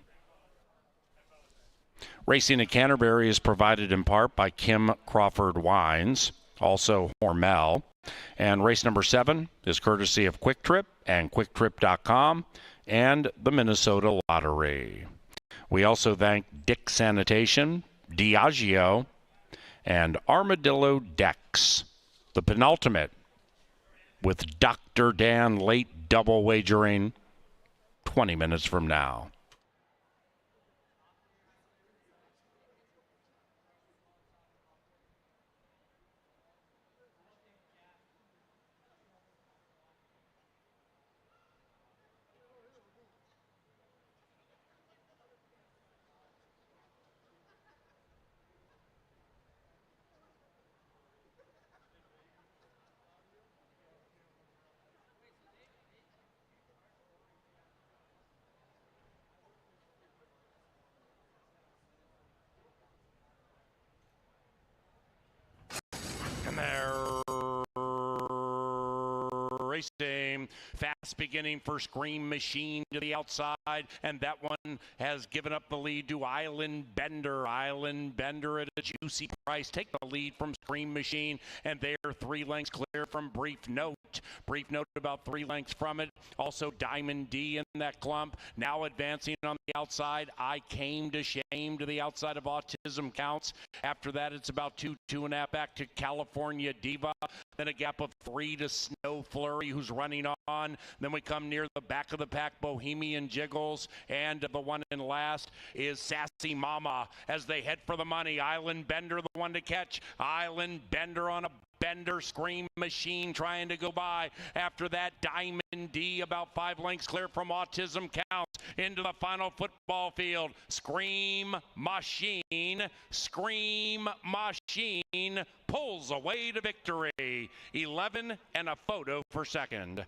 Racing at Canterbury is provided in part by Kim Crawford Wines, also Hormel. And race number 7 is courtesy of Quick Trip and QuickTrip.com and the Minnesota Lottery. We also thank Dick Sanitation, Diageo, and Armadillo Decks. The penultimate with Dr. Dan late double wagering 20 minutes from now. And they're racing. Fast beginning for Scream Machine to the outside, and that one has given up the lead to Island Bender. Island Bender at a juicy price. Take the lead from Scream Machine, and they're 3 lengths clear from Brief Note. Brief Note about 3 lengths from it. Also Diamond D in that clump. Now advancing on the outside. I Came to Shame to the outside of Autism Counts. After that, it's about 2.5 back to California Diva. Then a gap of 3 to Snow Flurry, who's running on. Then we come near the back of the pack, Bohemian Jiggles. And the one in last is Sassy Mama as they head for the money. Island Bender, the one to catch. Island Bender on a Bender. Scream Machine trying to go by. After that, Diamond D about 5 lengths clear from Autism Counts. Into the final football field. Scream Machine pulls away to victory. 11 and a photo for second.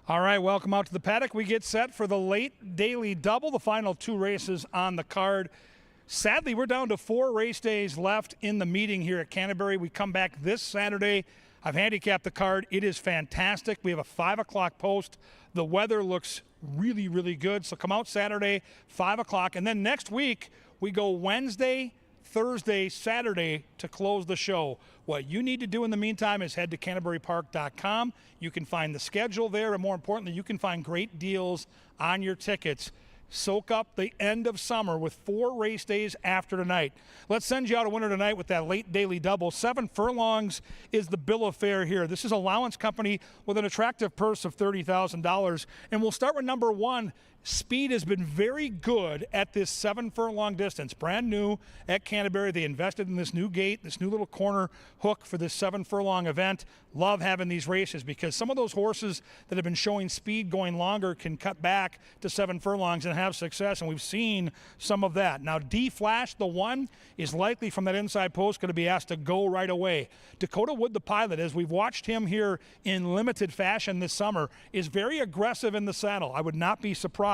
All right, welcome out to the paddock. We get set for the late daily double, the final 2 races on the card. Sadly, we're down to 4 race days left in the meeting here at Canterbury. We come back this Saturday. I've handicapped the card. It is fantastic. We have a 5 o'clock post. The weather looks really, really good. So come out Saturday, 5 o'clock. And then next week, we go Wednesday, Thursday, Saturday to close the show. What you need to do in the meantime is head to CanterburyPark.com. You can find the schedule there, and more importantly, you can find great deals on your tickets. Soak up the end of summer with 4 race days after tonight. Let's send you out a winner tonight with that late daily double. 7 furlongs is the bill of fare here. This is Allowance Company with an attractive purse of $30,000. And we'll start with number 1. Speed has been very good at this 7 furlong distance. Brand new at Canterbury. They invested in this new gate, this new little corner hook for this 7 furlong event. Love having these races because some of those horses that have been showing speed going longer can cut back to 7 furlongs and have success, and we've seen some of that. Now, D-Flash, the 1, is likely from that inside post going to be asked to go right away. Dakota Wood, the pilot, as we've watched him here in limited fashion this summer, is very aggressive in the saddle. I would not be surprised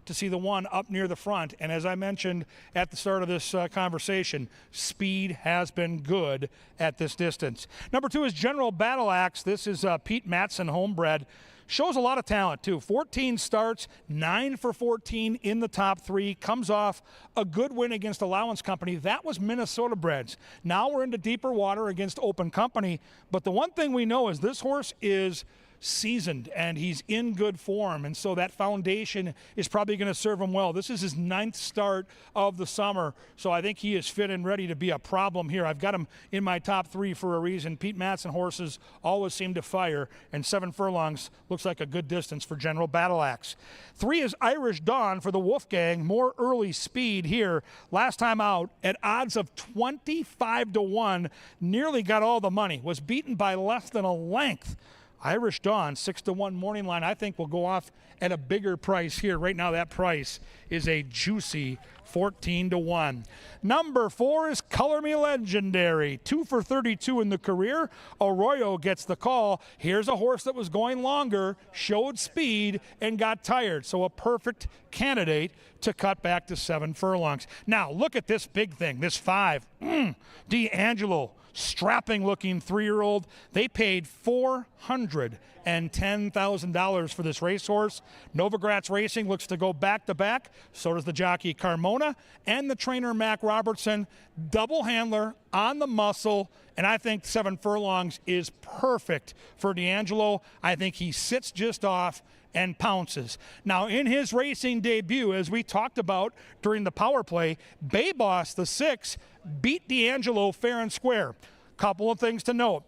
to see the 1 up near the front. And as I mentioned at the start of this conversation, speed has been good at this distance. Number 2 is General Battle Axe. This is Pete Matson, homebred. Shows a lot of talent, too. 14 starts, 9 for 14 in the top 3. Comes off a good win against Allowance Company. That was Minnesota breds. Now we're into deeper water against Open Company. But the one thing we know is this horse is seasoned and he's in good form, and so that foundation is probably going to serve him well. This is his 9th start of the summer, so I think he is fit and ready to be a problem here. I've got him in my top 3 for a reason. Pete Matson horses always seem to fire, and 7 furlongs looks like a good distance for General Battle Axe. 3 is Irish Dawn for the Wolfgang. More early speed here. Last time out at odds of 25-1, nearly got all the money. Was beaten by less than a length. Irish Dawn, 6-1 morning line, I think will go off at a bigger price here. Right now, that price is a juicy 14-1. Number 4 is Color Me Legendary. 2 for 32 in the career. Arroyo gets the call. Here's a horse that was going longer, showed speed, and got tired. So a perfect candidate to cut back to 7 furlongs. Now, look at this big thing, this 5. D'Angelo. Strapping-looking 3-year-old. They paid $410,000 for this racehorse. Novogratz Racing looks to go back-to-back. So does the jockey Carmona and the trainer Mac Robertson. Double handler on the muscle, and I think 7 furlongs is perfect for D'Angelo. I think he sits just off and pounces. Now, in his racing debut, as we talked about during the power play, Bay Boss, the 6, beat D'Angelo fair and square. Couple of things to note.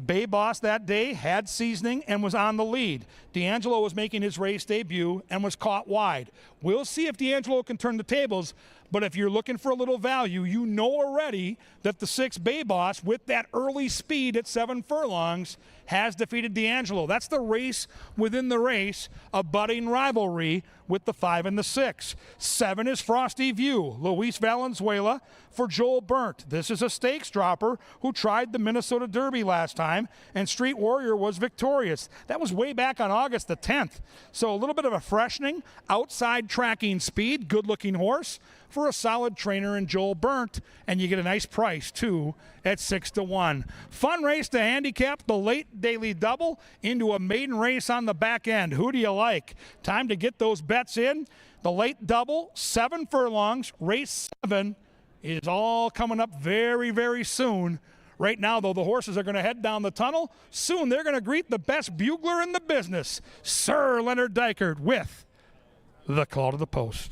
Bay Boss that day had seasoning and was on the lead. D'Angelo was making his race debut and was caught wide. We'll see if D'Angelo can turn the tables, but if you're looking for a little value, you know already that the 6 Bay Boss, with that early speed at 7 furlongs, has defeated D'Angelo. That's the race within the race, a budding rivalry with the 5 and the 6. 7 is Frosty View, Luis Valenzuela for Joel Burnt. This is a stakes dropper who tried the Minnesota Derby last time, and Street Warrior was victorious. That was way back on August the 10th. So a little bit of a freshening, outside tracking speed, good-looking horse for a solid trainer in Joel Burnt, and you get a nice price, too, at 6-1. Fun race to handicap the late daily double into a maiden race on the back end. Who do you like? Time to get those bets in. The late double, 7 furlongs, race 7 is all coming up very, very soon. Right now, though, the horses are going to head down the tunnel. Soon they're going to greet the best bugler in the business, Sir Leonard Dykert, with the call to the post.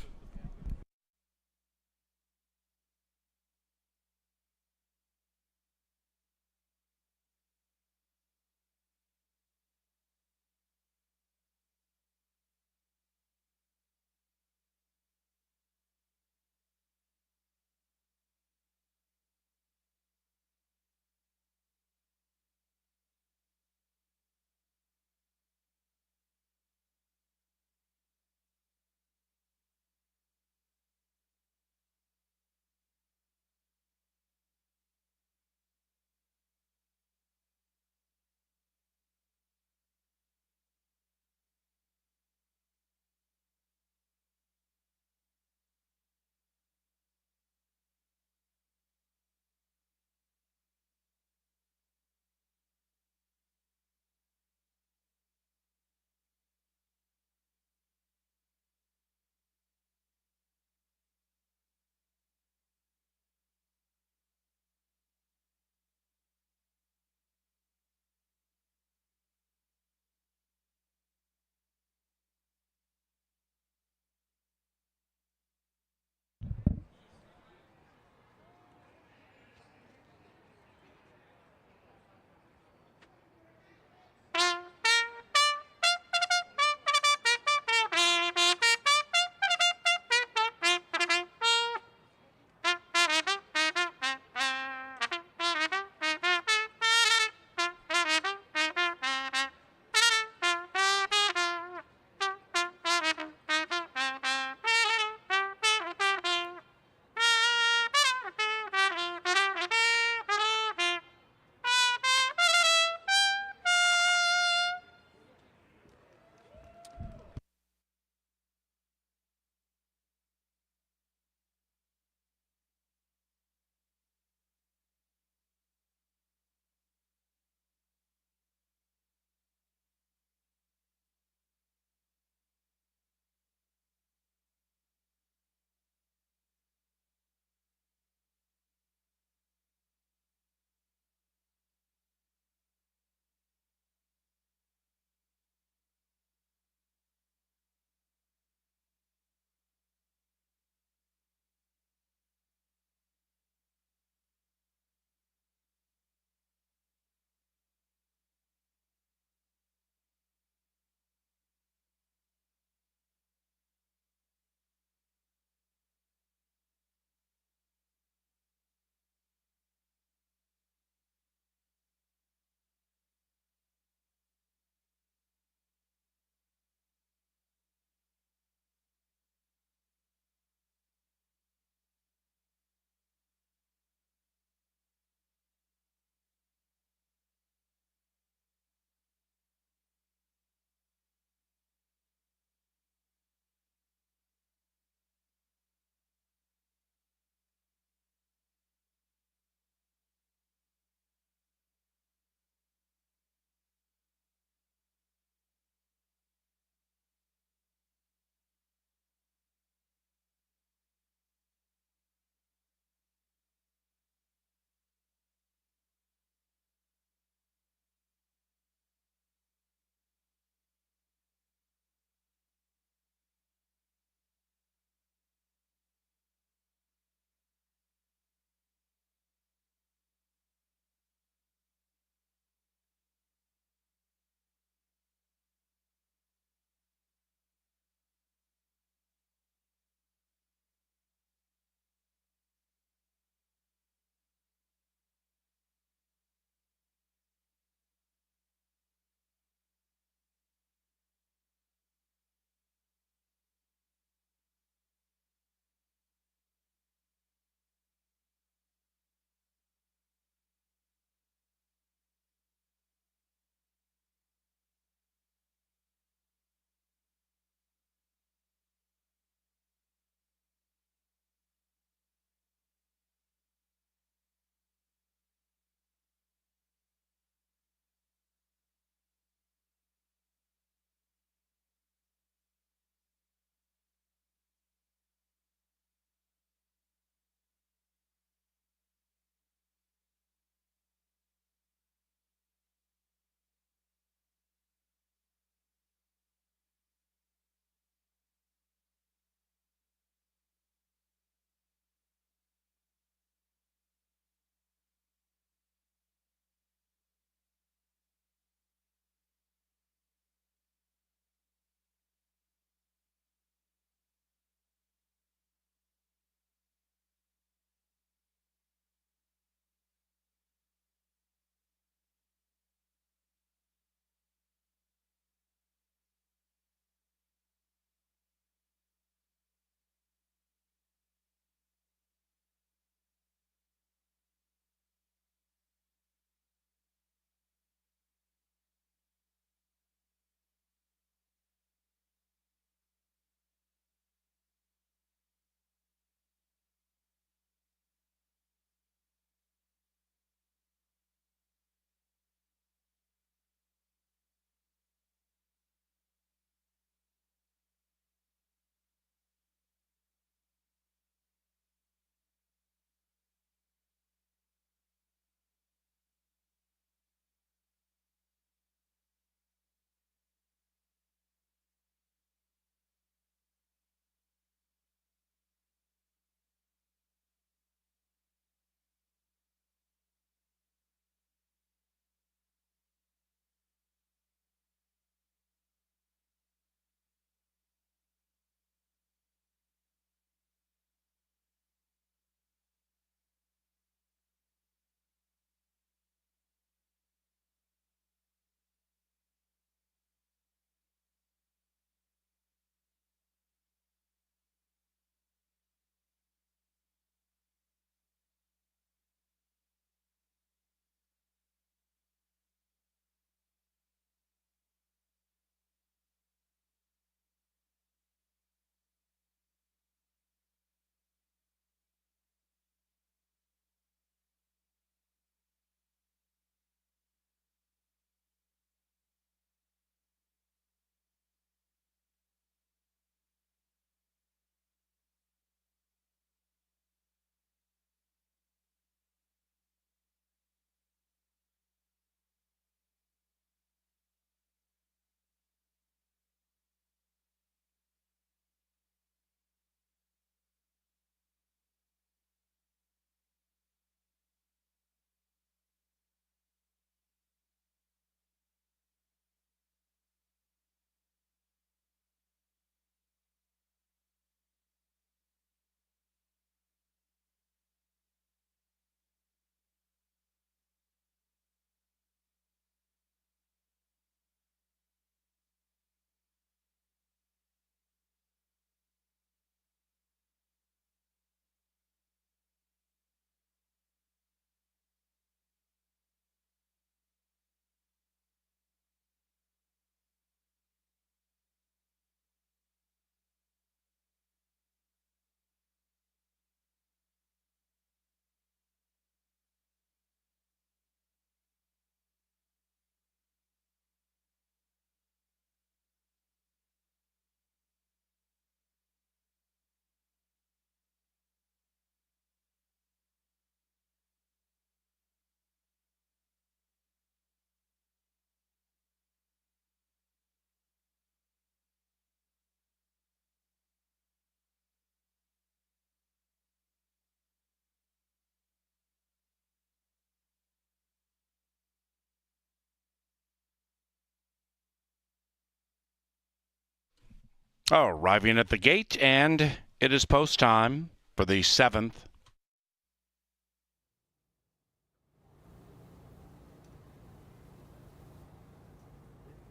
Arriving at the gate, and it is post time for the 7th.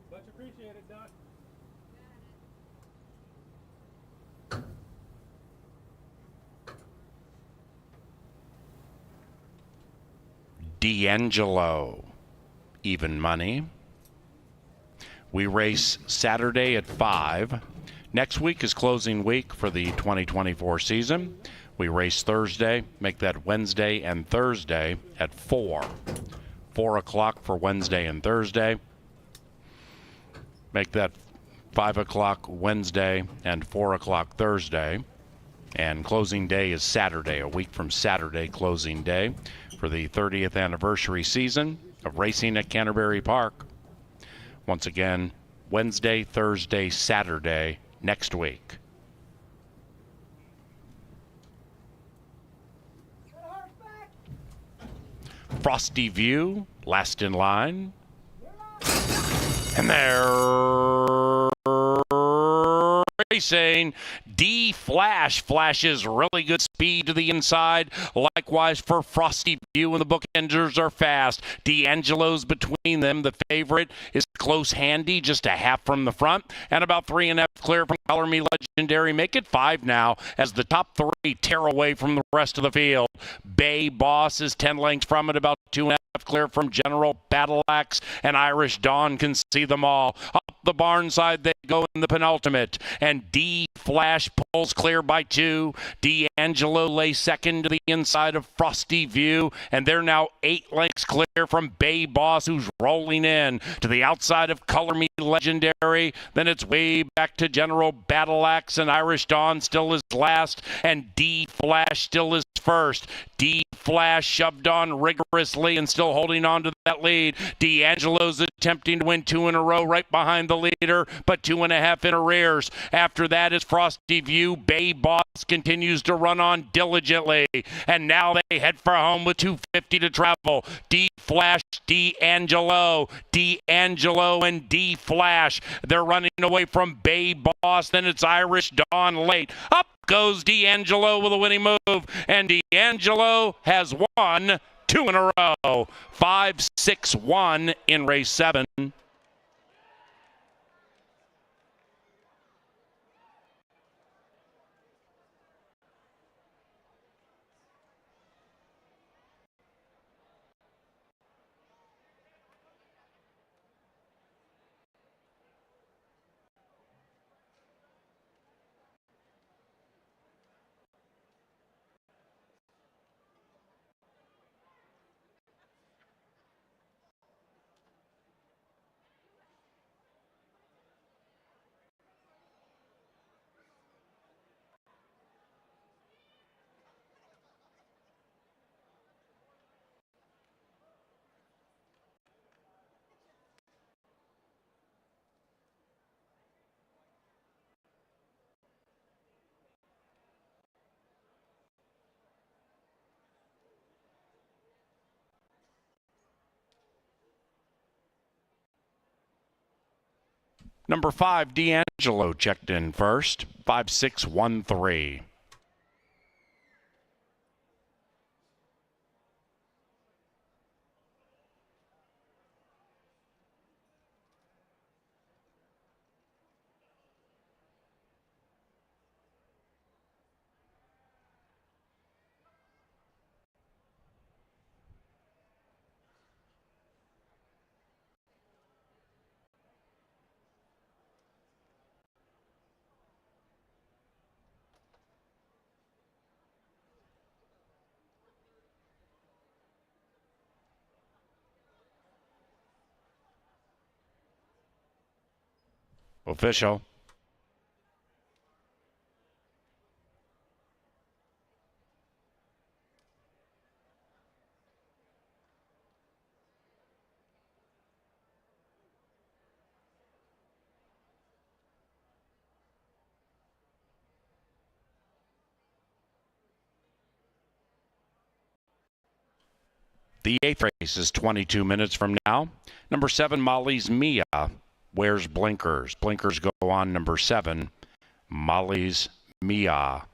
Much appreciated, Doc. D'Angelo, even money. We race Saturday at 5. Next week is closing week for the 2024 season. We race Thursday, make that Wednesday and Thursday at 4. 4 o'clock for Wednesday and Thursday. Make that 5 o'clock Wednesday and 4 o'clock Thursday. And closing day is Saturday, a week from Saturday, closing day for the 30th anniversary season of racing at Canterbury Park. Once again, Wednesday, Thursday, Saturday next week. Frosty View, last in line. And they're racing. D Flash flashes really good speed to the inside. Likewise for Frosty View, and the bookenders are fast. D'Angelo's between them. The favorite is Close Handy, just a half from the front, and about 3.5 clear from Color Me Legendary. Make it 5 now as the top 3 tear away from the rest of the field. Bay Boss is 10 lengths from it, about 2.5 clear from General Battle Axe, and Irish Dawn can see them all. Up the barn side they go in the penultimate, and D Flash pulls clear by 2. D'Angelo lays second to the inside of Frosty View, and they're now 8 lengths clear from Bay Boss, who's rolling in to the outside of Color Me Legendary. Then it's way back to General Battle Axe, and Irish Dawn still is last, and D Flash still is first. D Flash shoved on rigorously and still holding on to that lead. D'Angelo's attempting to win 2 in a row right behind the leader, but 2.5 in arrears. After that is Frosty View. Bay Boss continues to run on diligently, and now they head for home with 2:50 to travel. D Flash, D'Angelo, D'Angelo, and D Flash. They're running away from Bay Boss. Then it's Irish Dawn late. Up goes D'Angelo with a winning move, and D'Angelo has won 2 in a row. 5-6-1 in race 7. Number 5, D'Angelo checked in first. 5-6-1-3. Official. The 8th race is 22 minutes from now. Number 7, Molly's Mia wears blinkers. Blinkers go on number 7, Molly's Mia.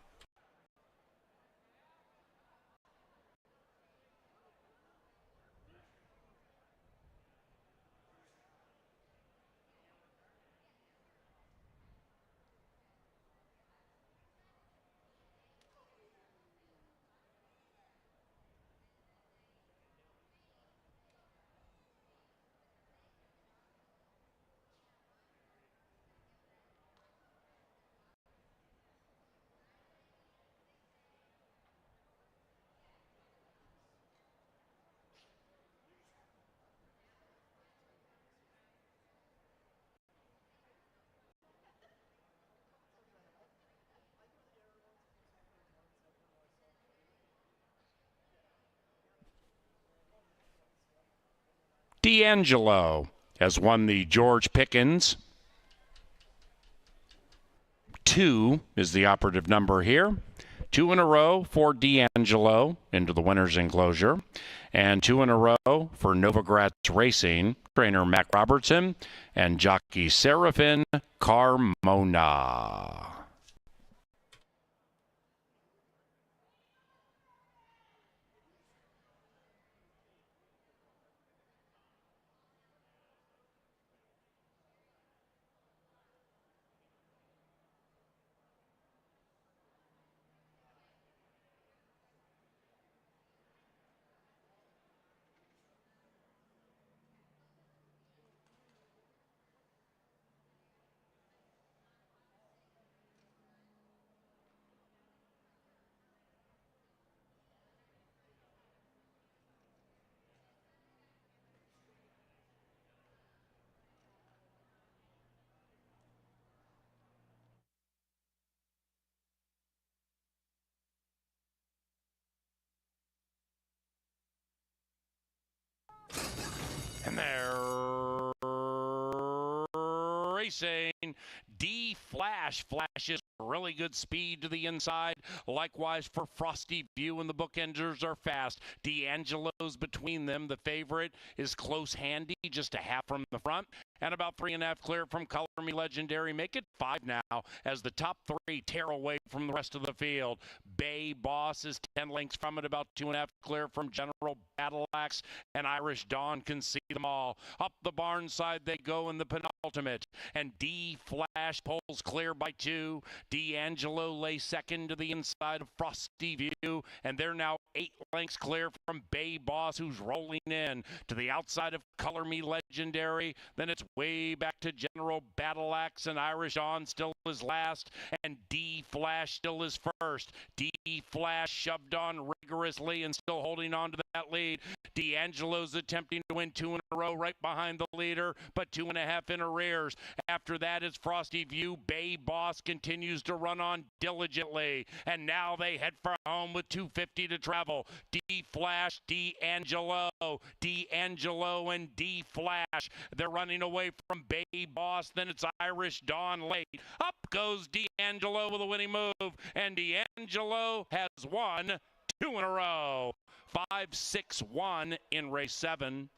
D'Angelo has won the George Pickens. 2 is the operative number here. 2 in a row for D'Angelo into the winner's enclosure. And 2 in a row for Novogratz Racing, trainer Mac Robertson and jockey Serafin Carmona. And they're racing. D Flash flashes really good speed to the inside. Likewise for Frosty View, and the bookenders are fast. D'Angelo's between them. The favorite is Close Handy, just a half from the front. And about 3.5 clear from Color Me Legendary. Make it 5 now as the top 3 tear away from the rest of the field. Bay Boss is 10 lengths from it, about 2.5 clear from General Battle Axe, and Irish Dawn can see them all. Up the barn side they go in the penultimate, and D Flash pulls clear by 2. D'Angelo lays second to the inside of Frosty View, and they're now 8 lengths clear from Bay Boss, who's rolling in to the outside of Color Me Legendary. Then it's way back to General Battle Axe, and Irish On still is last, and D Flash still is first. D Flash shoved on rigorously and still holding on to that lead. D'Angelo's attempting to win 2 in a row right behind the leader, but 2.5 in arrears. After that is Frosty View. Bay Boss continues to run on diligently, and now they head for home with 2:50 to travel. D Flash, D'Angelo, D'Angelo, and D Flash. They're running away from Bay Boss. Then it's Irish Dawn late. Up goes D'Angelo with a winning move, and D'Angelo has won 2 in a row. 5-6-1 in race 7.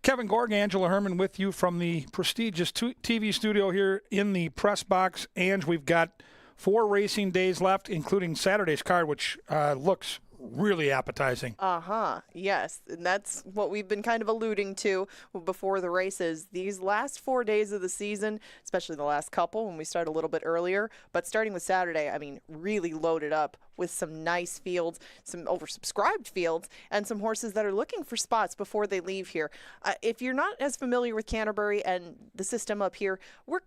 Kevin Gorg, Angela Herman with you from the prestigious TV studio here in the press box. And we've got 4 racing days left, including Saturday's card, which looks really appetizing. Yes, and that's what we've been kind of alluding to before the races. These last 4 days of the season, especially the last couple when we start a little bit earlier, but starting with Saturday, I mean, really loaded up with some nice fields, some oversubscribed fields, and some horses that are looking for spots before they leave here. If you're not as familiar with Canterbury and the system up here, we're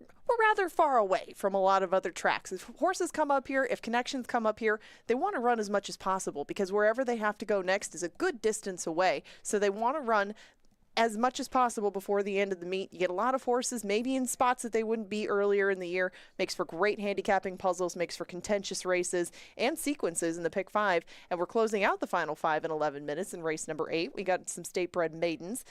rather far away from a lot of other tracks. If horses come up here, if connections come up here, they want to run as much as possible because wherever they have to go next is a good distance away. So they want to run as much as possible before the end of the meet. You get a lot of horses maybe in spots that they wouldn't be earlier in the year. Makes for great handicapping puzzles, makes for contentious races and sequences in the pick 5. And we're closing out the final 5 in 11 minutes in race number 8. We got some state bred maidens.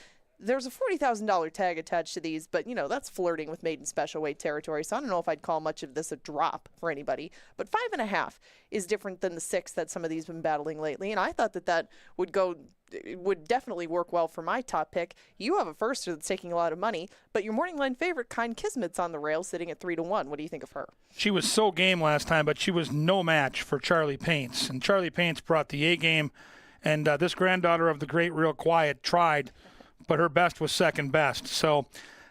There's a $40,000 tag attached to these, but, that's flirting with maiden special weight territory, so I don't know if I'd call much of this a drop for anybody. But 5.5 is different than the 6 that some of these have been battling lately, and I thought that would definitely work well for my top pick. You have a firster that's taking a lot of money, but your morning line favorite, Kind Kismet's on the rail, sitting at 3-1. What do you think of her? She was so game last time, but she was no match for Charlie Paints, and Charlie Paints brought the A game, and this granddaughter of the great Real Quiet tried, but her best was second best. So,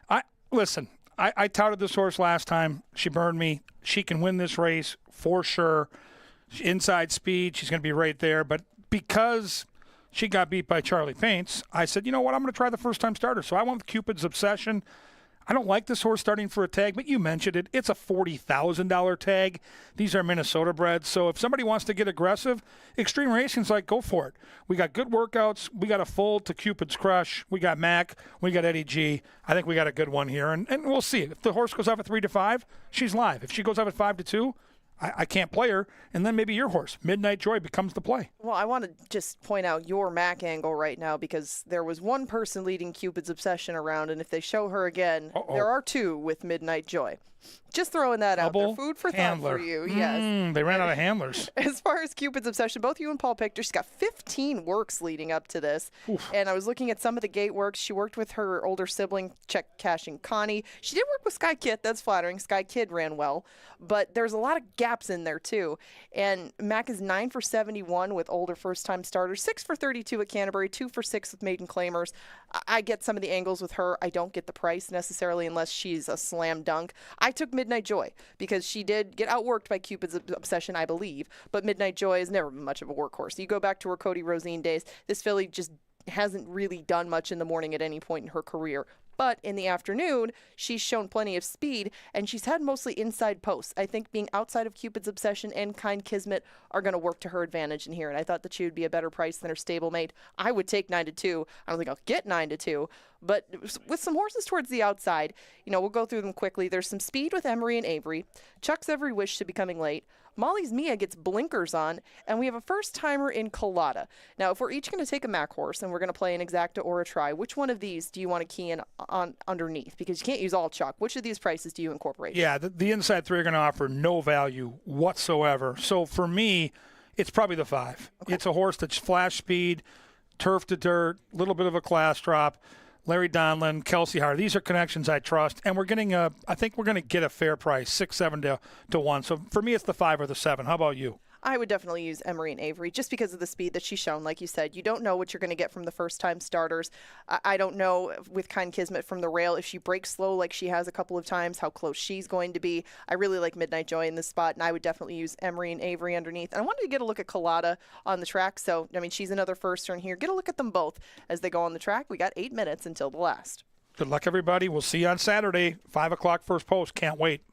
I touted this horse last time. She burned me. She can win this race for sure. Inside speed, she's going to be right there. But because she got beat by Charlie Paints, I said, you know what, I'm going to try the first-time starter. So I went with Cupid's Obsession. I don't like this horse starting for a tag, but you mentioned it. It's a $40,000 tag. These are Minnesota breds. So if somebody wants to get aggressive, Extreme Racing's like, go for it. We got good workouts. We got a full to Cupid's Crush. We got Mac. We got Eddie G. I think we got a good one here. And we'll see. If the horse goes off at 3-5, she's live. If she goes off at 5-2, I can't play her, and then maybe your horse, Midnight Joy, becomes the play. Well, I want to just point out your Mac angle right now because there was one person leading Cupid's Obsession around, and if they show her again, there are 2 with Midnight Joy. Just throwing that out there. Food for thought for you. Yes. They ran out of handlers. As far as Cupid's Obsession, both you and Paul picked her. She's got 15 works leading up to this. Oof. And I was looking at some of the gate works. She worked with her older sibling, check cashing Connie. She did work with Sky Kid. That's flattering. Sky Kid ran well. But there's a lot of gaps in there, too. And Mac is 9 for 71 with older first-time starters, 6 for 32 at Canterbury, 2 for 6 with maiden claimers. I get some of the angles with her. I don't get the price necessarily unless she's a slam dunk. I took Midnight Joy because she did get outworked by Cupid's Obsession, I believe, but Midnight Joy is never much of a workhorse. You go back to her Cody Rosine days, this filly just hasn't really done much in the morning at any point in her career. But in the afternoon, she's shown plenty of speed, and she's had mostly inside posts. I think being outside of Cupid's Obsession and Kind Kismet are going to work to her advantage in here, and I thought that she would be a better price than her stablemate. I would take 9-2. I don't think I'll get 9-2, but with some horses towards the outside, we'll go through them quickly. There's some speed with Emery and Avery. Chuck's Every Wish to Becoming Late. Molly's Mia gets blinkers on, and we have a first-timer in Collada. Now, if we're each going to take a Mac horse and we're going to play an Exacta or a Try, which one of these do you want to key in on underneath? Because you can't use all Chuck. Which of these prices do you incorporate? Yeah, the inside 3 are going to offer no value whatsoever. So for me, it's probably the 5. Okay. It's a horse that's flash speed, turf to dirt, a little bit of a class drop. Larry Donlin, Kelsey Hart. These are connections I trust, and I think we're going to get a fair price, 6-7 to 1. So for me, it's the 5 or the 7. How about you? I would definitely use Emery and Avery just because of the speed that she's shown. Like you said, you don't know what you're going to get from the first-time starters. I don't know with Kind Kismet from the rail if she breaks slow like she has a couple of times, how close she's going to be. I really like Midnight Joy in this spot, and I would definitely use Emery and Avery underneath. And I wanted to get a look at Collada on the track. So, she's another firster in here. Get a look at them both as they go on the track. We got 8 minutes until the last. Good luck, everybody. We'll see you on Saturday, 5 o'clock first post. Can't wait.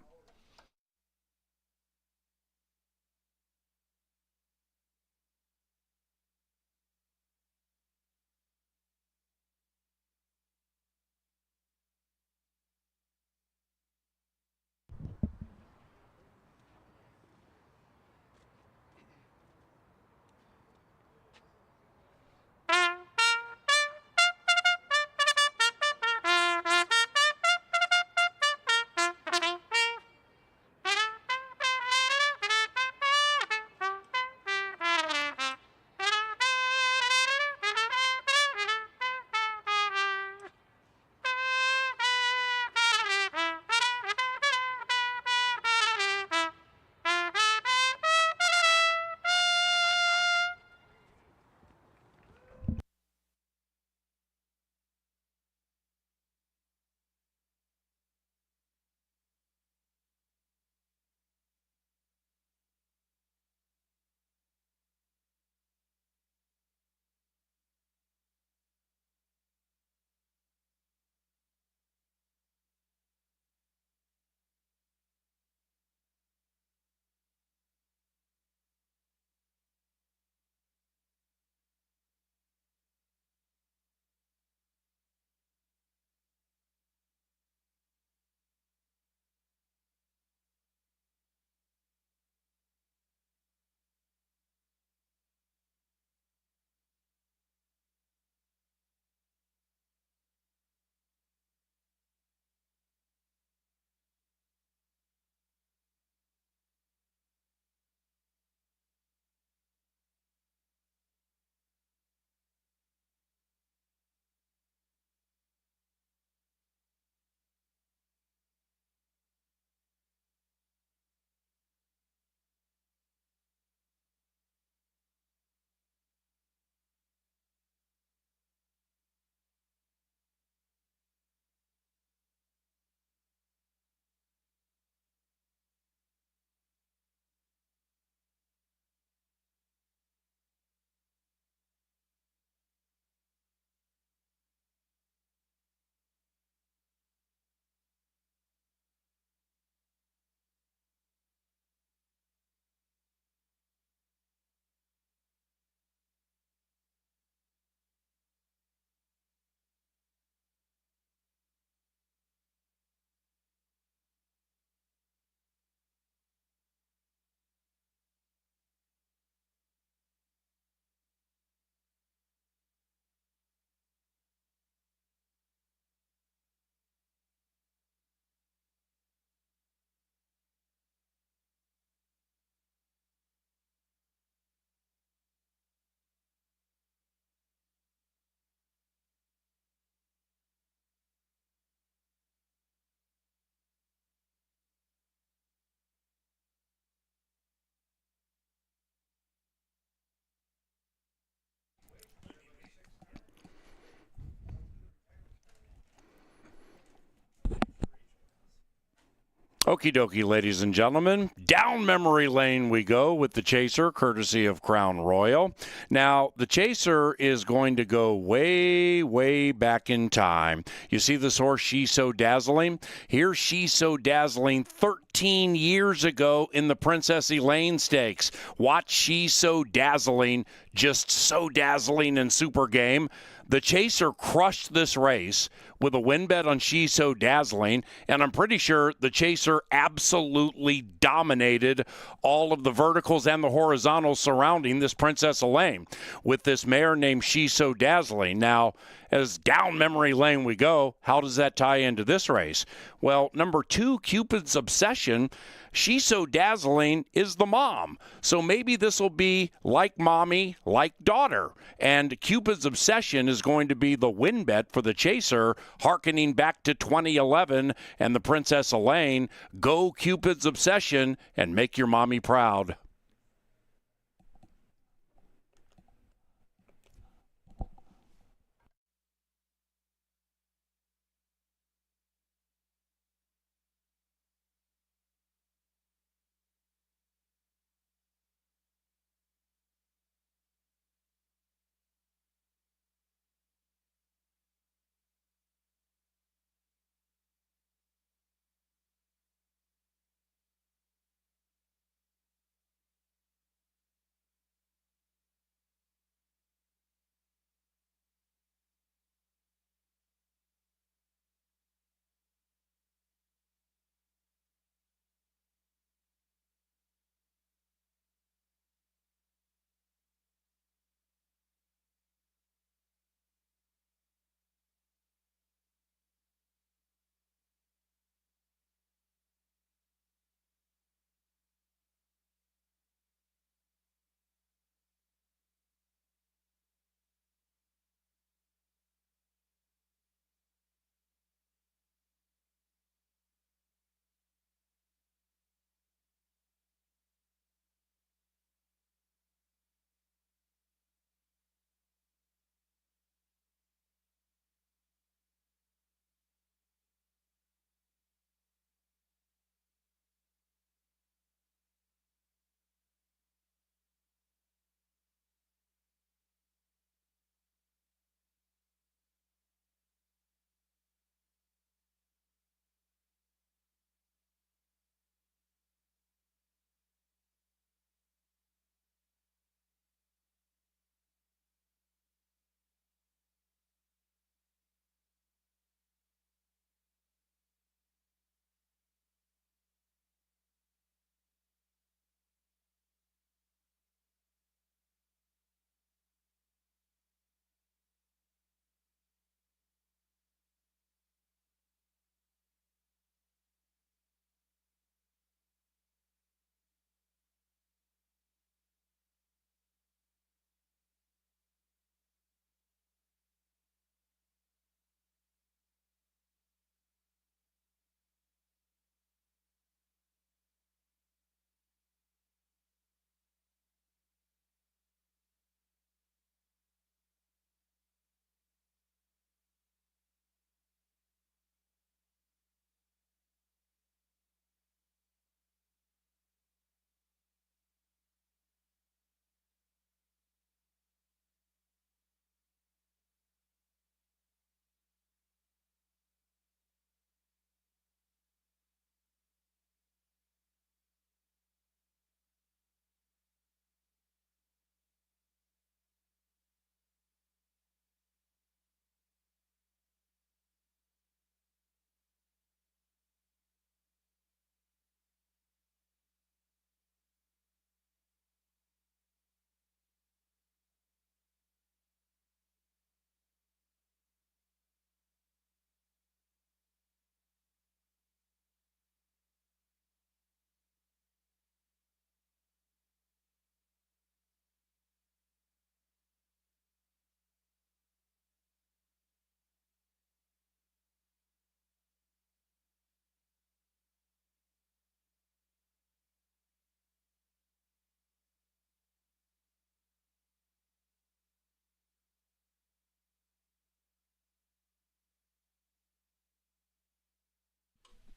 Okie dokie, ladies and gentlemen. Down memory lane we go with the Chaser, courtesy of Crown Royal. Now, the Chaser is going to go way, way back in time. You see this horse, She's So Dazzling? Here's She's So Dazzling 13 years ago in the Princess Elaine Stakes. Watch She's So Dazzling, just so dazzling and super game. The Chaser crushed this race with a win bet on She's So Dazzling, and I'm pretty sure the Chaser absolutely dominated all of the verticals and the horizontals surrounding this Princess Elaine with this mare named She's So Dazzling. Now, as down memory lane we go, how does that tie into this race? Well, number 2, Cupid's Obsession, She's So Dazzling is the mom. So maybe this will be like mommy, like daughter. And Cupid's Obsession is going to be the win bet for the Chaser, hearkening back to 2011 and the Princess Elaine. Go Cupid's Obsession and make your mommy proud.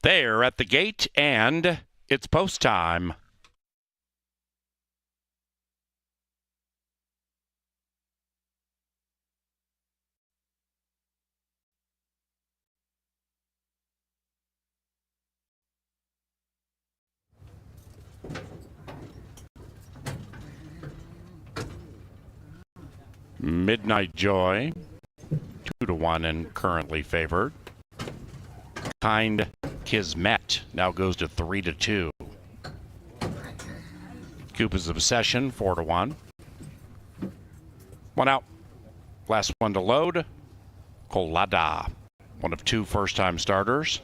They're at the gate, and it's post time. Midnight Joy, 2-1 and currently favored. Kind Kismet now goes to 3-2. Cooper's Obsession, 4-1. One out. Last one to load. Colada, one of 2 first-time starters.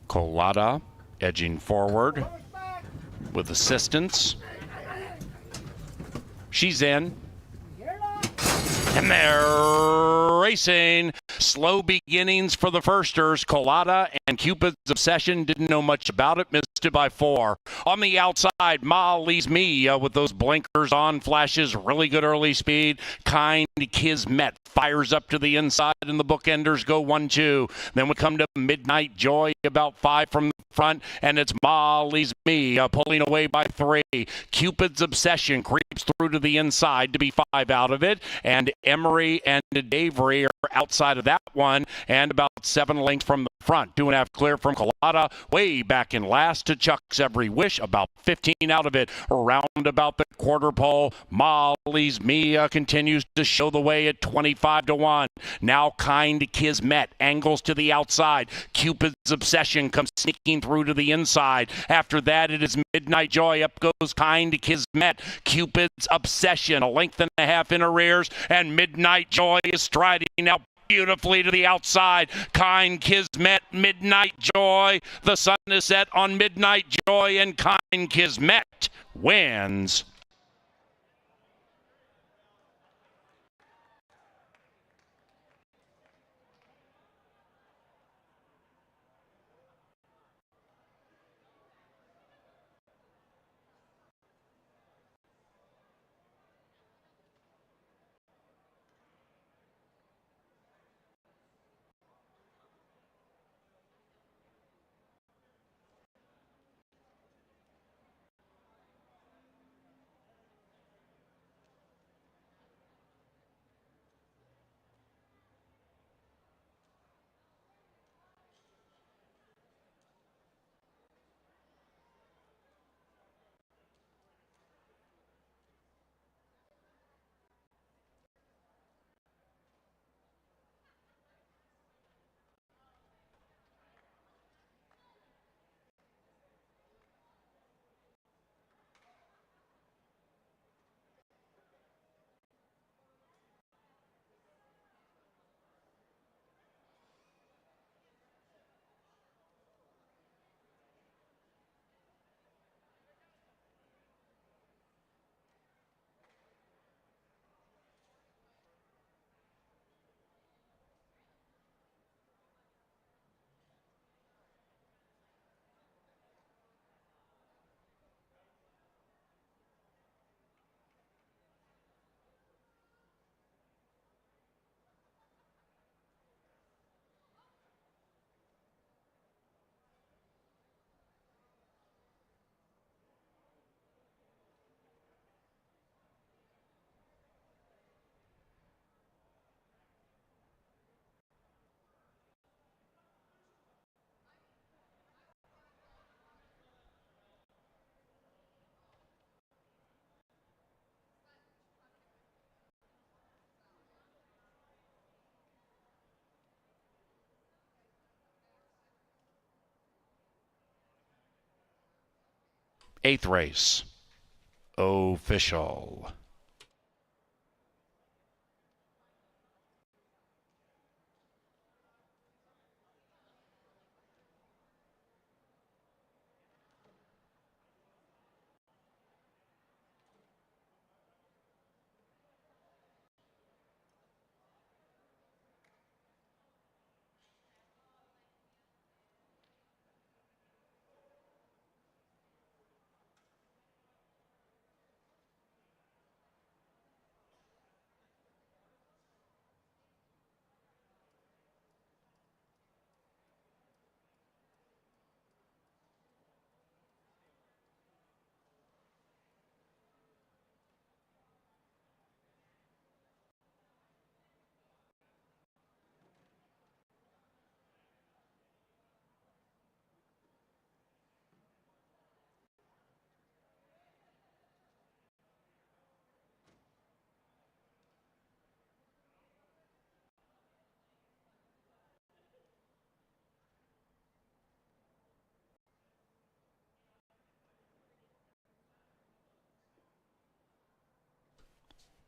Colada edging forward with assistance. She's in. And they're racing. Slow beginnings for the firsters. Colada and Cupid's Obsession didn't know much about it. Missed it by 4. On the outside, Molly's Me with those blinkers on. Flashes really good early speed. Kind Kismet fires up to the inside, and the bookenders go 1-2. Then we come to Midnight Joy, about 5 from the front, and it's Molly's Me pulling away by 3. Cupid's Obsession creeps through to the inside to be 5 out of it, and Emery and Davery are outside of that one, and about 7 lengths from the front. 2.5 clear from Colada, way back in last to Chuck's Every Wish, about 15 out of it. Around about the quarter pole, Molly's Mia continues to show the way at 25-1. Now Kind Kismet angles to the outside. Cupid's Obsession comes sneaking through to the inside. After that, it is Midnight Joy. Up goes Kind Kismet. Cupid's Obsession, a length and a half in arrears, and Midnight Joy is striding out beautifully to the outside. Kind Kismet, Midnight Joy. The sun is set on Midnight Joy, and Kind Kismet wins. Eighth race, official.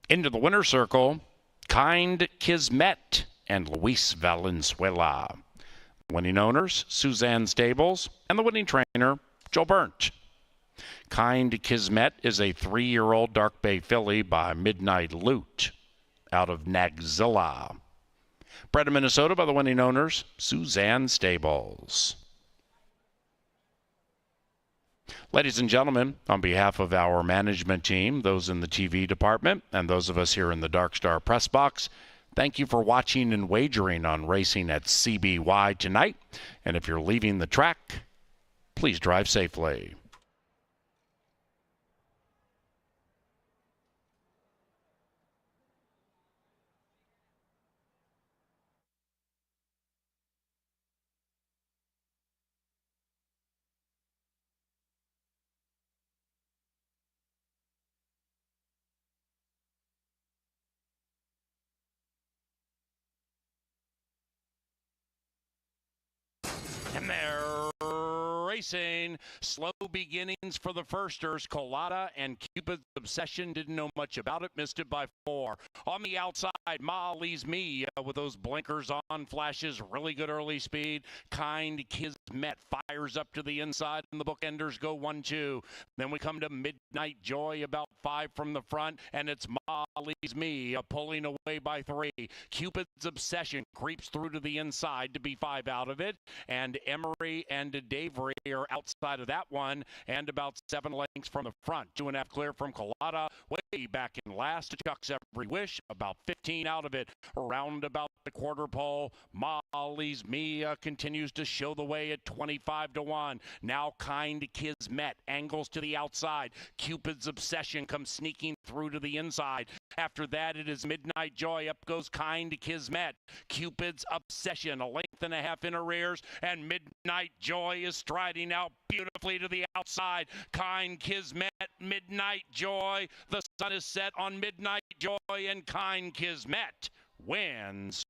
Into the winner's circle, Kind Kismet and Luis Valenzuela. Winning owners, Suzanne Stables, and the winning trainer, Joe Burnt. Kind Kismet is a 3-year-old Dark Bay filly by Midnight Loot out of Nagzilla. Bred in Minnesota by the winning owners, Suzanne Stables. Ladies and gentlemen, on behalf of our management team, those in the TV department, and those of us here in the Dark Star press box, thank you for watching and wagering on racing at CBY tonight. And if you're leaving the track, please drive safely. And they're racing. Slow beginnings for the firsters. Colada and Cupid's Obsession didn't know much about it. Missed it by 4. On the outside, Molly's Me with those blinkers on, flashes really good early speed. Kind Kismet fires up to the inside, and the bookenders go 1-2. Then we come to Midnight Joy about 5 from the front, and it's Molly's Me pulling away by 3. Cupid's Obsession creeps through to the inside to be 5 out of it, and Emery and Davery are outside of that one, and about 7 lengths from the front. 2.5 clear from Colada, way back in last to Chuck's Every Wish, about 15 out of it. Around about the quarter pole, Molly's Mia continues to show the way at 25-1. Now Kind Kismet angles to the outside. Cupid's Obsession comes sneaking through to the inside. After that, it is Midnight Joy. Up goes Kind Kismet. Cupid's Obsession, a length and a half in arrears, and Midnight Joy is striding out beautifully to the outside. Kind Kismet, Midnight Joy. The sun is set on Midnight Joy, and Kind Kismet wins